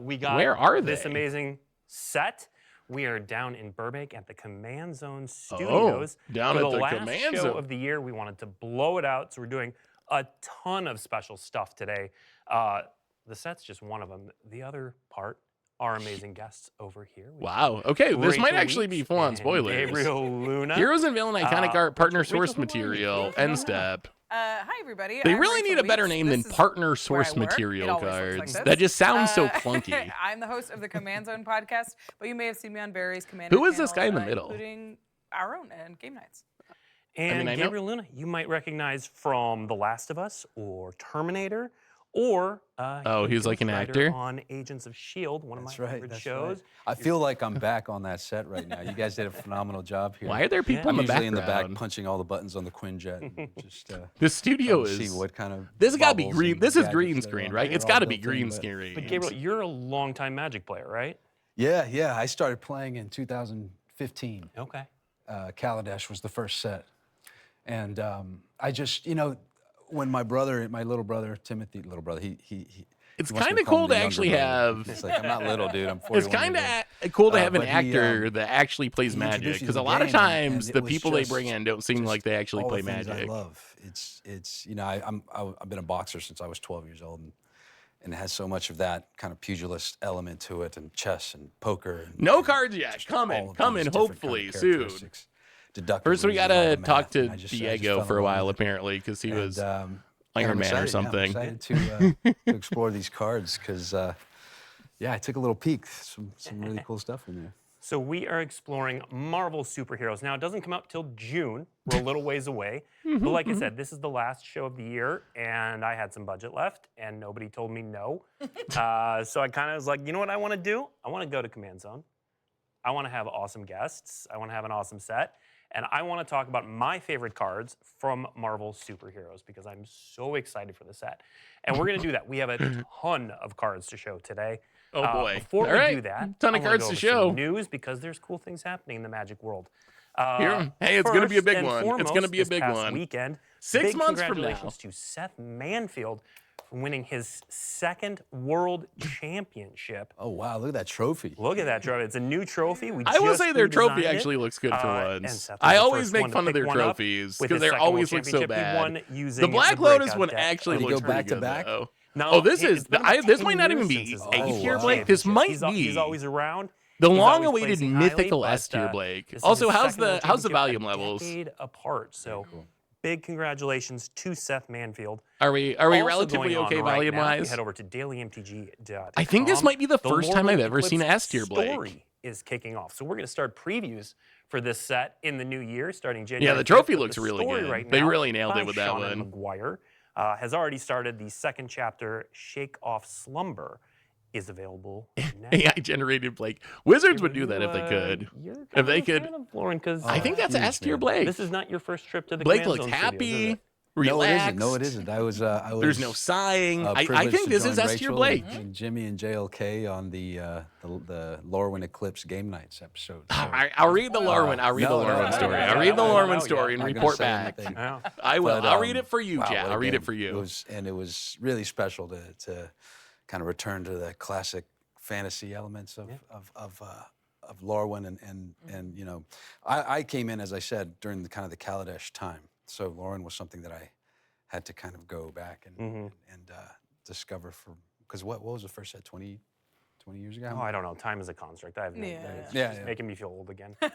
We got Where are this they? amazing set. We are down in Burbank at the Command Zone Studios. Down For at the last Command show Zone. of the year, we wanted to blow it out, so we're doing a ton of special stuff today. The set's just one of them. The other part, our amazing guests over here. We Wow. Okay, this Rachel might actually be Weeks full-on and spoilers. Gabriel Luna. Heroes and Villain Iconic Art Partner Rachel, Source who are you? Material, Rachel, End no. Step. Hi, everybody. They I'm really Rachel need a better Weeks. name This than is Partner where Source I work. It Material always looks like cards. this. That just sounds so clunky. I'm the host of the Command Zone podcast, but you may have seen me on various Commander Who is this guy in the channels, middle? including our own and Game Nights. And I know- Gabriel Luna, you might recognize from The Last of Us or Terminator, or he's like an Ghost Rider actor? on Agents of S.H.I.E.L.D., one of my That's right. favorite That's shows. right. I feel like I'm back on that set right now. You guys did a phenomenal job here. Why are there people I'm in the usually in the background? back punching all the buttons on the Quinjet. And just The studio trying to is. see what kind of This has got to be bubbles green. and This is gadgets green that are screen, on right? there. It's They're all got to be built in, green but- screen. But Gabriel, you're a longtime Magic player, right? Yeah. I started playing in 2015. Okay. Kaladesh was the first set. And I just, when my little brother, Timothy, It's he wants me kind of call him cool the to younger actually brother. have. It's like, I'm not little, dude. I'm 41 It's kind years of old. cool to have an but he, actor that actually plays he Magic, introduced me because to a the lot of game, and times it the was people they just- bring in don't seem like they actually all play the things Magic. I love. It's I've been a boxer since I was 12 years old, and it has so much of that kind of pugilist element to it, and chess and poker. And, No and cards yet. just Coming, all of coming, these different hopefully kind of soon. characteristics. Deductive First, we reasoning, gotta all the talk math, to and I just Diego fell for a in love while, with it. apparently, because he was And, Iron I'm Man or excited, something. Yeah, I'm excited to explore these cards because, I took a little peek. Some really cool stuff in there. So we are exploring Marvel superheroes. Now, it doesn't come out till June. We're a little ways away. But like I said, this is the last show of the year, and I had some budget left, and nobody told me no. So I kind of was like, you know what I want to do? I want to go to Command Zone. I want to have awesome guests. I want to have an awesome set. And I want to talk about my favorite cards from Marvel superheroes because I'm so excited for the set. And we're going to do that. We have a ton of cards to show today. Oh boy! Before All we right. do that, Ton of I wanna cards go to over show. some news because there's cool things happening in the Magic world. Here, hey, it's gonna be a First big and one. It's foremost, gonna be a this big past one. Weekend, 6 big months from now. congratulations to Seth Manfield for winning his second World Championship. Oh wow! Look at that trophy. Look at that trophy. It's a new trophy. I will say their trophy redesigned it. actually looks good for And once. Seth was I the always first make one to fun of pick their one up trophies with because his they second always World look so Championship. He bad. won using The Black the Lotus breakout one deck. actually Did he looks go pretty back to good back? though. No, Oh, this it's is been about this 10 might not years even since be his A last tier wow. Blake. This championship. might He's be always around. the He's always long-awaited placing highly, mythical but, S tier Blake. this is Also, his how's second World the Championship volume a levels? decade apart. So big congratulations to Seth Manfield. Are we Also relatively going on okay right volume now, if you wise? head over to dailymtg.com. I think this might be the first time I've Lorwyn ever seen an Eclipse S tier Blake. story is kicking off. So we're going to start previews for this set in the new year, starting January. Yeah, the 5th, trophy but looks the really story good. Right They now really nailed by it with that Shauna one. McGuire has already started. The second chapter, Shake Off Slumber, is available now. AI generated Blake. Wizards would do that if they could. If they could. Because I think that's huge, S tier man. Blake. this is not your first trip to the Blake Command looks Zone Studios, is happy, it? relaxed. No, it isn't. I was. There's no sighing. I privileged think to this is join S tier Rachel Blake. and Jimmy and JLK on the Lorwyn Eclipse Game Nights episode. So, I'll read the Lorwyn. I'll read the no, Lorwyn no, story. no, I'll no, read the no, Lorwyn no, story and not gonna report say back. anything. Yeah. I will. But, I'll read it for you, wow, Jack. what a I'll read it game. for you. It was really special to kind of return to the classic fantasy elements of Lorwyn and I came in, as I said, during the kind of the Kaladesh time. So Lorwyn was something that I had to kind of go back and discover because what was the first set, 20 years ago? Oh, I don't know. Time is a construct. I have no idea. It's Yeah, just yeah. making me feel old again. But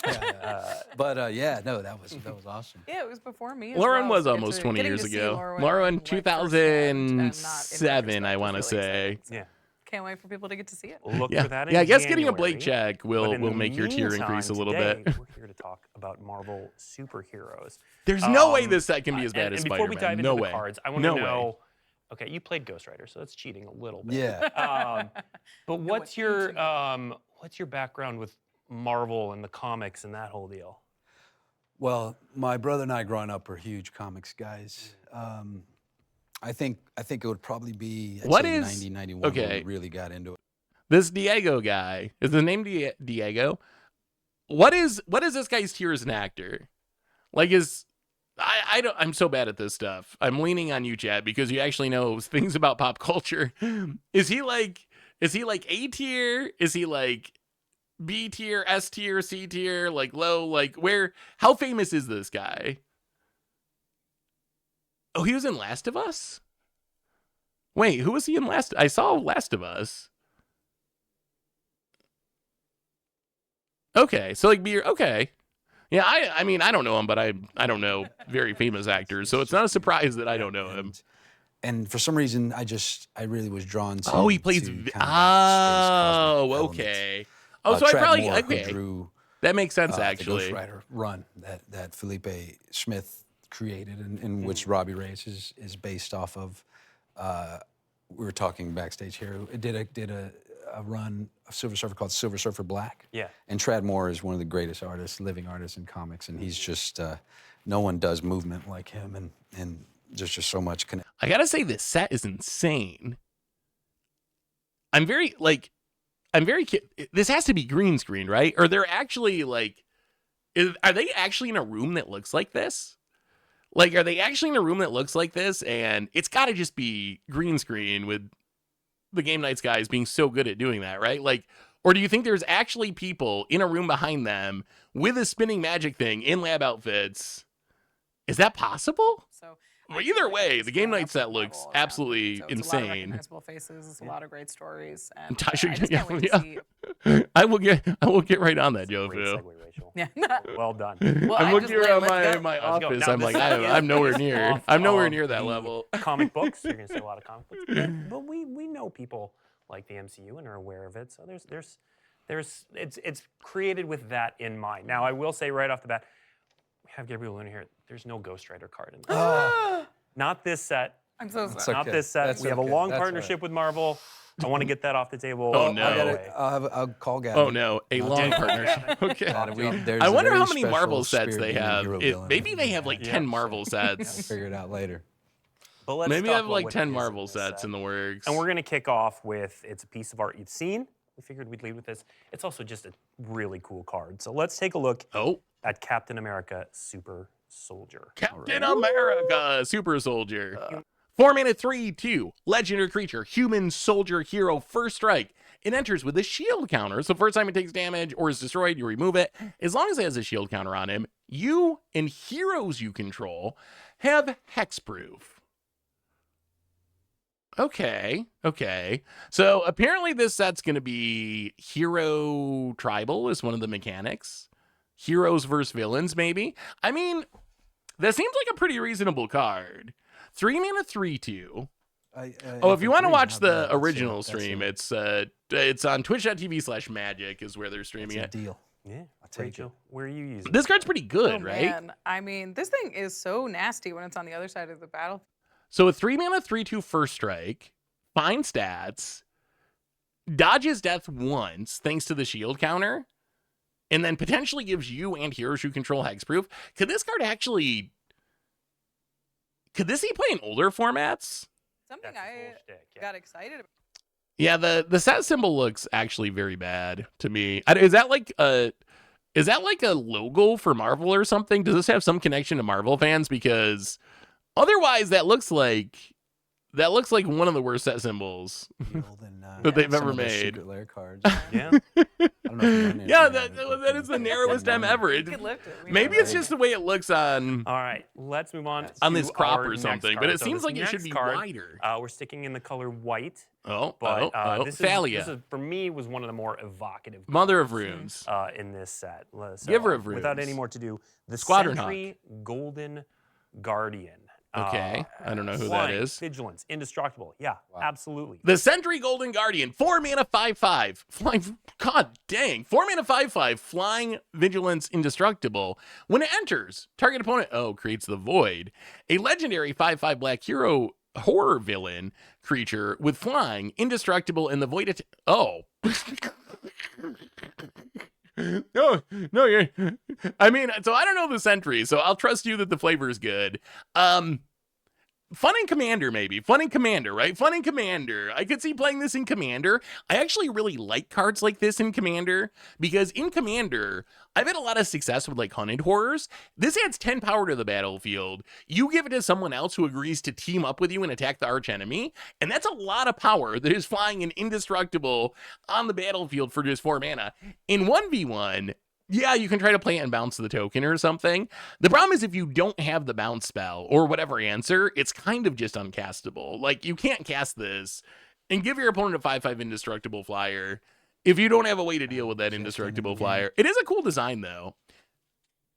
that was awesome. Yeah, it was before me. Lauren as well, was so almost 20 getting years to see ago. Lauren, Lauren, like, firsthand and not in 2007, I retrospect want to was really say. exciting. Yeah. can't wait for people to get to see it. Look Yeah, for that in yeah. I guess getting a Blake January. check But will in the make your tier increase a meantime, little today, bit. We're here to talk about Marvel superheroes. There's no way this set can be as bad and as before we Spider-Man. dive No into way. the cards, I want No to way. know. Okay, you played Ghost Rider, so that's cheating a little bit. Yeah. But what's your background with Marvel and the comics and that whole deal? Well, my brother and I growing up were huge comics guys. I think it would probably be What say is- 90, 91 when okay. we really got into it. This Diego guy, is his name Diego? What is this guy's tier as an actor? Like, I'm so bad at this stuff. I'm leaning on you, Chad, because you actually know things about pop culture. Is he like A tier? Is he like B tier, S tier, C tier, like low? Like how famous is this guy? Oh, he was in Last of Us? Wait, who was he in Last? I saw Last of Us. Okay, so like okay. Yeah, I mean I don't know him, but I don't know very famous actors, so it's not a surprise that I don't know him. And for some reason, I really was drawn to. Oh, he plays. to kind of that space cosmic element. Okay. Oh, so I Tradd probably Moore, who okay. drew That makes sense the actually. Ghost Rider run that Felipe Smith created, and in which Robbie Reyes is based off of. We were talking backstage here. It did a run of Silver Surfer called Silver Surfer Black. Yeah. And Tradd Moore is one of the greatest artists, living artists in comics, and he's just no one does movement like him, and there's just so much connection. I gotta say this set is insane. I'm very. This has to be green screen, right? Or they're actually like, are they actually in a room that looks like this? Like, are they actually in a room that looks like this? And it's got to just be green screen with the Game Nights guys being so good at doing that, right? Like, or do you think there's actually people in a room behind them with a spinning magic thing in lab outfits? Is that possible? So Well, either way, the Game Night set looks absolutely so it's a lot of insane. recognizable faces. It's a lot of great stories. And Tasha, I just can't wait to yeah. see. I will get right on that, Great Jofu. segue, Rachel. Yeah. Well done. Well, I'm I looking just- around let's go. my Let's go. office. Now, I'm this like, is I'm nowhere off near. I'm nowhere of near that the level. Comic books. You're gonna say a lot of comic books, but we know people like the MCU and are aware of it. So it's created with that in mind. Now I will say right off the bat, we have Gabriel Luna here. There's no Ghost Rider card in this. Not this set. I'm so It's sorry. Not okay. this set. That's We have a okay. long That's all partnership with Marvel. I want to get that off the table. Oh, right no. away. I'll call Gavin. Oh no, a long partnership. Okay. There's I a wonder very how many special Marvel sets spirit they in the have. hero villain. Maybe they have like Yeah. 10 Marvel I'll sets. figure it out later. But let's Maybe talk they have about like what 10 is Marvel this sets set. in the works. And we're going to kick off with it's a piece of art you've seen. We figured we'd lead with this. It's also just a really cool card. So let's take a look at Captain America Super Soldier. Captain America, Super Soldier. 4 mana 3/2. Legendary creature, human soldier hero, first strike. It enters with a shield counter. So first time it takes damage or is destroyed, you remove it. As long as it has a shield counter on him, you and heroes you control have hexproof. Okay. So apparently this set's going to be hero tribal is one of the mechanics. Heroes versus villains, maybe. I mean, that seems like a pretty reasonable card. 3 mana 3/2. If you want to watch the original stream, it's on twitch.tv/magic is where they're streaming It's a it. deal. Yeah. I'll take Rachel, where are you using This card's pretty good, Oh, right? man. I mean, this thing is so nasty when it's on the other side of the battle. So a 3 mana 3/2 first strike, fine stats, dodges death once thanks to the shield counter, and then potentially gives you and heroes you control hexproof. Could this card actually? Could this be playing older formats? Something That's the I full shtick, yeah. got excited about. Yeah, the set symbol looks actually very bad to me. Is that like a logo for Marvel or something? Does this have some connection to Marvel fans? Because otherwise, that looks like one of the worst set symbols. That they've ever made. Secret lair cards. Yeah. I don't know if you run Yeah, it. that is the narrowest M ever. You could lift it. Maybe it's just the way it looks on All right, let's move on on this to crop our or next something. But card. it So seems this like it should next be card, wider. We're sticking in the color white, Oh, but this Thalia, is for me was one of the more evocative Mother of Runes. in this set. So, Giver of Without Runes. any more to do, the Squadron Sentry Golden Guardian. Okay, I don't know who that Flying, is. Vigilance, indestructible. Yeah, absolutely. The Sentry Golden Guardian, 4 mana 5/5. Flying, god dang. 4 mana 5/5, flying, vigilance, indestructible. When it enters, target opponent, creates the Void. A legendary 5/5 black hero horror villain creature with flying, indestructible, and the Void. No, you're. I mean, so I don't know the Sentry, so I'll trust you that the flavor is good. Fun in Commander, maybe. Fun in Commander, right? Fun in Commander. I could see playing this in Commander. I actually really like cards like this in Commander because in Commander, I've had a lot of success with like hunted horrors. This adds 10 power to the battlefield. You give it to someone else who agrees to team up with you and attack the arch enemy, and that's a lot of power that is flying and indestructible on the battlefield for just 4 mana. In 1v1, yeah, you can try to play it and bounce the token or something. The problem is if you don't have the bounce spell or whatever answer, it's kind of just uncastable. Like, you can't cast this and give your opponent a 5/5 indestructible flyer if you don't have a way to deal with that indestructible flyer. It is a cool design, though.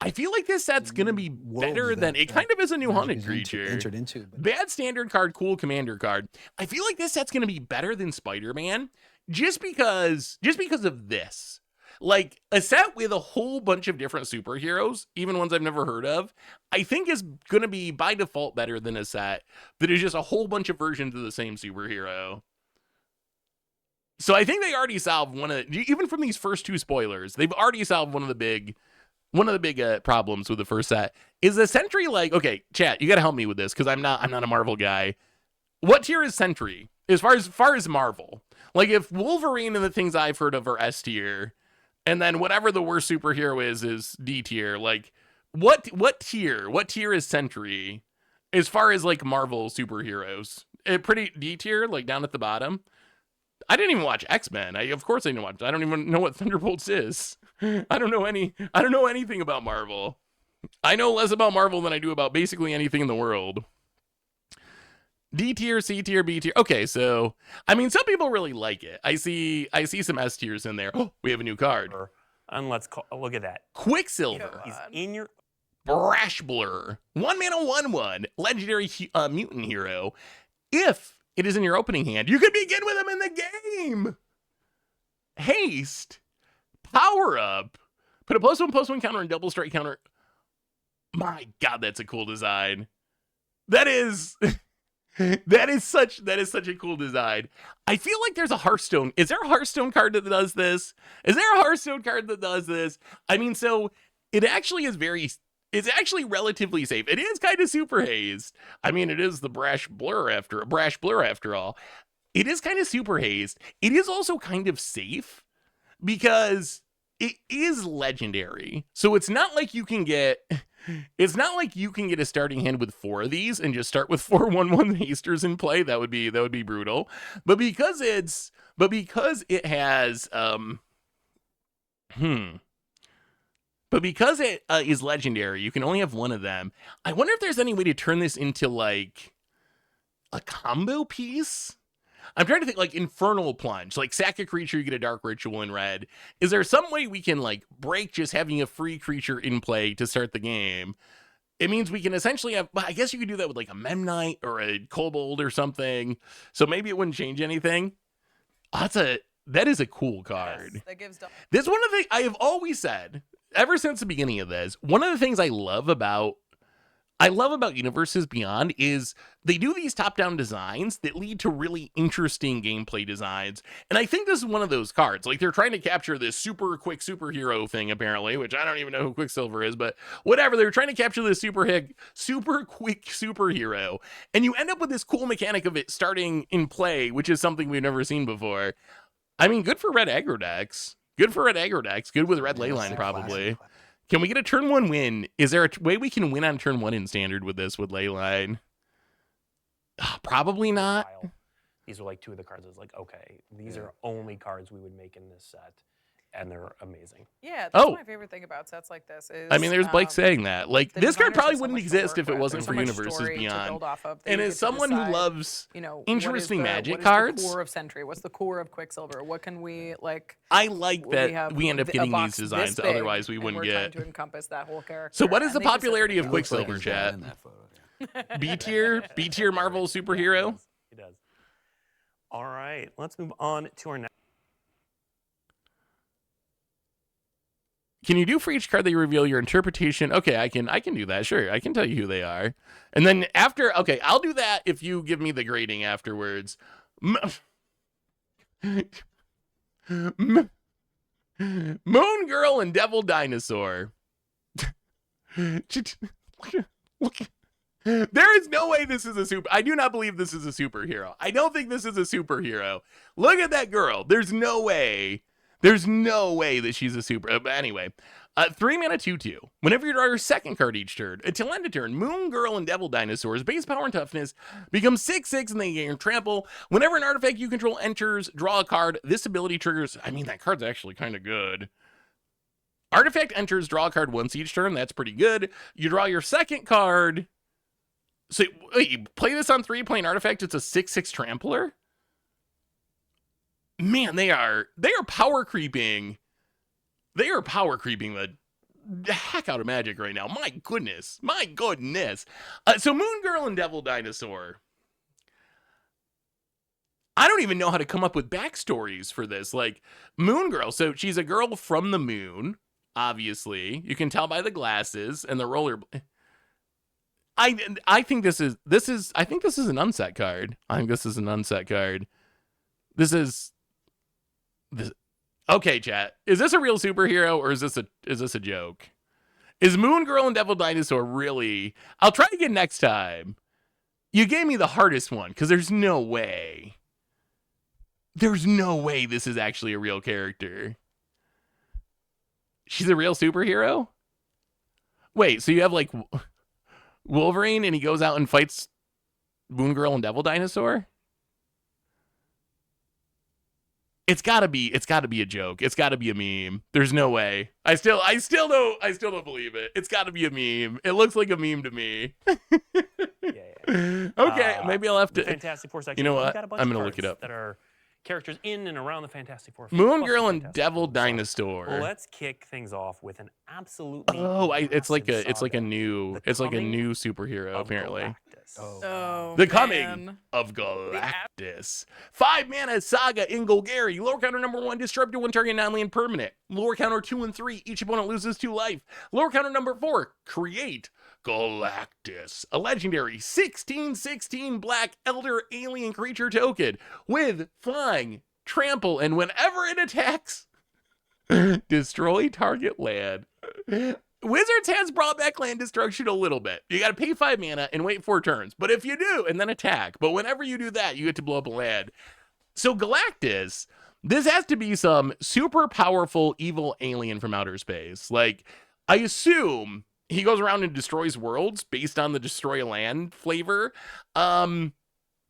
I feel like this set's going to be better than... It kind of is a new hunted creature. Entered into. Bad standard card, cool commander card. I feel like this set's going to be better than Spider-Man just because of this. Like, a set with a whole bunch of different superheroes, even ones I've never heard of, I think is going to be, by default, better than a set that is just a whole bunch of versions of the same superhero. So I think they already solved even from these first 2 spoilers, they've already solved one of the big problems with the first set. Is the Sentry like, okay, chat, you got to help me with this because I'm not a Marvel guy. What tier is Sentry as far as Marvel? Like, if Wolverine and the things I've heard of are S tier, and then whatever the worst superhero is D tier. Like, what tier? What tier is Sentry as far as like Marvel superheroes? Pretty D tier, like down at the bottom. I didn't even watch X-Men. Of course I didn't watch. I don't even know what Thunderbolts is. I don't know anything about Marvel. I know less about Marvel than I do about basically anything in the world. D tier, C tier, B tier. Okay, so I mean, some people really like it. I see some S tiers in there. Oh, we have a new card. And look at that. Quicksilver. He's in your Brash Blur. 1 mana 1/1. Legendary mutant hero. If it is in your opening hand, you can begin with him in the game. Haste. Power up. Put a +1/+1 counter and double strike counter. My God, that's a cool design. That is such a cool design. I feel like there's a Hearthstone. Is there a Hearthstone card that does this? I mean, so it actually is it's actually relatively safe. It is kind of super hazed. I mean, it is the Brash Blur after all. It is kind of super hazed. It is also kind of safe because it is legendary. So it's not like you can get a starting hand with 4 of these and just start with 4 1/1 hasters in play. That would be brutal. But because it has is legendary, you can only have 1 of them. I wonder if there's any way to turn this into like a combo piece. I'm trying to think, like Infernal Plunge, like sack a creature, you get a Dark Ritual in red. Is there some way we can like break just having a free creature in play to start the game? It means we can essentially have, I guess you could do that with like a Memnite or a Kobold or something. So maybe it wouldn't change anything. That is a cool card. Yes, that gives This one of the things I have always said ever since the beginning of this. One of the things I love about Universes Beyond is they do these top-down designs that lead to really interesting gameplay designs. And I think this is one of those cards. Like, they're trying to capture this super quick superhero thing, apparently, which I don't even know who Quicksilver is, but whatever. They're trying to capture this super quick superhero. And you end up with this cool mechanic of it starting in play, which is something we've never seen before. I mean, good for red aggro decks. Good with red Leyline, probably. Can we get a turn 1 win? Is there a way we can win on turn 1 in standard with this with Leyline? Probably not. These are like 2 of the cards. I was like, okay, these are only cards we would make in this set, and they're amazing. Yeah, that's my favorite thing about sets like this. Is I mean, there's Blake saying that. Like, this card probably so wouldn't much to exist work if it with. wasn't There's for so much Universes story to Beyond. build off of that And you as get to someone who decide, loves what interesting is Magic the cards, core of Sentry? What's the core of Quicksilver? What can we like? I like that we end up getting these designs that otherwise we wouldn't we're get. trying to encompass that whole character. So what is the and they just popularity of really Quicksilver, He's chat? in that photo, yeah. B tier Marvel superhero. He does. All right, let's move on to our next. Can you do for each card that you reveal your interpretation? Okay, I can do that. Sure, I can tell you who they are. And then after, okay, I'll do that if you give me the grading afterwards. Moon Girl and Devil Dinosaur. Look. There is no way this is a super. I do not believe this is a superhero. I don't think this is a superhero. Look at that girl. There's no way. There's no way that she's a super. But anyway, 3 mana 2/2. Whenever you draw your second card each turn, until end of turn, Moon Girl and Devil Dinosaur's base power and toughness become 6/6 and they gain trample. Whenever an artifact you control enters, draw a card. This ability triggers. I mean, that card's actually kind of good. Artifact enters, draw a card once each turn. That's pretty good. You draw your second card. So wait, you play this on 3, playing artifact. It's a 6/6 trampler. Man, they are power creeping. They are power creeping the heck out of Magic right now. My goodness. So Moon Girl and Devil Dinosaur. I don't even know how to come up with backstories for this. Like Moon Girl, so she's a girl from the moon. Obviously, you can tell by the glasses and the roller. I think this is an unset card. This. Okay, chat. Is this a real superhero or is this a joke? Is Moon Girl and Devil Dinosaur really? I'll try again next time. You gave me the hardest one because there's no way. There's no way this is actually a real character. She's a real superhero? Wait, so you have like Wolverine and he goes out and fights Moon Girl and Devil Dinosaur? It's gotta be a joke. It's gotta be a meme. There's no way. I still don't believe it. It's gotta be a meme. It looks like a meme to me. Yeah. Okay, maybe I'll have to. Fantastic Four section. You know We've what? got a bunch I'm of gonna look it cards up. That are characters in and around the Fantastic Four. Moon plus Girl the and Fantastic Devil Four. So Dinosaur. let's kick things off with an absolutely. It's like a massive new saga. superhero of apparently. Galactus. Oh, The man. coming of Galactus. 5 mana Saga in Golgari. Lower counter number 1, disrupt to 1 target non-land permanent. Lower counter 2 and 3, each opponent loses 2 life. Lower counter number 4, create Galactus. A legendary 16/16 black elder alien creature token with flying, trample, and whenever it attacks, destroy target land. Wizards has brought back land destruction a little bit. You got to pay 5 mana and wait 4 turns. But if you do, and then attack. But whenever you do that, you get to blow up a land. So Galactus, this has to be some super powerful evil alien from outer space. Like, I assume he goes around and destroys worlds based on the destroy a land flavor. Beyond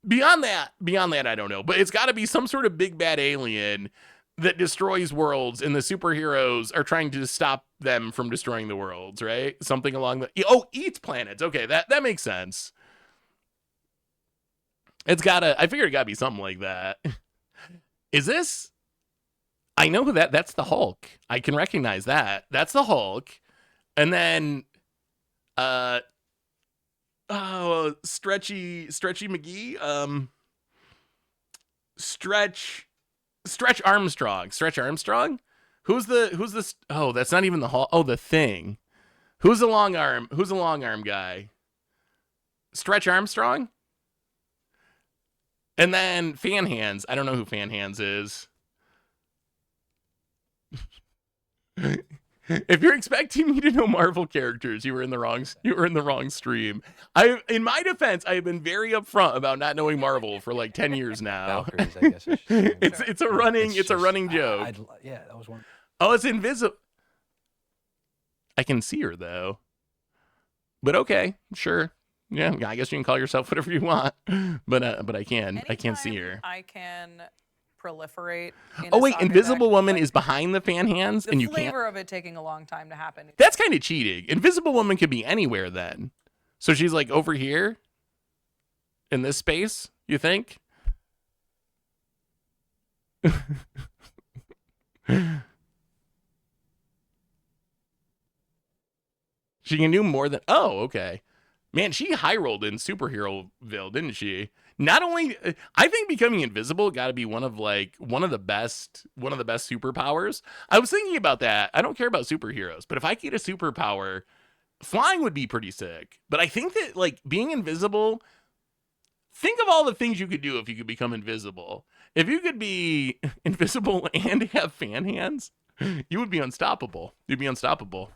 that, I don't know. But it's got to be some sort of big bad alien that destroys worlds, and the superheroes are trying to stop them from destroying the worlds, right? Something along the... Oh, eats planets. Okay, that makes sense. It's gotta... I figured it gotta be something like that. Is this... I know who that's the Hulk. I can recognize that. That's the Hulk. And then... Stretchy McGee? Stretch Armstrong. Who's the oh, that's not even the Hulk. Oh, the Thing. Who's the long arm guy? Stretch Armstrong? And then Fan Hands. I don't know who Fan Hands is. If you're expecting me to know Marvel characters, you were in the wrong stream. In my defense, I have been very upfront about not knowing Marvel for like 10 years now. Valkyries, I guess. It's a running joke. Yeah, that was one. Oh, it's invisible. I can see her though. But okay, sure. Yeah, I guess you can call yourself whatever you want. But I can't see her. I can proliferate. Oh wait, Invisible Woman is behind the Fan Hands, the and you can't. flavor of it taking a long time to happen. That's kind of cheating. Invisible Woman could be anywhere then. So she's like over here in this space, you think? She can do more than... Oh, okay. Man, she high rolled in Superheroville, didn't she? Not only, I think becoming invisible got to be one of the best superpowers. I was thinking about that. I don't care about superheroes, but if I get a superpower, flying would be pretty sick. But I think that like being invisible, think of all the things you could do if you could become invisible. If you could be invisible and have fan hands, you would be unstoppable. You'd be unstoppable.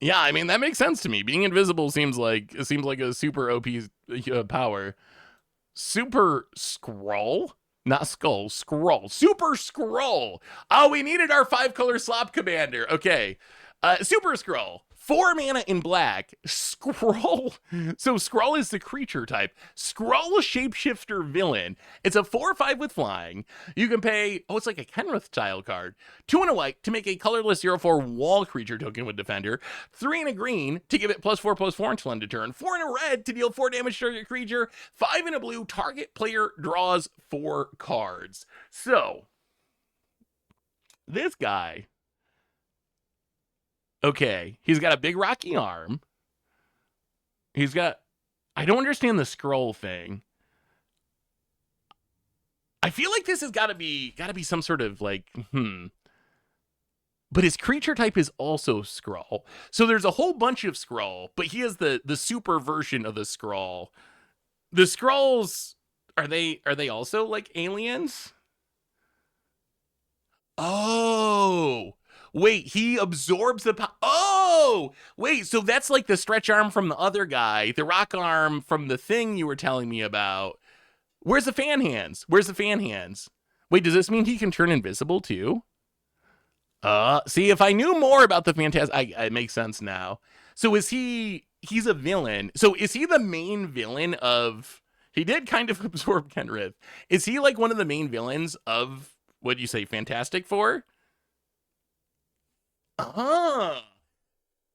Yeah, I mean that makes sense to me. Being invisible seems like a super OP power. Super Skrull, not Skull, Skrull. Super Skrull. Oh, we needed our 5-color slop commander. Okay, Super Skrull. 4 mana in black. Skrull. So Skrull is the creature type. Skrull shapeshifter villain. It's a 4/5 with flying. You can pay, it's like a Kenrith style card. 2 and a white to make a colorless 0/4 wall creature token with defender. 3 and a green to give it +4/+4 until end of turn. 4 and a red to deal 4 damage to target creature. 5 and a blue, target player draws 4 cards. So this guy, okay, he's got a big rocky arm. I don't understand the scroll thing. I feel like this has got to be some sort of like, But his creature type is also Skrull. So there's a whole bunch of Skrull, but he has the super version of the Skrull. The Skrulls, are they also like aliens? Oh, wait, he absorbs the oh, wait, so that's like the stretch arm from the other guy, the rock arm from the thing you were telling me about. Where's the fan hands? Wait, does this mean he can turn invisible too? See, if I knew more about the Fantastic, it makes sense now. So he's a villain. So is he the main villain of, he did kind of absorb Kenrith. Is he like one of the main villains of, what'd you say, Fantastic Four?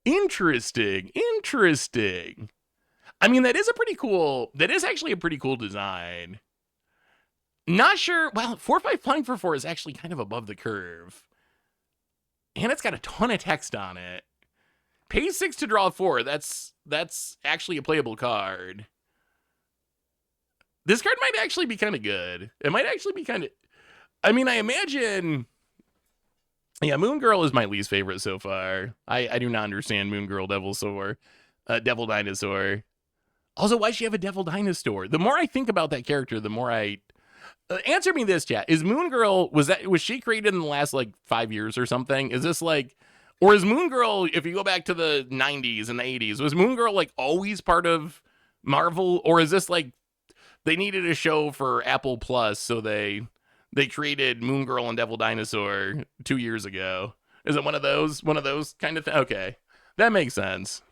Interesting. I mean, that is actually a pretty cool design. Not sure, well, 4/5 flying for 4 is actually kind of above the curve. And it's got a ton of text on it. Pay 6 to draw 4. That's actually a playable card. This card might actually be kind of good. It might actually be kind of, I mean, I imagine, yeah, Moon Girl is my least favorite so far. I do not understand Moon Girl Devil Dinosaur. Also, why does she have a Devil Dinosaur? The more I think about that character, the more I... answer me this, chat. Is Moon Girl, was she created in the last, like, 5 years or something? Is this, like... Or is Moon Girl, if you go back to the 90s and the 80s, was Moon Girl, like, always part of Marvel? Or is this, like, they needed a show for Apple Plus, so they created Moon Girl and Devil Dinosaur 2 years ago? Is it one of those kind of things? Okay, that makes sense.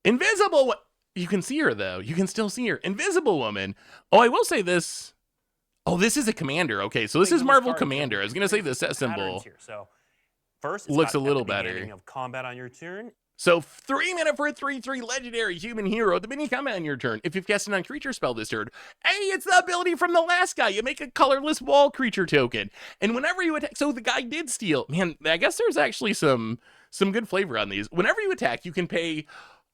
Invisible, you can see her though. You can still see her. Invisible Woman. Oh, I will say this. Oh, this is a commander. Okay, so this is Marvel Commander. I was gonna say the set symbol. Here. So first, it's looks got a little at the better. beginning of combat on your turn. So 3 mana for a 3/3 legendary human hero. The mini combat on your turn. If you've cast a non-creature spell this turn, hey, it's the ability from the last guy. You make a colorless wall creature token, and whenever you attack, so the guy did steal. Man, I guess there's actually some good flavor on these. Whenever you attack, you can pay.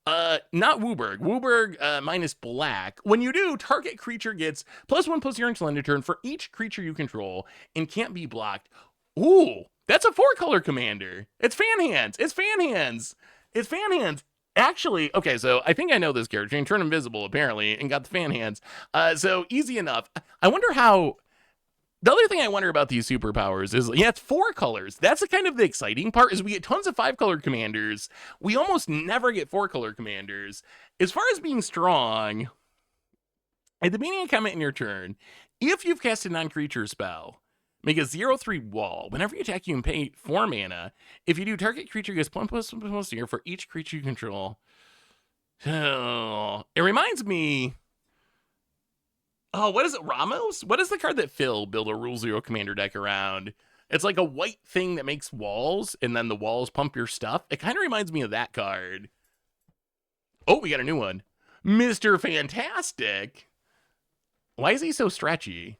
Not Wooburg. Wooburg minus black. When you do, target creature gets +1/+0 until end of turn for each creature you control and can't be blocked. Ooh, that's a 4-color commander. It's fan hands. Actually, okay, so I think I know this character. You can turn invisible, apparently, and got the fan hands. So easy enough. I wonder how... The other thing I wonder about these superpowers is, yeah, it's 4 colors. That's the kind of the exciting part, is we get tons of 5-color commanders. We almost never get 4-color commanders. As far as being strong, at the beginning of combat in your turn, if you've cast a non-creature spell, make a 0/3 wall. Whenever you attack, you can pay 4 mana. If you do, target creature gets +1/+0 for each creature you control. Oh, it reminds me... Oh, what is it, Ramos? What is the card that Phil built a Rule 0 commander deck around? It's like a white thing that makes walls, and then the walls pump your stuff. It kind of reminds me of that card. Oh, we got a new one. Mr. Fantastic. Why is he so stretchy?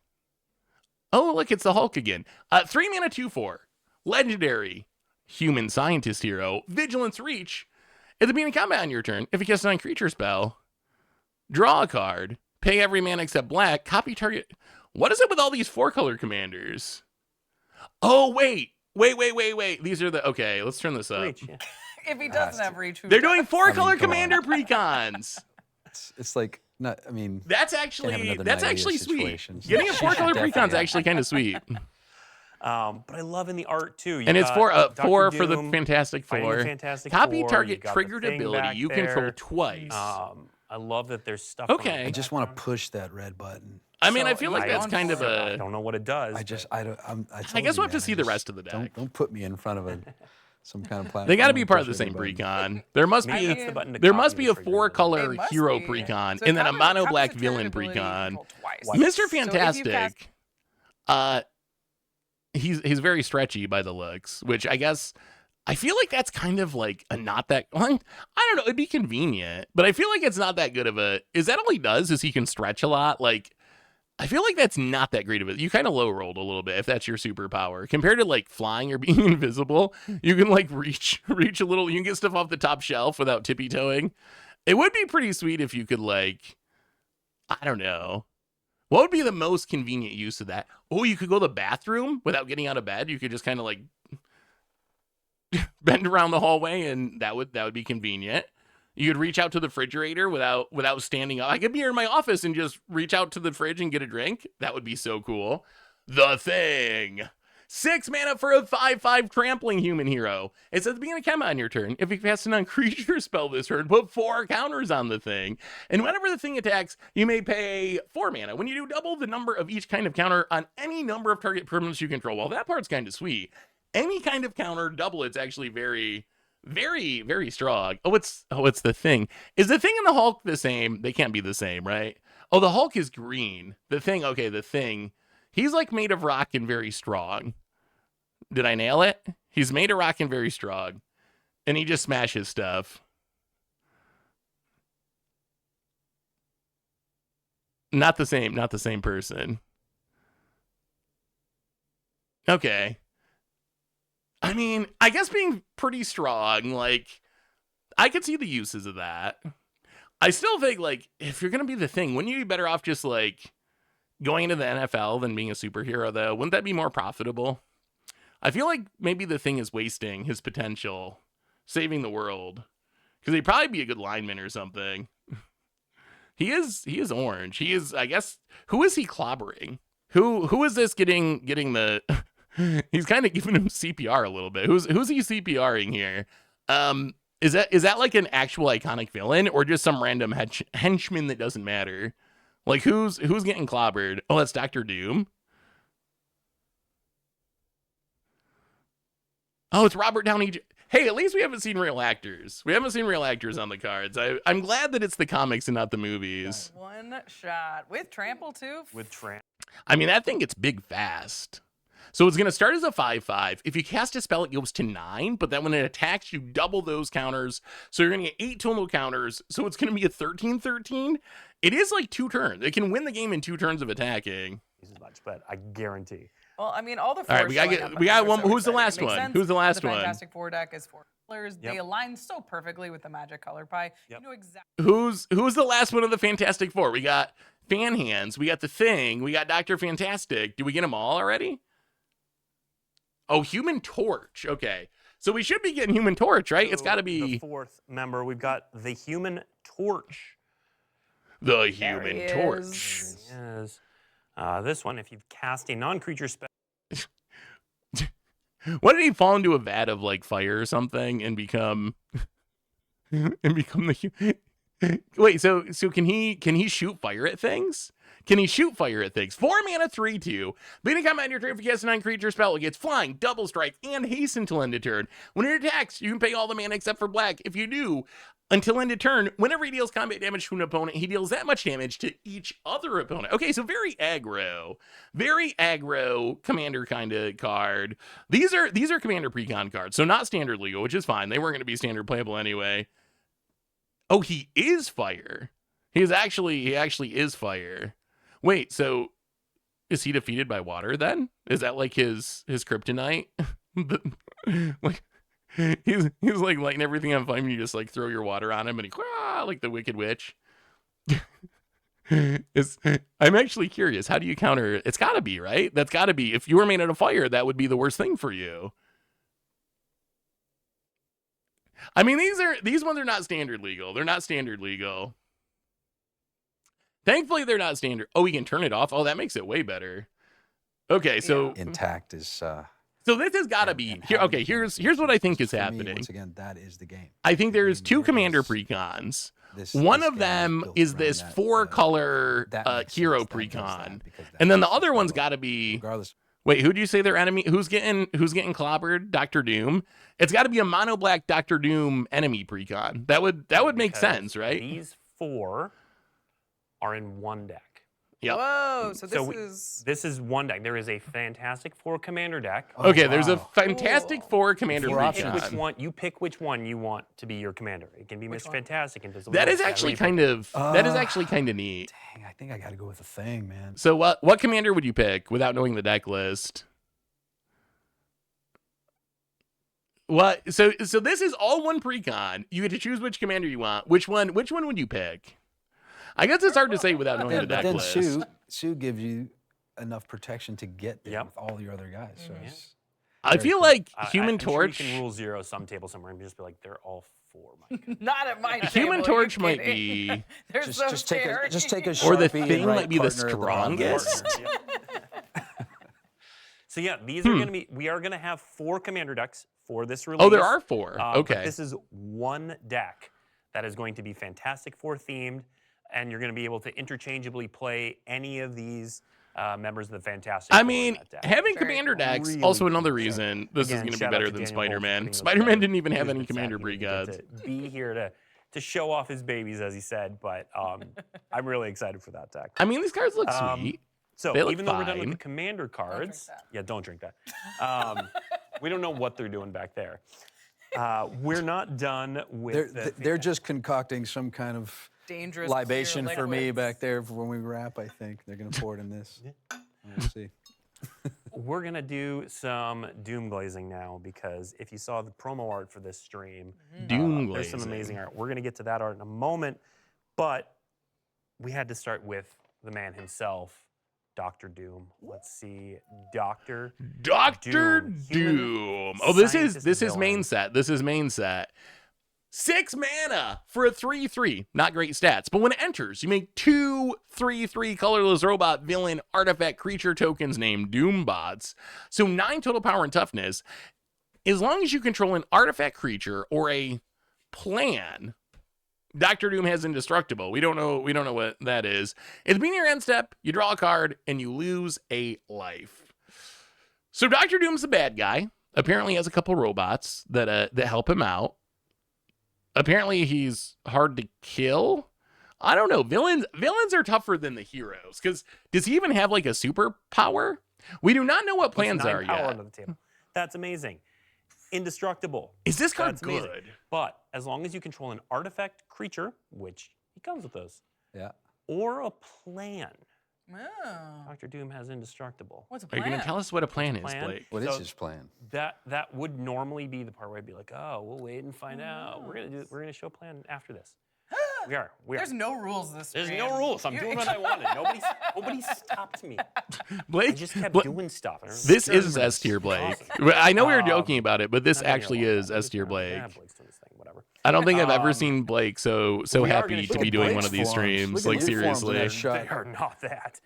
Oh, look, it's the Hulk again. 3 mana, 2/4. legendary human scientist hero, Vigilance Reach. At the beginning of combat on your turn, if you cast a non-creature spell, draw a card, pay every mana except black, copy target. What is it with all these 4-color commanders? Oh, wait. These are the, okay, let's turn this up. Reach, yeah. If he doesn't have reach, who They're does? doing 4-color come on. commander precons. It's like not. I mean, That's can't have actually another sweet. situation. Getting a She should 4-color definitely precon's have- actually kind of sweet. But I love in the art too. You And it's got for Dr. 4 for the Doom Fantastic fighting the Four. Fantastic Copy Four, target you got the triggered thing ability back you there. control twice. I love that there's stuff. Okay. I just want to push that red button. I mean, I So feel like I that's don't kind of I a. don't know what it does. I just. but I don't. I guess told we'll you, have to man, see I the just- rest of the deck. Don't put me in front of some kind of platform. They got to be and part of push the same every button. precon. There must maybe be. that's the button to There copy must the be a trigger. 4-color They must hero be. precon, So and then a copy- mono copy black the villain ability you precon. control twice. Mr. So if you Fantastic. cast- He's very stretchy by the looks, which I guess I feel like that's kind of like a not that. Well, I don't know. It'd be convenient, but I feel like it's not that good of a. Is that all he does? Is he can stretch a lot? Like, I feel like that's not that great of it. You kind of low rolled a little bit if that's your superpower compared to like flying or being invisible. You can like reach a little. You can get stuff off the top shelf without tippy toeing. It would be pretty sweet if you could like, I don't know. What would be the most convenient use of that? Oh, you could go to the bathroom without getting out of bed. You could just kind of like bend around the hallway, and that would be convenient. You could reach out to the refrigerator without standing up. I could be here in my office and just reach out to the fridge and get a drink. That would be so cool. The Thing. 6 mana for a 5/5 trampling human hero. It's at the beginning of combat on your turn. If you cast a non-creature spell this turn, put 4 counters on the thing. And whenever the thing attacks, you may pay 4 mana. When you do, double the number of each kind of counter on any number of target permanents you control. Well, that part's kind of sweet. Any kind of counter, double it's actually very, very, very strong. Oh, it's the Thing. Is the Thing and the Hulk the same? They can't be the same, right? Oh, the Hulk is green. The Thing, okay, the Thing. He's like made of rock and very strong. Did I nail it? He's made of rock and very strong. And he just smashes stuff. Not the same person. Okay. I mean, I guess being pretty strong, like, I could see the uses of that. I still think, like, if you're going to be the Thing, wouldn't you be better off just, like, going into the NFL than being a superhero, though? Wouldn't that be more profitable? I feel like maybe the Thing is wasting his potential, saving the world. Because he'd probably be a good lineman or something. He is orange. He is, I guess, who is he clobbering? Who is this getting the... He's kind of giving him CPR a little bit. Who's he CPRing here? Is that like an actual iconic villain or just some random henchman that doesn't matter? Like who's getting clobbered? Oh, that's Dr. Doom. Oh, it's Robert Downey. Hey, at least we haven't seen real actors. We haven't seen real actors on the cards. I'm glad that it's the comics and not the movies. One shot with trample too. with Tramp. I mean, that thing gets big fast. So it's going to start as a 5/5. If you cast a spell, it goes to 9, but then when it attacks, you double those counters. So you're going to get 8 total counters. So it's going to be a 13/13. It is like 2 turns. It can win the game in 2 turns of attacking. As much, but I guarantee. Well, I mean, all the All right, fours we got showing up on we got this are one. so Who's the exciting. last It makes one? sense. Who's the last The one? Fantastic Four deck is 4 colors. Yep. They align so perfectly with the Magic Color Pie. Yep. You know exactly. Who's the last one of the Fantastic Four? We got Fan Hands. We got the Thing. We got Dr. Fantastic. Did we get them all already? Oh, Human Torch. Okay. So we should be getting Human Torch, right? It's So got to the be 4th member. We've got the Human Torch. the There Human he Torch. is. Yes. This one, if you cast a non-creature spell. What did he fall into a vat of like fire or something and become the Wait, so can he shoot fire at things? Can he shoot fire at things? 4 mana, 3/2. Beginning combat on your turn, if you cast a 9-creature spell, it gets flying, double strike, and haste until end of turn. When it attacks, you can pay all the mana except for black. If you do, until end of turn, whenever he deals combat damage to an opponent, he deals that much damage to each other opponent. Okay, so very aggro commander kind of card. These are commander precon cards, so not standard legal, which is fine. They weren't going to be standard playable anyway. Oh, he is fire. He actually is fire. Wait, so is he defeated by water then? Is that like his kryptonite? like he's like lighting everything on fire, and you just like throw your water on him, and like the Wicked Witch. I'm actually curious. How do you counter? It's got to be right. That's got to be. If you were made out of fire, that would be the worst thing for you. I mean, these ones are not standard legal. They're not standard legal. Thankfully, they're not standard. Oh, we can turn it off. Oh, that makes it way better. Okay, so Intact is. So this has got to be here. Okay, here's what I think is for me, happening. once again, that is the game. I think there's game two is commander precons. This One game of them built is around this that, 4-color that makes hero sense. That does precon, that because that and then the makes other sense. one's got to be. Regardless. Wait, who do you say their enemy? Who's getting clobbered? Dr. Doom. It's got to be a mono black Dr. Doom enemy precon. That would make Because sense, right? These 4 are in one deck. Yep. Whoa, so So this is This is one deck. There is a fantastic 4 commander deck. Oh, Okay, there's a wow. fantastic Cool. 4 commander Four Pick options. which precon. one you pick which one you want to be your commander. It can be Which Mr. one? Fantastic, Invisible. That is Ghost, actually Reaper. kind of neat. Dang, I think I got to go with the thing, man. So what commander would you pick without knowing the deck list? What? So this is all one precon. You get to choose which commander you want. Which one would you pick? I guess it's hard to say without knowing the But deck then list. Sue gives you enough protection to get there Yep. with all your other guys. So it's I very feel cool. like I'm Human sure Torch. you can rule 0 some table somewhere and just be like, they're all 4, Mike. not at my table. Human are you Torch might kidding? be, They're so just take scary. a or the Sharpie and thing write might be the partner at the bottom. strongest. So yeah, these are going to be. We are going to have 4 commander decks for this release. Oh, there are 4. But Okay. this is one deck that is going to be Fantastic Four themed, and you're going to be able to interchangeably play any of these members of the Fantastic I Four in mean, that deck. having Very commander decks, really also cool. another So, reason this is again, going to be shout out better to than Daniel Cole for Spider-Man. putting those Spider-Man together. didn't even He have was any a bit sad commander he didn't get precogs. to be here to show off his babies, as he said, but I'm really excited for that deck. I mean, these cards look Um, sweet. So They look even though we're done with fine. the commander cards, that. yeah, don't drink that. We don't know what they're doing back there. We're not done with. They're just concocting some kind of Dangerous libation pure for me liquids. back there for when we wrap. I think they're gonna pour it in this. We'll see. We're gonna do some doom glazing now because if you saw the promo art for this stream, Doom there's some glazing. amazing art. We're gonna get to that art in a moment, but we had to start with the man himself, Dr. Doom. Let's see, Dr. Dr. Doom. Doom. Oh, this is Scientist main villain. set. This is main set. 6 mana for a 3/3. Not great stats, but when it enters, you make 2 3/3 colorless robot villain artifact creature tokens named Doombots. So 9 total power and toughness. As long as you control an artifact creature or a plan, Dr. Doom has indestructible. We don't know what that is. At the beginning of your end step, you draw a card and you lose a life. So Dr. Doom's the bad guy. Apparently he has a couple robots that help him out. Apparently he's hard to kill. I don't know. Villains are tougher than the heroes. Because does he even have like a superpower? We do not know what plans Puts 9 are power yet. Under the table. That's amazing. Indestructible. Is this card That's amazing. good? But as long as you control an artifact creature, which he comes with those, Yeah. or a plan, Oh. Dr. Doom has indestructible. What's a Are plan? you going to tell us what a plan is, plan? Blake? What is So- his plan? That would normally be the part where I'd be like, oh, we'll wait and find out. We're gonna show a plan after this. We are. There's no rules this There's stream. no rules. I'm doing what I wanted. Nobody stopped me. I Blake, just kept Blake- doing stuff. this is S tier Blake. Awesome. I know we were Um, joking about it, but this Not that actually you're is wrong. S tier Yeah, Blake. Blake's doing his thing, whatever. I don't think I've ever Um, seen Blake so we are happy gonna to show be doing Blake's one of these forms. streams. Look Like at your forms in seriously. that shot. They are not that.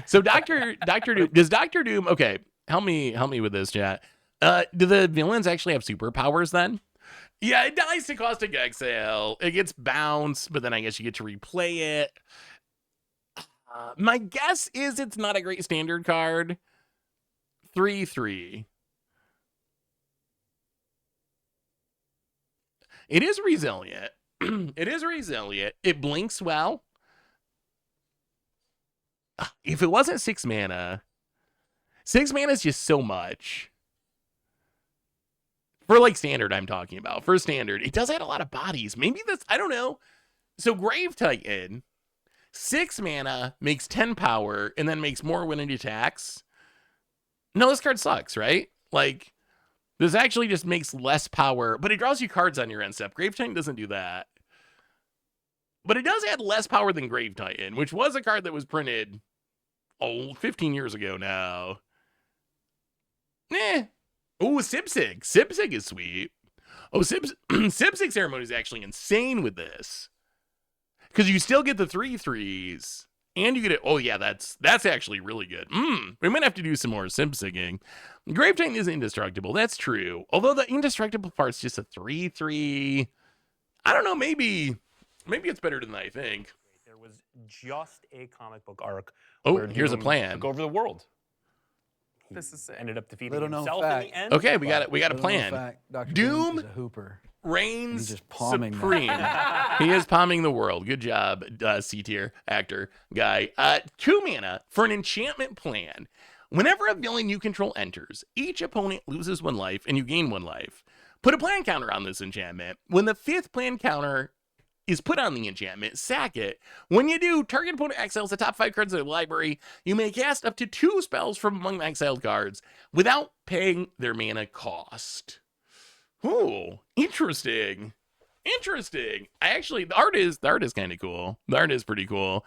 So Dr. Doom, does Dr. Doom, okay, help me with this, chat. Do the villains actually have superpowers then? Yeah, it dies to Caustic Exhale. It gets bounced, but then I guess you get to replay it. My guess is it's not a great standard card. 3/3. It is resilient. It is resilient. It blinks well. If it wasn't 6 mana, 6 mana is just so much. For like standard, I'm talking about. For standard, it does add a lot of bodies. Maybe that's, I don't know. So Grave Titan, 6 mana, makes 10 power, and then makes more when it attacks. No, this card sucks, right? Like, this actually just makes less power, but it draws you cards on your end step. Grave Titan doesn't do that. But it does add less power than Grave Titan, which was a card that was printed 15 years ago now. Oh, Sipsig. Sipsig is sweet. Oh, Sipsig Ceremony is actually insane with this. Because you still get the 3/3s. And you get it. Oh, yeah, that's actually really good. We might have to do some more Sipsigging. Grave Titan is indestructible. That's true. Although the indestructible part's just a 3/3. I don't know, maybe it's better than I think. There was just a comic book arc. Oh, where here's a Doom plan. Took over the world. He This is sick. ended up defeating Little known himself in fact. the end. Okay, we got a Little known plan. fact, Dr. Doom is a hooper. Reigns He's just palming them. supreme. He is palming the world. Good job, C-tier actor guy. 2 mana for an enchantment plan. Whenever a villain you control enters, each opponent loses 1 life and you gain 1 life. Put a plan counter on this enchantment. When the 5th plan counter is put on the enchantment, sack it. When you do, target opponent exiles the top 5 cards of their library. You may cast up to 2 spells from among the exiled cards without paying their mana cost. Ooh, interesting. Interesting. The art is kind of cool. The art is pretty cool.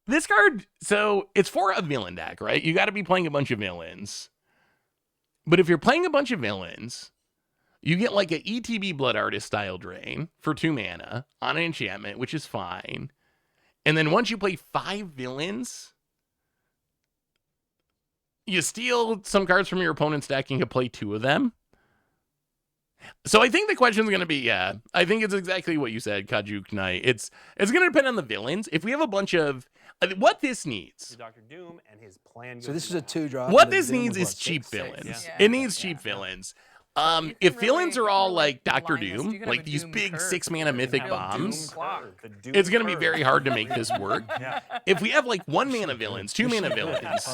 This card, so it's for a villain deck, right? You got to be playing a bunch of villains. But if you're playing a bunch of villains, you get like a ETB Blood Artist style drain for 2 mana on an enchantment, which is fine. And then once you play 5 villains, you steal some cards from your opponent's deck and you can play 2 of them. So I think the question is going to be, I think it's exactly what you said, Kajuk Knight. It's going to depend on the villains. If we have a bunch of, what this needs. Dr. Doom and his plan. So this is a 2-drop. What and the this Doom needs was is what, cheap 6? villains. Yeah. It needs cheap villains. You If can villains really- are all you can like really Dr. line this. Doom, You can like have a these Doom big curve. 6 mana mythic Real Doom bombs, clock. The Doom it's going to be curve. very hard to make this work. Yeah. If we have like 1 mana villains, 2 mana villains,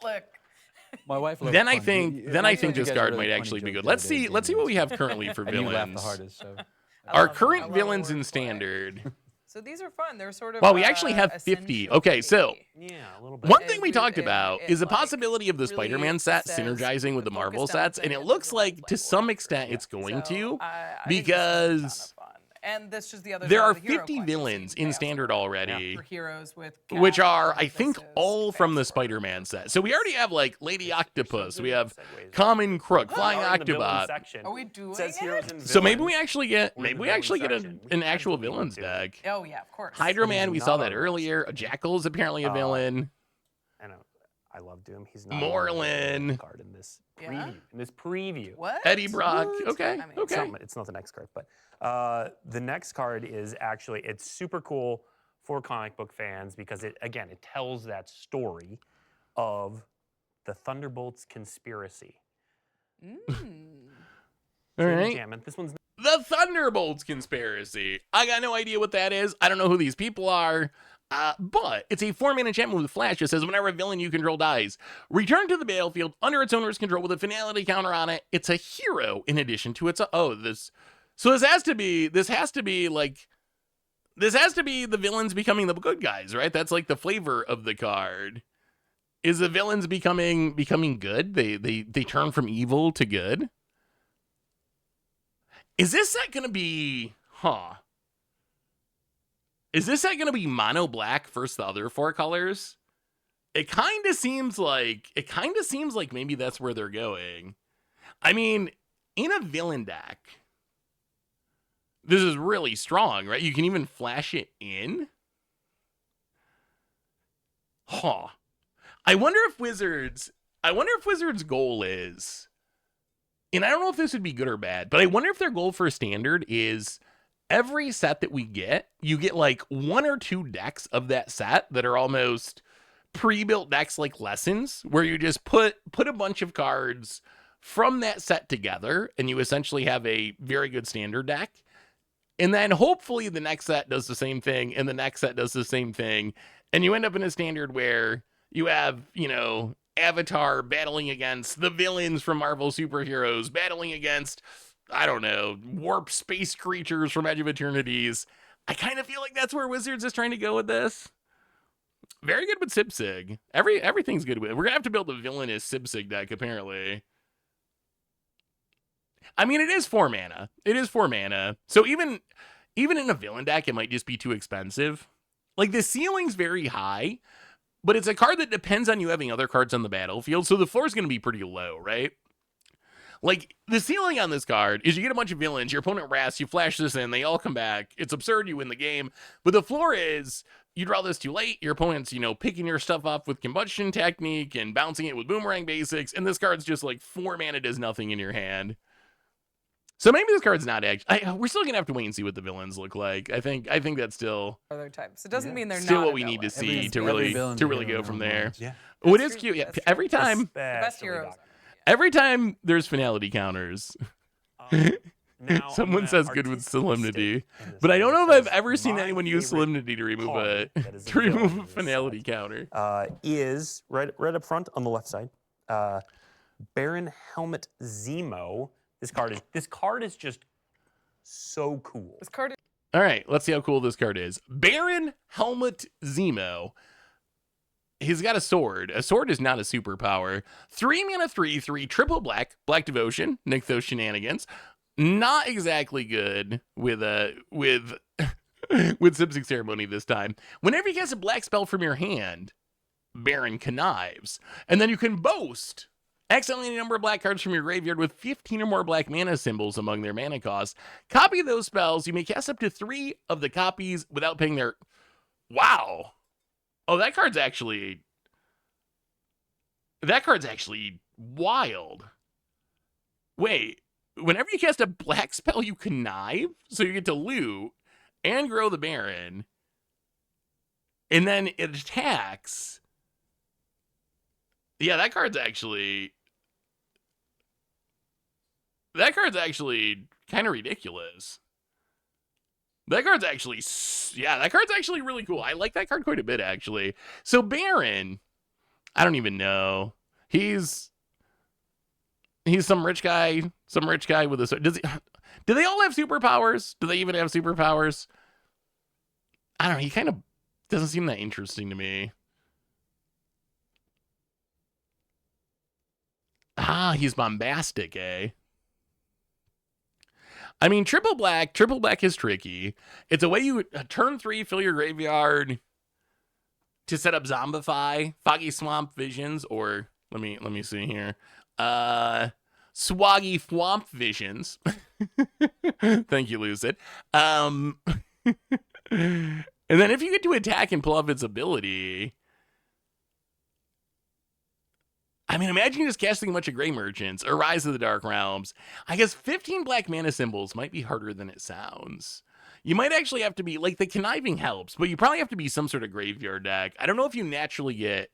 Look, My wife loves then I fun. think You- then you I think guys this had a card really might funny actually be joke good. the Let's other day, see what didn't we you? have currently for And you laughed the villains. hardest. So Our love it. I current love villains in wordplay. standard. so these are fun. They're sort of. Well, we actually have 50. Okay, so Yeah, a little bit. one thing we It- talked it- about it, is the like, possibility of the really Spider-Man set says synergizing with the focus Marvel down sets, thing and it and looks the like to role some play. extent it's going to, I think this is a ton because of fun. And this is the other there side are of the hero 50 question. villains They in have standard some already. for heroes with Which Cap, are, I and think, this is all from the Fast Forward. Spider-Man set. So we already have like Lady Octopus, we have Segues. Common Crook, We Flying are in the villain Octobot. section. Are we doing It says it? heroes and So maybe we villains. actually get We're in the get section. We an can actual do it, villains too. deck. Oh yeah, of course. Hydro Man, we Not saw on that the earlier. Jackal is apparently a villain. I know. I love Doom. He's not Moreland. card in this Yeah? preview. In this preview. What? Eddie Brock. What? Okay. I mean, Okay. It's not the next card, but the next card is actually, it's super cool for comic book fans because it tells that story of the Thunderbolts conspiracy. All So right. enchantment. This one's The Thunderbolts conspiracy. I got no idea what that is. I don't know who these people are. But it's a 4-mana enchantment with Flash that says whenever a villain you control dies, return to the battlefield under its owner's control with a finality counter on it. It's a hero in addition to its this has to be the villains becoming the good guys, right? That's like the flavor of the card. Is the villains becoming good? They turn from evil to good. Is this set gonna be Is this set gonna be mono black versus the other 4 colors? It kind of seems like maybe that's where they're going. I mean, in a villain deck, this is really strong, right? You can even flash it in. I wonder if Wizards' goal is, and I don't know if this would be good or bad, but I wonder if their goal for standard is every set that we get, you get like 1 or 2 decks of that set that are almost pre-built decks like Lessons, where you just put a bunch of cards from that set together, and you essentially have a very good standard deck. And then hopefully the next set does the same thing, and the next set does the same thing, and you end up in a standard where you have, Avatar battling against the villains from Marvel superheroes, battling against, I don't know, warp space creatures from Edge of Eternities. I kind of feel like that's where Wizards is trying to go with this. Very good with Sipsig. Everything's good with it. We're gonna have to build a villainous Sipsig deck, apparently. I mean, it is 4 mana. It is 4 mana. So even in a villain deck, it might just be too expensive. Like, the ceiling's very high, but it's a card that depends on you having other cards on the battlefield, so the floor is going to be pretty low, right? Like, the ceiling on this card is you get a bunch of villains, your opponent rasts, you flash this in, they all come back, it's absurd, you win the game. But the floor is, you draw this too late, your opponent's, you know, picking your stuff off with Combustion Technique and bouncing it with Boomerang Basics, and this card's just like 4 mana does nothing in your hand. So maybe this card's not actually. We're still gonna have to wait and see what the villains look like. I think that's still Other types. It doesn't mean they're still not what a we need to villain. see to Every villain's a really hero go in from their own there. minds. Yeah. Oh, it That's is true. cute. Yeah, That's every true. time, The best Especially heroes. Doc. every time there's finality counters, Now someone I'm says gonna good with artistically Solemnity, state in this but I don't know video if I've ever seen my anyone use favorite Solemnity to remove card that is a to remove villain a in this finality set, counter. is right up front on the left side. Baron Helmet Zemo. This card is just so cool. This card All right, let's see how cool this card is. Baron Helmet Zemo. He's got a sword. A sword is not a superpower. 3 mana, 3/3, triple black, Black Devotion, Nykthos Shenanigans. Not exactly good with with Sipsig Ceremony this time. Whenever you cast a black spell from your hand, Baron connives, and then you can boast exile any number of black cards from your graveyard with 15 or more black mana symbols among their mana costs. Copy those spells. You may cast up to 3 of the copies without paying their. Wow. Oh, that card's actually wild. Wait, whenever you cast a black spell, you connive, so you get to loot and grow the Baron, and then it attacks. Yeah, that card's actually kind of ridiculous. That card's actually really cool. I like that card quite a bit, actually. So Baron, I don't even know. He's some rich guy with a sword. Do they all have superpowers? Do they even have superpowers? I don't know. He kind of doesn't seem that interesting to me. Ah, he's bombastic, eh? I mean, triple black is tricky. It's a way you turn 3, fill your graveyard to set up Zombify, Foggy Swamp Visions, or let me see here. Swaggy Thwomp Visions. Thank you, Lucid. And then if you get to attack and pull off its ability, I mean, imagine just casting a bunch of Gray Merchants or Rise of the Dark Realms. I guess 15 black mana symbols might be harder than it sounds. You might actually have to be, like, the conniving helps, but you probably have to be some sort of graveyard deck. I don't know if you naturally get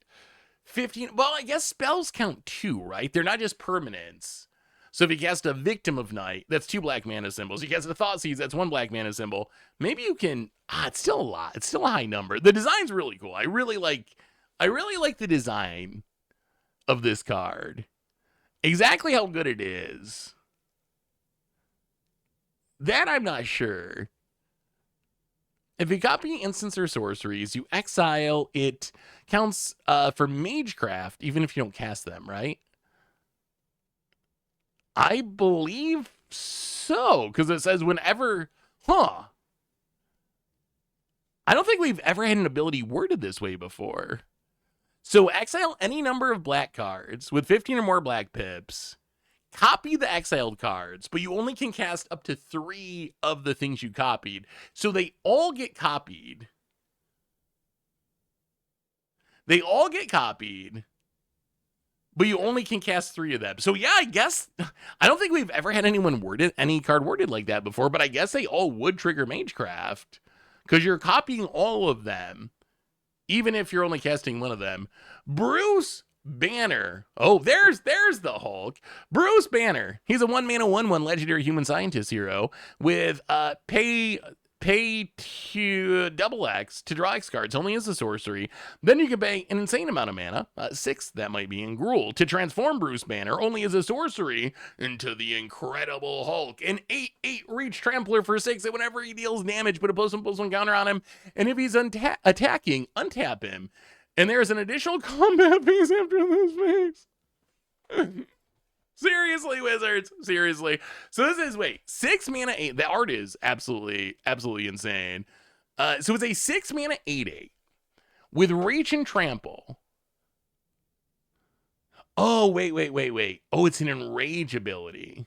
15. Well, I guess spells count too, right? They're not just permanents. So if you cast a Victim of Night, that's 2 black mana symbols. You cast a Thoughtseize, that's 1 black mana symbol. Maybe you can, it's still a lot. It's still a high number. The design's really cool. I really like the design of this card. Exactly how good it is, that I'm not sure. If you copy instants or sorceries, you exile, it counts for Magecraft, even if you don't cast them, right? I believe so, because it says whenever, I don't think we've ever had an ability worded this way before. So exile any number of black cards with 15 or more black pips, copy the exiled cards, but you only can cast up to 3 of the things you copied. So they all get copied. But you only can cast 3 of them. So yeah, I guess, I don't think we've ever had any card worded like that before, but I guess they all would trigger Magecraft, because you're copying all of them, even if you're only casting 1 of them. Bruce Banner. Oh, there's the Hulk. Bruce Banner. He's a 1 mana 1/1 legendary human scientist hero with pay to double X to draw X cards only as a sorcery. Then you can pay an insane amount of mana, 6 that might be in Gruul, to transform Bruce Banner only as a sorcery into the Incredible Hulk. An 8/8 reach trampler for 6 that whenever he deals damage, put a +1/+1 counter on him, and if he's attacking, untap him. And there's an additional combat phase after this phase. Seriously, Wizards. Seriously. So this is, 6 mana 8. The art is absolutely insane. So it's a 6 mana 8/8 with reach and trample. Oh, wait. Oh, it's an enrage ability.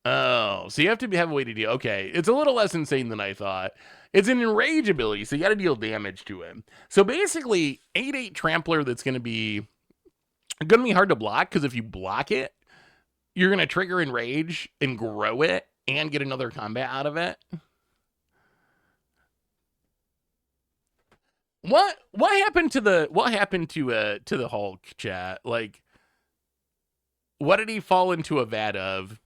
Oh, so you have to have a way to deal. Okay, it's a little less insane than I thought. It's an enrage ability, so you got to deal damage to him. So basically, 8/8 trampler that's going to be hard to block, because if you block it, you're going to trigger enrage and grow it and get another combat out of it. What happened to the Hulk, chat? Like, what did he fall into a vat of?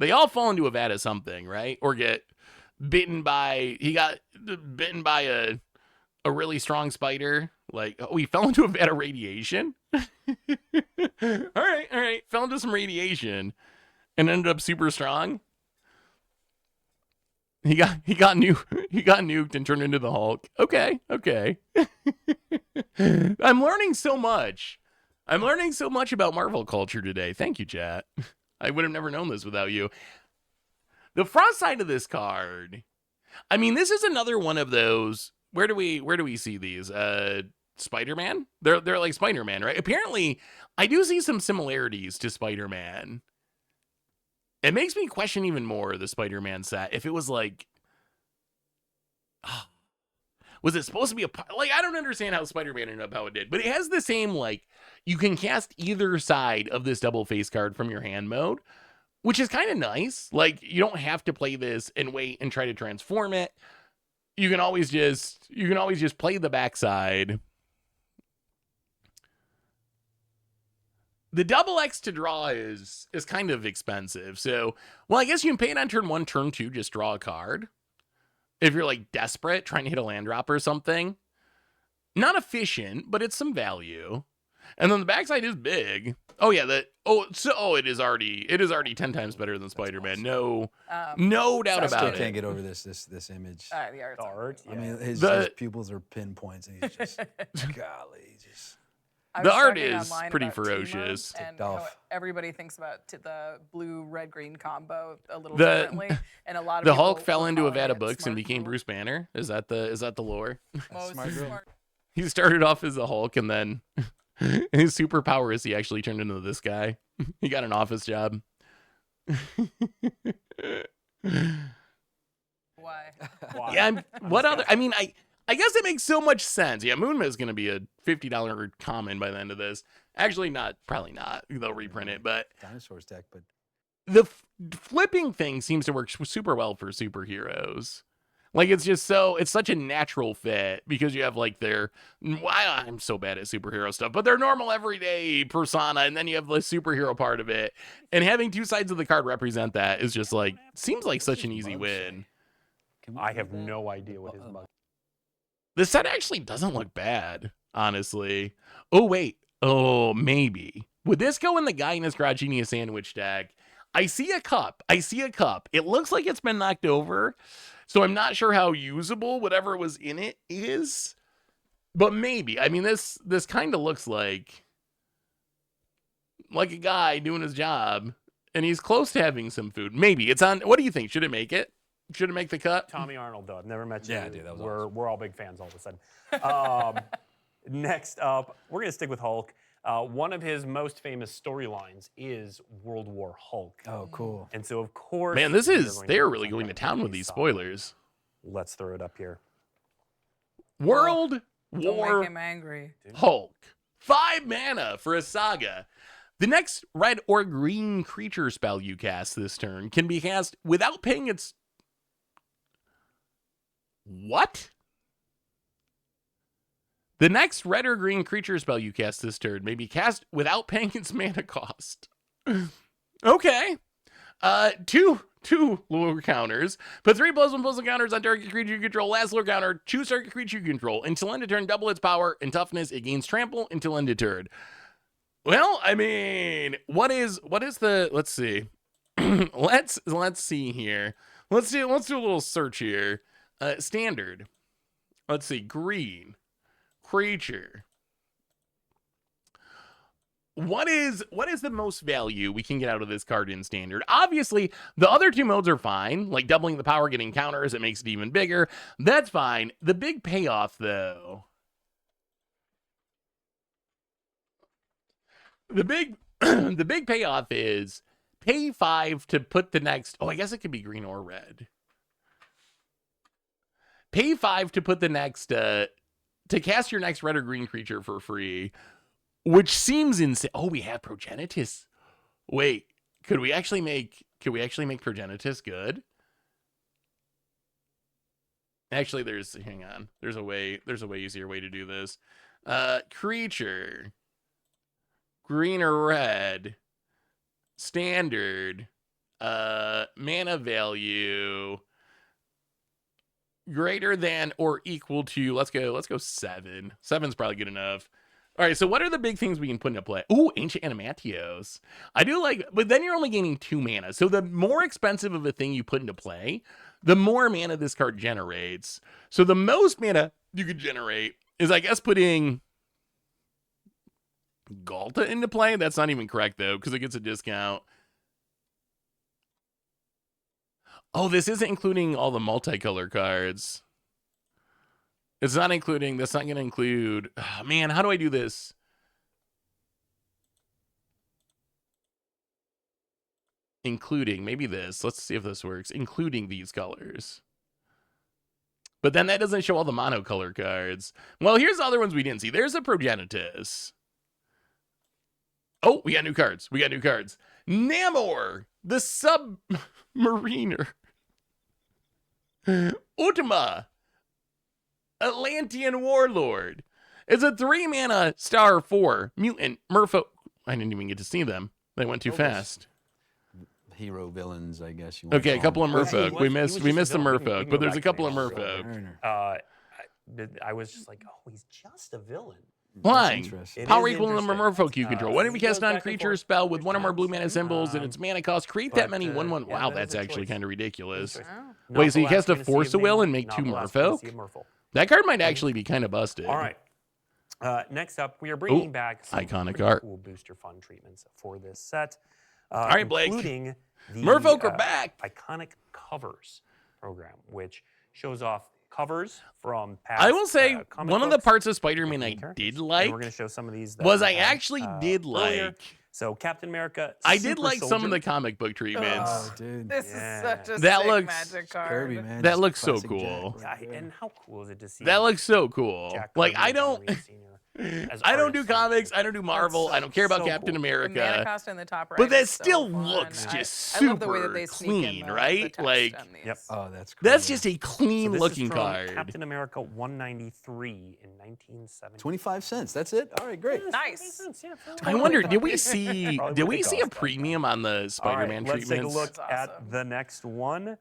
They all fall into a vat of something, right? Or get bitten by, he got bitten by a really strong spider. Like, oh, he fell into a vat of radiation. all right. Fell into some radiation and ended up super strong. He got nuked and turned into the Hulk. Okay. I'm learning so much. About Marvel culture today. Thank you, chat. I would have never known this without you. The front side of this card. I mean, this is another one of those. Where do we see these? Spider-Man? They're like Spider-Man, right? Apparently, I do see some similarities to Spider-Man. It makes me question even more the Spider-Man set. If it was like, was it supposed to be I don't understand how Spider-Man ended up how it did, but it has the same, like, you can cast either side of this double face card from your hand mode, which is kind of nice. Like, you don't have to play this and wait and try to transform it. You can always just play the backside. The double X to draw is kind of expensive. So, well, I guess you can pay it on turn 1, turn 2, just draw a card. If you're like desperate, trying to hit a land drop or something. Not efficient, but it's some value. And then the backside is big. Oh yeah, it is already 10 times better than Spider-Man. No doubt about it. I can't get over this image. The art. I mean, his pupils are pinpoints, and he's just golly, just. The art is pretty ferocious. And everybody thinks about the blue-red-green combo a little differently. And a lot of the Hulk fell into a vat of books and became Bruce Banner. Is that the lore? Smart. He started off as a Hulk, and then his superpower is he actually turned into this guy. He got an office job. Why? Yeah. What other? I mean, I guess it makes so much sense. Yeah, Moonma is going to be a $50 common by the end of this. Actually, probably not. They'll reprint it, but Dinosaurs deck. But the flipping thing seems to work super well for superheroes. Like, it's such a natural fit because you have like I'm so bad at superhero stuff, but their normal everyday persona, and then you have the superhero part of it, and having two sides of the card represent that is just like seems like such an easy win. I have no idea what his mug. The set actually doesn't look bad, honestly. Oh, wait. Oh, maybe. Would this go in the Guy in his Garage Genius Sandwich deck? I see a cup. It looks like it's been knocked over, so I'm not sure how usable whatever was in it is. But maybe. I mean, this kind of looks like a guy doing his job, and he's close to having some food. Maybe. It's on. What do you think? Should it make it? Should it make the cut? Tommy Arnold, though. I've never met you. Yeah, dude, that was we're all big fans all of a sudden. Next up, we're going to stick with Hulk. One of his most famous storylines is World War Hulk. Oh, cool. And so, of course... Man, they're really going to town with these spoilers. Let's throw it up here. World Don't War make him angry. Hulk. 5 mana for a saga. The next red or green creature spell you cast this turn can be cast without paying its... What? The next red or green creature spell you cast this turn may be cast without paying its mana cost. Okay. Two lure counters. Put 3 +1/+1 counters on target creature you control. Last lure counter, choose target creature you control. Until end of turn, double its power and toughness. It gains trample until end of turn. Well, I mean, what is the? Let's see. let's see here. Let's do a little search here. Standard. Let's see. Green creature. what is the most value we can get out of this card in standard? Obviously, the other two modes are fine, like doubling the power, getting counters, it makes it even bigger. That's fine. The big payoff, though, the big payoff is pay 5 to put the next. Oh, I guess it could be green or red. Pay 5 to put the next to cast your next red or green creature for free. Which seems insane. Oh, we have Progenitus. Wait, could we actually make Progenitus good? Actually, hang on. There's a way easier way to do this. Creature. Green or red. Standard. Mana value. Greater than or equal to, let's go 7. 7's probably good enough. All right, so what are the big things we can put into play? Ooh, Ancient Animatios. I do like, but then you're only gaining 2 mana. So the more expensive of a thing you put into play, the more mana this card generates. So the most mana you could generate is, I guess, putting Galta into play. That's not even correct, though, because it gets a discount. Oh, this isn't including all the multicolor cards. It's not including, that's not going to include, oh, man, how do I do this? Including, maybe this. Let's see if this works. Including these colors. But then that doesn't show all the monocolor cards. Well, here's the other ones we didn't see. There's a Progenitus. Oh, we got new cards. Namor, the Submariner. Ultima. Atlantean Warlord. It's a 3 mana star 4 mutant merfolk. I didn't even get to see them. They went too fast. Hero villains, I guess you. Okay, a couple of merfolk. We missed the villain. merfolk, but there's a couple of merfolk. I was just like, oh, he's just a villain. Flying. It Power is equal to the number of interesting. merfolk you control. Whenever you cast a non-creature spell with one or more blue mana symbols and its mana cost, create that many 1/1. Wow, that is that's a actually choice. kind of ridiculous. Oh. Not Wait, so the you cast last a fantasy Force of of Will Namor, and make not 2 the last merfolk? fantasy of Merfolk. That card might actually be kind of busted. All right. Next up, we are bringing back some iconic pretty art. cool booster fun treatments for this set. All right, Blake. Including the Merfolk are back. Iconic Covers program, which shows off covers from past I will say comic one of the books parts of Spider-Man with I main characters. did And like we're going to show some of these. was we I had, actually did earlier. like. So Captain America. I did Super like some of Soldier. the comic book treatments. Oh, dude. This Yeah. is such a That sick looks- magic card. Kirby, man. That just looks so classic cool. Jack. Yeah, and how cool is it to see That looks so cool. Jack Like Kirby I and don't. John Lee Sr. as I don't do artists. comics. I don't do Marvel. I don't care about so Captain cool. The mana America. cost in the top right. But that is so still fun. looks I- just I love the way that super they sneak in clean, the right? text Like, on these. Yep. Oh, that's cool. That's yeah. just a So clean this looking is from card. Captain America 193 in 1970. 25 cents. That's it. All right, great. Nice. I wonder, did we see Probably did what we they see a cost back then. premium on the Spider-Man Let's take a treatments? look That's at awesome. the next one.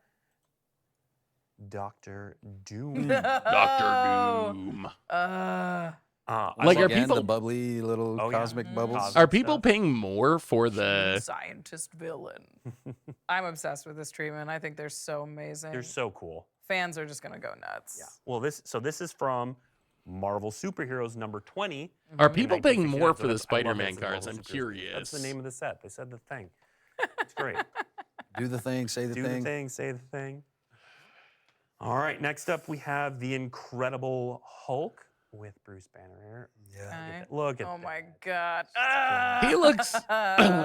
Doctor Doom. Doctor Doom. Like, are Again, people- the bubbly little Oh, yeah. cosmic bubbles? Cosmic. Are people stuff. paying more for the? Scientist villain. I'm obsessed with this treatment. I think they're so amazing. They're so cool. Fans are just gonna go nuts. Yeah. Well, this is from Marvel Superheroes number 20. Are in people paying 1969. more So for the that's- I love Spider-Man this in cards? Marvel I'm Superheroes. curious. That's the name of the set. They said the thing. It's great. Do the thing, say the Do thing. the thing, say the thing. All right, next up we have the Incredible Hulk with Bruce Banner here. Yeah. Look at Oh that. my god. He looks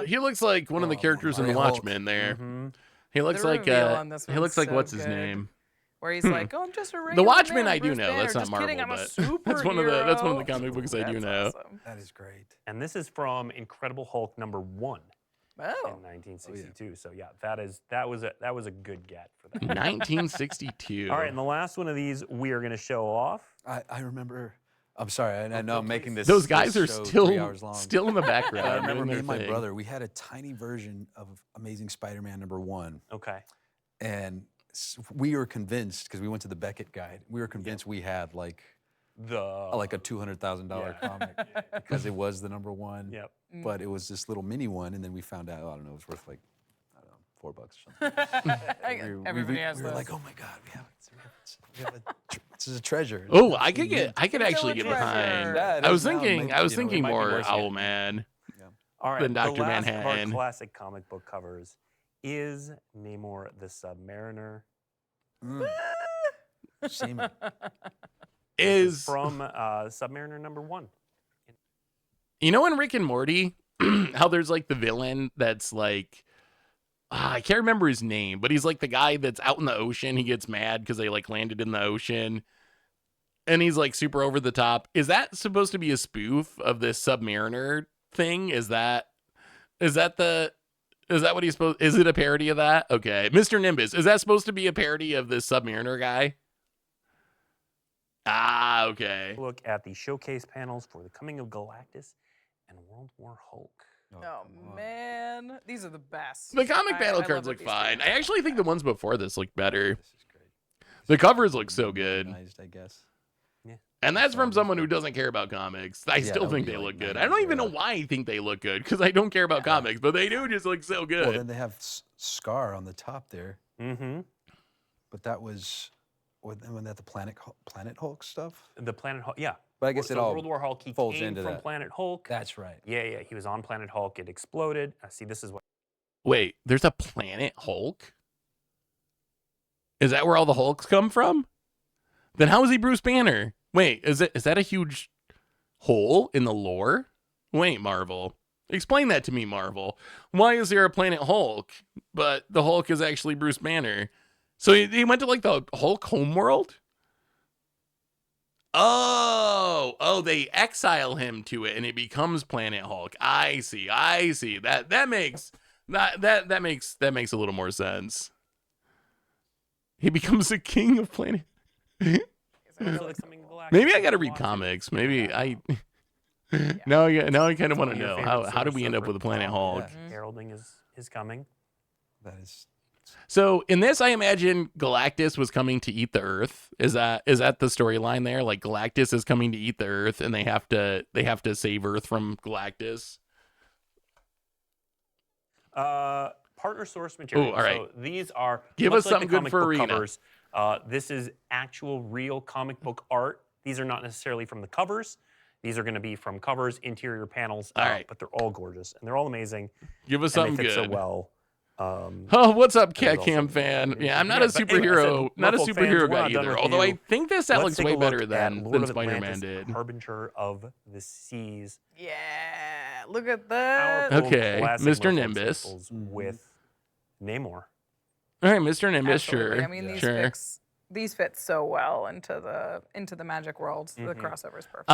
he looks like one of the Oh, characters in the Hulk. Watchmen there. Mhm. He looks The like reveal on this he one's looks like so what's his good. name? Where he's like, oh, I'm just a regular Watchmen man, I do Bruce know. Banner. That's not Just kidding, Marvel, I'm a but that's one of the superhero." comic books I do That's know. awesome. That is great. And this is from Incredible Hulk number 1 in Oh. 1962. So yeah, that was a good get for that. 1962. All right, and the last one of these we are going to show off. I remember. I'm sorry. I know I'm making this. Those guys this are show 3 hours long. still in the background. I remember doing me their and my thing. brother. We had a tiny version of Amazing Spider-Man number 1, Okay. and we were convinced because we went to the Beckett Guide. We were convinced we had like a $200,000 comic because it was the number 1. Yep. But it was this little mini one, and then we found out. I don't know. It was worth like $4 or something. Everybody has we were those. like, oh my god, this is a treasure. Oh, I could actually a get treasure. behind. Yeah, it I was is now. thinking Maybe, I was you know, it thinking might be more worth it. Owlman. All right, than Dr. the last of Manhattan. our classic comic book covers is Namor the Submariner. Seaman. This Is from Submariner #1. you know in Rick and Morty how there's like the villain that's like I can't remember his name, but he's like the guy that's out in the ocean. He gets mad because they like landed in the ocean. And he's like super over the top. Is that supposed to be a spoof of this Submariner thing? Is that what he's supposed? Is it a parody of that? Okay, Mr. Nimbus, is that supposed to be a parody of this Submariner guy? Ah, okay. Look at the showcase panels for the coming of Galactus and World War Hulk. Oh come on. man, these are the best. The comic battle I cards love look these fine. I cards. actually think the ones before this look better. This is great. The covers look so good. Organized, I guess. And that's from someone who doesn't care about comics. I Yeah, still that would think be they like look good. 90s I don't even know era. why I think they look good because I don't care about comics, but they do just look so good. Well, then they have Scar on the top there, Mm-hmm. but that was when that the Planet Hulk stuff. The Planet Hulk, yeah. But I guess so it all World War Hulk, he folds came into from that. Planet Hulk. That's right. Yeah, he was on Planet Hulk. It exploded. See, this is what. Wait, there's a Planet Hulk? Is that where all the Hulks come from? Then how is he Bruce Banner? Wait, is that a huge hole in the lore? Wait, Marvel. Explain that to me, Marvel. Why is there a Planet Hulk, but the Hulk is actually Bruce Banner? So he went to like the Hulk homeworld? Oh, they exile him to it and it becomes Planet Hulk. I see. That makes a little more sense. He becomes the king of Planet. Maybe I got to read comics. Maybe I. Now I kind of want to know how do we end up with a Planet Hulk? Yeah. Heralding is coming. That is. So in this, I imagine Galactus was coming to eat the Earth. Is that the storyline there? Like Galactus is coming to eat the Earth, and they have to save Earth from Galactus. Partner source material. Ooh, all right. So these are Give much us like something the good comic for book Arena. covers. This is actual real comic book art. These are not necessarily from the covers. These are going to be from covers, interior panels. All right. But they're all gorgeous and they're all amazing. Give us And something they fit good. so well. Oh, what's up, Cat also- Cam fan? Yeah, I'm not Yeah, a but anyway, superhero, so not a Merfolk fans, superhero we're guy not done either. with Although I you. think this that Let's looks take way a look better at than Lord of Spider-Man Atlantis, did. Harbinger of the Seas. Yeah, look at that. Powerful Okay, classic Mr. Merfolk Nimbus. staples with Namor. All right, Mr. Nimbus, Absolutely. sure. I mean, sure. these fit so well into the magic world. The Mm-hmm. crossover's perfect.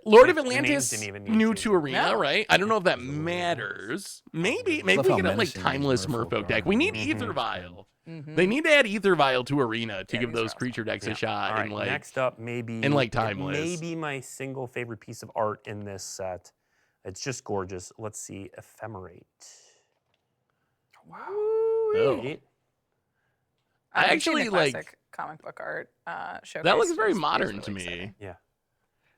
Lord of The names Atlantis, didn't even need new to. to Arena, No. right? I don't know if that matters. Maybe we Love how could have like menacing these timeless merfolk Merfolk deck. are. We need Mhm. Ether Vial. Mhm. They need to add Ether Vial to Arena to Yeah, give these are those awesome. creature decks a shot. All right, And like, next up, maybe and, like, it timeless. may be my single favorite piece of art in this set. It's just gorgeous. Let's see, Ephemerate. oh. Right? I I've seen the actually, like- classic comic book art showcase. that looks very It's modern to really me. exciting. Yeah.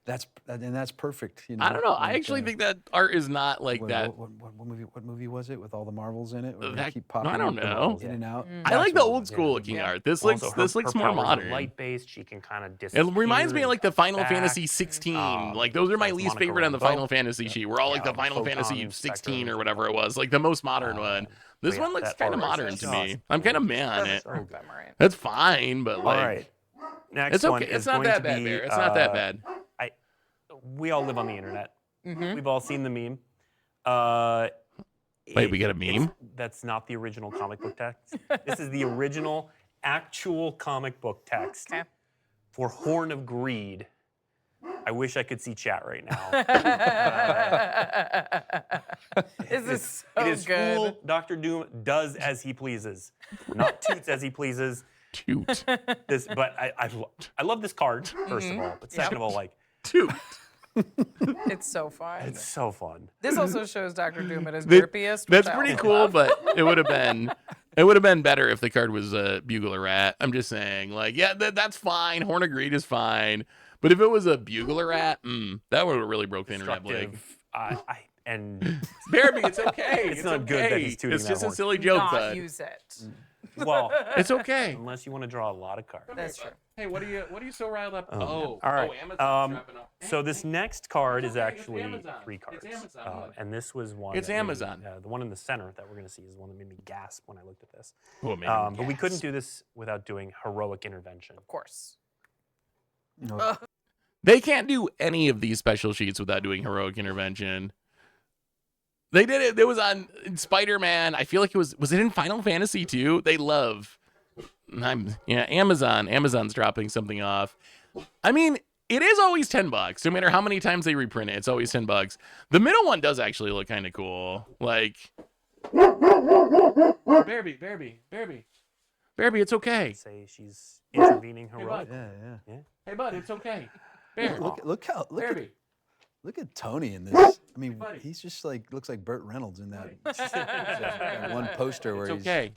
That's perfect. You know, I don't know. I like, actually think that art is not like that. What movie was it with all the Marvels in it? Where they That- keep no, I popping don't up know. in and out. I like the That's what it old was. school Yeah. looking Yeah. art. This Also, looks more modern. Light based. She can kind of It disappear. reminds me of like the Final back. Fantasy 16. Like those are my That's least Monica favorite on the Rambeau. Final Fantasy sheet. We're all like Yeah, the Final Fantasy Photon 16 or spectrum. whatever it was, like the most modern one. This yeah, one looks that kind of art is modern to just me. I'm kind of mad on it. Perfect for Ephemerate. That's fine, but All like right. Next it's one okay. is It's not going that to bad, be, Bear. It's not that bad. We all live on the internet. Mhm. We've all seen the meme. Wait, we got a meme? That's not the original comic book text. This is the original, actual comic book text Okay. for Horn of Greed. I wish I could see chat right now. This is so it is good. Fool Dr. Doom does as he pleases, not toots as he pleases. Toot. But I love this card, first of all. But second of all, like, Toot. It's so fun. it's so fun. This also shows Dr. Doom at his Th- derpiest. That's which I pretty also cool, love. but it would have been better if the card was a Bugler Rat. I'm just saying, like, yeah, that's fine. Horn of Greed is fine, but if it was a Bugler Rat, that would have really broke the internet. Like, Destructive. And Barby, it's okay. It's not good that okay. he's tooting It's that just a horn. silly joke, Not but use it. Well, It's okay. unless you want to draw a lot of cards. That's true. Hey, what are you so riled up? All right. Amazon's dropping off. So this next card It's is okay, it's actually Amazon. 3 cards. It's Amazon. And this was one. It's that made me- Amazon. the one in the center that we're going to see is one that made me gasp when I looked at this. Oh, maybe But we couldn't do this without doing heroic intervention. Of course. No, They can't do any of these special sheets without doing heroic intervention. They did it. It was on Spider-Man. I feel like it was it in Final Fantasy too? They love. Amazon. Amazon's dropping something off. I mean, it is always $10. No matter how many times they reprint it, it's always $10. The middle one does actually look kind of cool. Like, Bearby, it's okay. Say she's intervening heroic. yeah. Hey, bud, it's okay. Bear, Look Bearby. Look at Tony in this. I mean, buddy. he's just like looks like Burt Reynolds in that one poster where It's okay.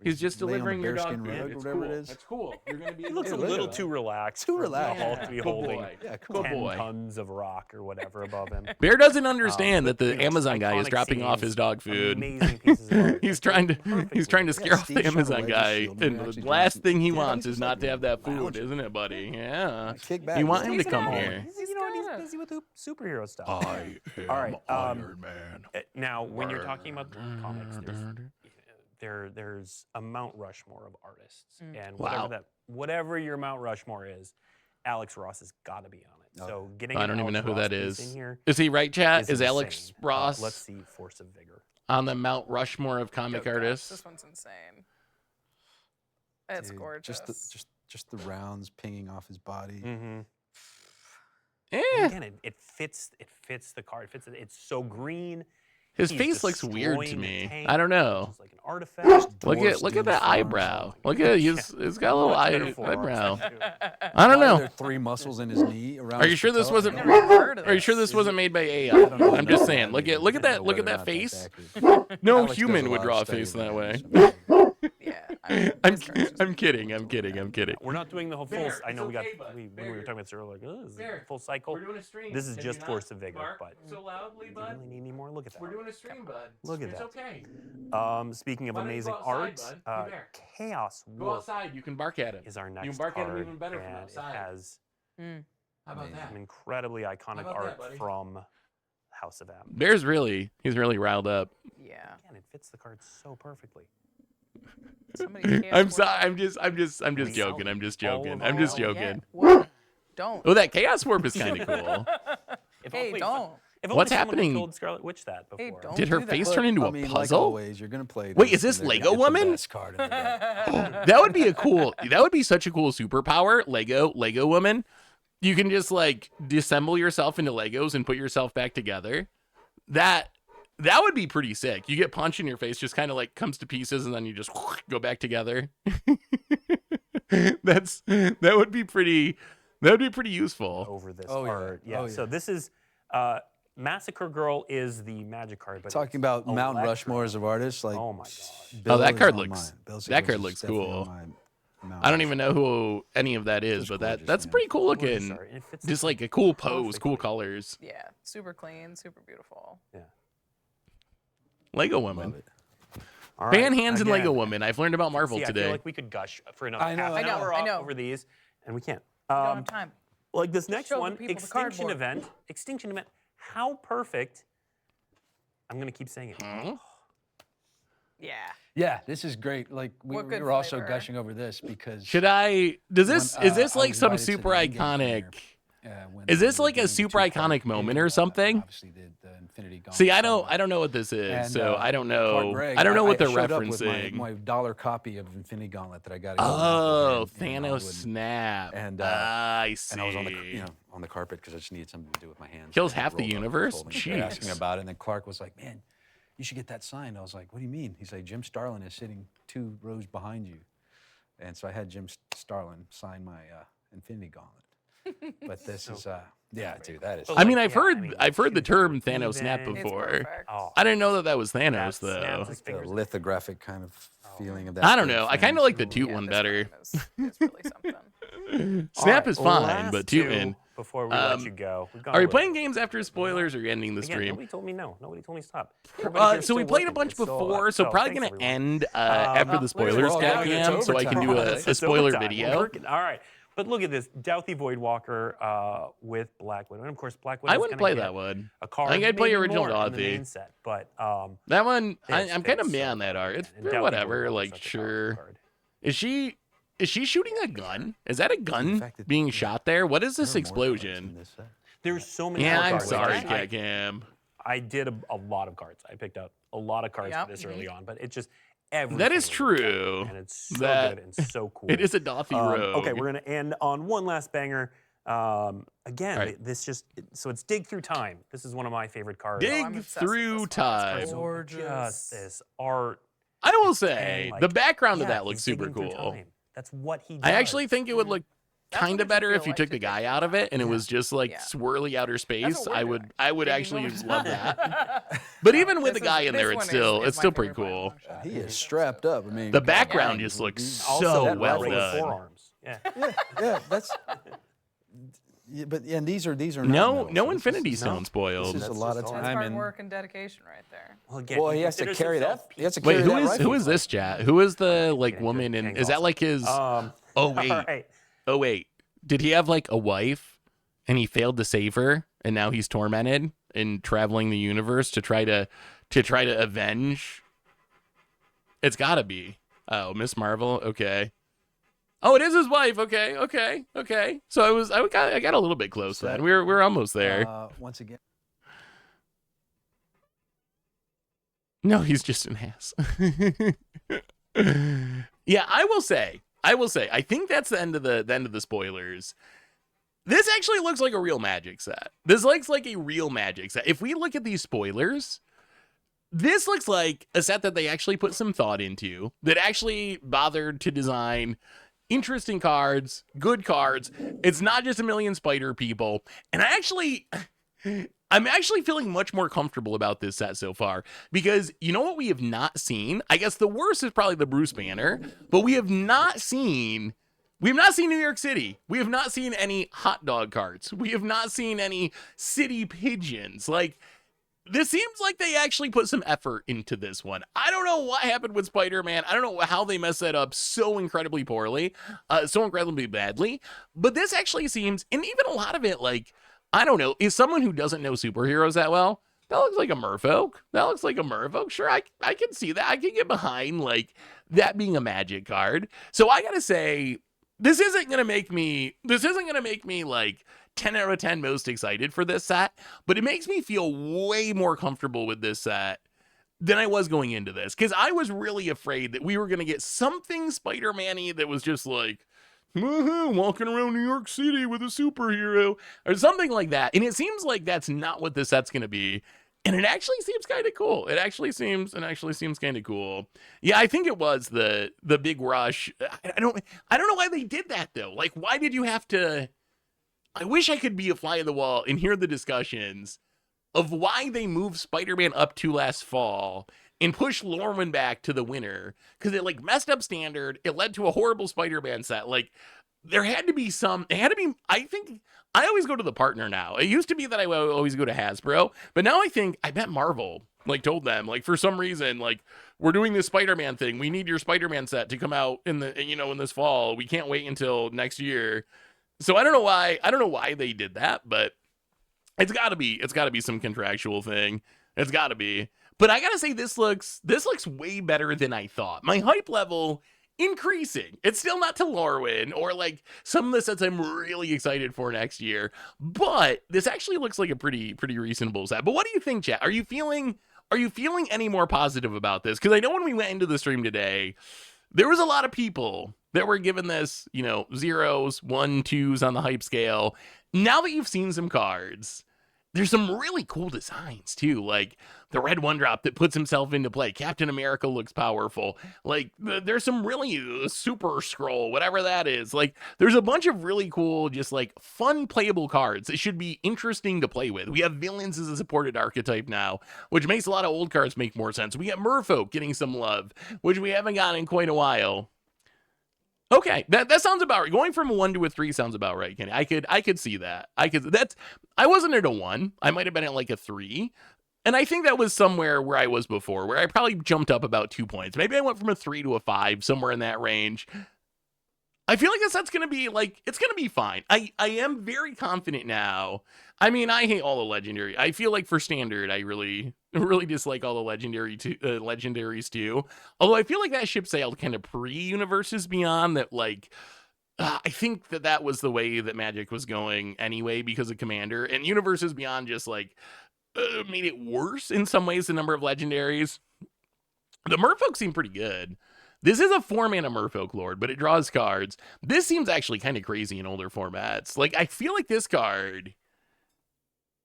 He's just laying on the delivering your dog bearskin food. rug, It's whatever cool. it is. That's cool. You're gonna be. He looks a look little at too relaxed. Too for relaxed. the Hulk to be Good holding boy. Yeah, cool. 10 boy. tons of rock or whatever above him. Bear doesn't understand that the You know, Amazon guy is iconic dropping off scenes, his dog food. Amazing pieces of art. He's trying to Perfect. scare off Steve the shot Amazon away guy, his shield. and Maybe the actually last Johnson- thing he Yeah, wants he's is just not like to have that food, lounging. isn't it, buddy? Yeah. Kick back. You want him to He's come got it. here. You know, and he's busy with the superhero stuff. All right, Man. Now, when you're talking about comics, there's a Mount Rushmore of artists, and Wow. whatever your Mount Rushmore is, Alex Ross has got to be on it. So getting I an don't even know Alex who Ross that piece is. in here Is he right, chat? Is insane. Alex Ross Let's see, Force of Vigor. on the Mount Rushmore of comic Go, guys. artists? This one's insane. It's Dude, gorgeous. Just the rounds pinging off his body. Mm-hmm. Eh. Again, it fits the card. It fits it. It's so green. His He's face looks weird to destroying the me. tank, I don't which know. is like an artifact. Look Dwarfs at dude that farm. eyebrow. Look at he's got a little Much better eyebrow. forearms, too. I don't Why are know. there 3 muscles in his knee around? Are you his sure this patella? wasn't? Never even heard of Are you sure this this. wasn't made by AI? I don't know I'm just if saying. Look at that whether or that not face. that's accurate. No Alex does human a would lot draw a of face studies that on way. this. Yeah. I'm kidding. I'm kidding. We're not doing the whole full. Bear, I know it's okay, bud. when we Bear, were talking about this earlier, like, oh, this is Bear, a full cycle. doing a stream. This is just Force of Vigor, but so loudly, do you really need any more? Look at that. doing a stream, bud. Look at It's that. okay. Speaking of Why don't you amazing go outside, art, bud? Hey, Bear. Chaos Go Warp outside. You can bark at him. is our next You can bark at him card, even better from and outside. it has How about that? some incredibly iconic about art that, buddy? from House of M. Bear's he's really riled up. Yeah. Again, it fits the card so perfectly. Somebody's chaos I'm warp. sorry. I'm just We joking. sell I'm just all joking. of I'm our just own. Yeah. joking. What? Don't. Oh, that chaos warp is kind of cool. If Hey, only- don't. If What's only someone had happening? told Scarlet Witch that before. Hey, don't. Did her do that. face Look, turn into I a mean, like puzzle? always, you're gonna play. Wait, this is this and they're Lego gonna get the Woman? best card in the deck. That would be a cool. That would be such a cool superpower. Lego woman. You can just like disassemble yourself into Legos and put yourself back together. That would be pretty sick. You get punched in your face, just kind of like comes to pieces, and then you just go back together. That would be pretty. That would be pretty useful. Over this Oh, yeah. art. Yeah. Oh, So yeah. this is Massacre Girl is the magic card, but Talking about Mount Electra. Rushmores of artists, like Oh my god. Bill that is card on looks- mine. Bill that Sickles card is looks definitely cool. on my Mount I don't even Rushmore. know who any of that is, Just but gorgeous, that's man. pretty cool Gorgeous looking. art, and it fits Just the like a cool pose, cool perfectly. colors. Yeah. Super clean. Super beautiful. Lego Love woman. it. All Fan right, hands and again, Lego woman. I've learned about Marvel see, I today. feel like we could gush for another I know, half an I know, hour I off know. over these, and we can't. We don't have time. Like this next show the one, people the Extinction cardboard. Event. How perfect. I'm gonna keep saying it. Yeah. Yeah, this is great. Like we What good were also flavor. gushing over this because Should I? Does this? When, is this I like was some invited to super the in-game iconic? premiere, when Is they this were like a doing super two-part iconic moment in-game or event, something? Obviously, did the Infinity Gauntlet. See, I so- don't know what this is, And, so I don't know. Clark Gregg, I don't know what they're showed up with referencing. my $1 copy of Infinity Gauntlet that I got. Oh, in Thanos Hollywood. snap. And, I see. And I was on the on the carpet because I just needed something to do with my hands. Kills And I half the rolled up and universe? told him. They asked me Jeez. about it, and then Clark was like, "Man, you should get that signed." I was like, "What do you mean?" He's like, "Jim Starlin is sitting 2 rows behind you," and so I had Jim Starlin sign my Infinity Gauntlet. But this is, yeah, dude, that is. But I mean, like, I've yeah, heard I mean, I've heard the shoot, term Thanos snap even- It's before. perfect. Oh, I didn't know that was Thanos that snaps though. his the fingers. lithographic kind of feeling of that. I don't big know. I thing. kind of like the Ooh. toot Yeah, one this better. one is really something. Snap All is right, fine, last but two tootin'. before we let you go. We've gone Are a we little playing bit. games after spoilers or ending the Again, stream? nobody told me no. Nobody told me stop. Everybody here's So we still played a working. bunch It's still up. before, so probably thanks, gonna everyone. end after the spoilers, all Cat going Cam, into so I can do overtime. a spoiler overtime. video. We're working. All right. But look at this, Douthy Voidwalker with Black Widow. And of course, Black Widow. I wouldn't play that one. A card, I think I'd play maybe original more in the Douthy. main set, but That one, fits- I'm kind of fits meh so on that well, art. man. It's And Douthy whatever. Voidwalker's Like, such a powerful sure. card. Is she shooting a gun? Is that a gun fact that- being shot there? What is this There are more cards explosion? in this set. There's so many Yeah, more I'm cards. sorry, I- Cat Cam. I did a lot of cards. I picked out a lot of cards Yep. for this early on, but it just everything. That is was true. and it's so That- good and so cool. It is a Douthy rogue. Okay, we're gonna end on one last banger. Again, All right. this just so it's Dig Through Time. This is one of my favorite cards. Dig I'm obsessed with through this one. It's time. so gorgeous. Just this art. I will say and, like, the background of yeah, that looks he's super digging through cool. time. That's what he does. I actually think it would look That's what kind of makes me better if feel you like took the to dig guy through out of it and it time. was just like Yeah. swirly outer space. what we're I doing. would Digging actually over love time. that. But even with the This guy is- in there, this it's one still is my still pretty favorite part cool. of the shot. He is strapped up. I mean, The come background on. just looks also so that well rifle with done. forearms. Yeah. Yeah, that's. Yeah, but and these are not No, medals, no so this Infinity is- Stone This spoiled. is a lot of just all- That's time hard and. work and dedication right there. Well, again, Well, he has to considers carry that. himself He has to Wait, carry who that is rifle. this chat? Who is the like Getting woman good. and Getting is that like his? Um, Oh wait, all right. oh wait. Did he have like a wife and he failed to save her and now he's tormented and traveling the universe to try to avenge? It's got to be. Oh, Miss Marvel. Okay. Oh, it is his wife. Okay. So I got a little bit close then. We're almost there. Once again. No, he's just an ass. Yeah, I will say, I think that's the end of the spoilers. This actually looks like a real Magic set. This looks like a real Magic set. If we look at these spoilers, this looks like a set that they actually put some thought into, that actually bothered to design interesting cards, good cards. It's not just a million spider people. And I'm actually feeling much more comfortable about this set so far because you know what we have not seen? I guess the worst is probably the Bruce Banner, but we have not seen New York City. We have not seen any hot dog carts. We have not seen any city pigeons. Like, this seems like they actually put some effort into this one. I don't know what happened with Spider-Man. I don't know how they messed that up so incredibly poorly, so incredibly badly. But this actually seems, and even a lot of it, like, I don't know, is someone who doesn't know superheroes that well, that looks like a Merfolk. Sure, I can see that. I can get behind, like, that being a Magic card. So I gotta say, this isn't gonna make me, like, 10 out of 10 most excited for this set, but it makes me feel way more comfortable with this set than I was going into this, because I was really afraid that we were going to get something Spider-Man-y that was just like, walking around New York City with a superhero, or something like that, and it seems like that's not what this set's going to be, and it actually seems kind of cool. It actually seems kind of cool. Yeah, I think it was the big rush. I don't know why they did that, though. Like, why did you have to... I wish I could be a fly on the wall and hear the discussions of why they moved Spider-Man up to last fall and pushed Lorwyn back to the winter, because it like messed up standard. It led to a horrible Spider-Man set. Like, there had to be I think I always go to the partner now. It used to be that I would always go to Hasbro, but now I bet Marvel like told them, like, for some reason, like, we're doing this Spider-Man thing. We need your Spider-Man set to come out in this fall. We can't wait until next year. So I don't know why they did that, but it's gotta be some contractual thing. It's gotta be. But I gotta say, this looks way better than I thought. My hype level increasing. It's still not to Lorwyn or like some of the sets I'm really excited for next year, but this actually looks like a pretty reasonable set. But what do you think, chat? Are you feeling any more positive about this? Because I know when we went into the stream today, there was a lot of people that were given this, 0s, 1s, 2s on the hype scale. Now that you've seen some cards, there's some really cool designs too, like the red 1-drop that puts himself into play. Captain America looks powerful. Like, there's some really super scroll, whatever that is. Like, there's a bunch of really cool, just like fun playable cards that should be interesting to play with. We have villains as a supported archetype now, which makes a lot of old cards make more sense. We got Merfolk getting some love, which we haven't gotten in quite a while. Okay, that sounds about right. Going from a 1 to a 3 sounds about right, Kenny. I could see that. I wasn't at a 1. I might have been at like a 3. And I think that was somewhere where I was before, where I probably jumped up about 2 points. Maybe I went from a 3 to a 5, somewhere in that range. I feel like that's going to be like, it's going to be fine. I am very confident now. I mean, I hate all the legendary. I feel like for standard, I really dislike all the legendaries too. Although I feel like that ship sailed kind of pre-Universes Beyond, that like, I think that was the way that Magic was going anyway because of Commander, and Universes Beyond just like made it worse in some ways, the number of legendaries. The Merfolk seem pretty good. This is a 4-mana Merfolk Lord, but it draws cards. This seems actually kind of crazy in older formats. Like, I feel like this card,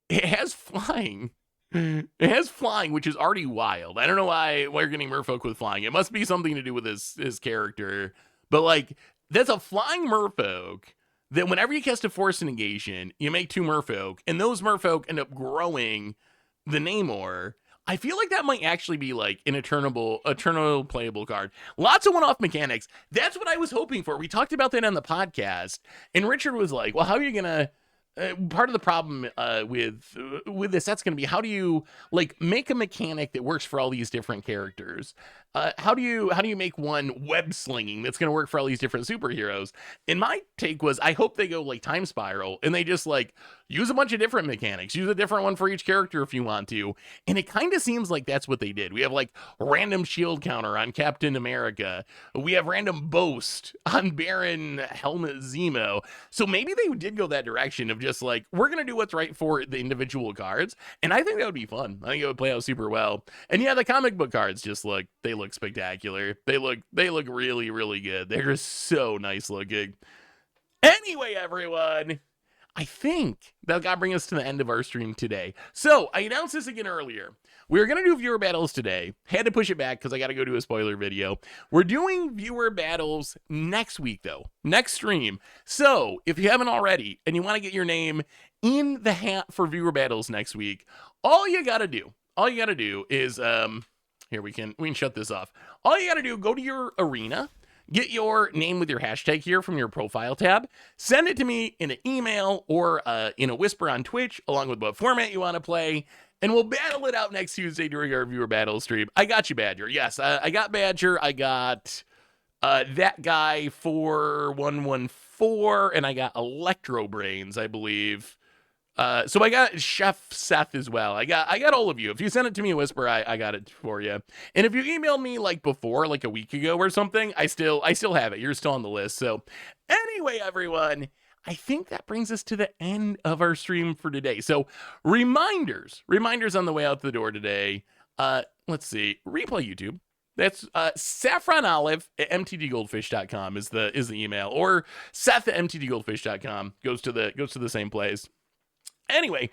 it has flying. It has flying, which is already wild. I don't know why you're getting Merfolk with flying. It must be something to do with his character. But, like, that's a flying Merfolk that whenever you cast a Force Negation, you make 2 Merfolk, and those Merfolk end up growing the Namor. I feel like that might actually be like an eternal playable card. Lots of one-off mechanics. That's what I was hoping for. We talked about that on the podcast, and Richard was like, well, how are you going to... part of the problem with this set's going to be, how do you like make a mechanic that works for all these different characters? How do you make one web slinging that's going to work for all these different superheroes? And my take was, I hope they go like Time Spiral and they just like use a bunch of different mechanics, use a different one for each character if you want to. And it kind of seems like that's what they did. We have like random shield counter on Captain America. We have random boast on Baron Helmut Zemo. So maybe they did go that direction of just like, we're going to do what's right for the individual cards. And I think that would be fun. I think it would play out super well. And yeah, the comic book cards just look, they look spectacular. They look really, really good. They're just so nice looking. Anyway, everyone, I think that got to bring us to the end of our stream today. So I announced this again earlier. We were going to do viewer battles today. Had to push it back because I got to go do a spoiler video. We're doing viewer battles next week, though. Next stream. So if you haven't already and you want to get your name in the hat for viewer battles next week, all you got to do is, here, we can shut this off. All you got to do, go to your arena, get your name with your hashtag here from your profile tab, send it to me in an email or in a whisper on Twitch, along with what format you want to play, and we'll battle it out next Tuesday during our viewer battle stream. I got you, Badger. Yes, I got Badger. I got that guy for 114, and I got Electro Brains, I believe. So I got Chef Seth as well. I got all of you. If you send it to me a whisper, I got it for you. And if you emailed me like before, like a week ago or something, I still have it. You're still on the list. So anyway, everyone, I think that brings us to the end of our stream for today. So reminders on the way out the door today. Let's see, replay YouTube. That's Saffron Olive at mtdgoldfish.com is the email, or Seth at mtdgoldfish.com goes to the same place. Anyway,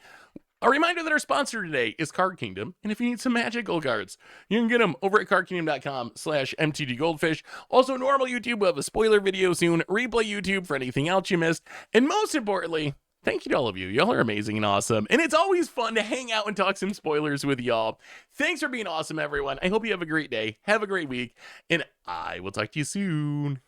a reminder that our sponsor today is Card Kingdom, and if you need some magical cards, you can get them over at cardkingdom.com/mtdgoldfish. Also, normal YouTube will have a spoiler video soon, replay YouTube for anything else you missed, and most importantly, thank you to all of you. Y'all are amazing and awesome, and it's always fun to hang out and talk some spoilers with y'all. Thanks for being awesome, everyone. I hope you have a great day, have a great week, and I will talk to you soon.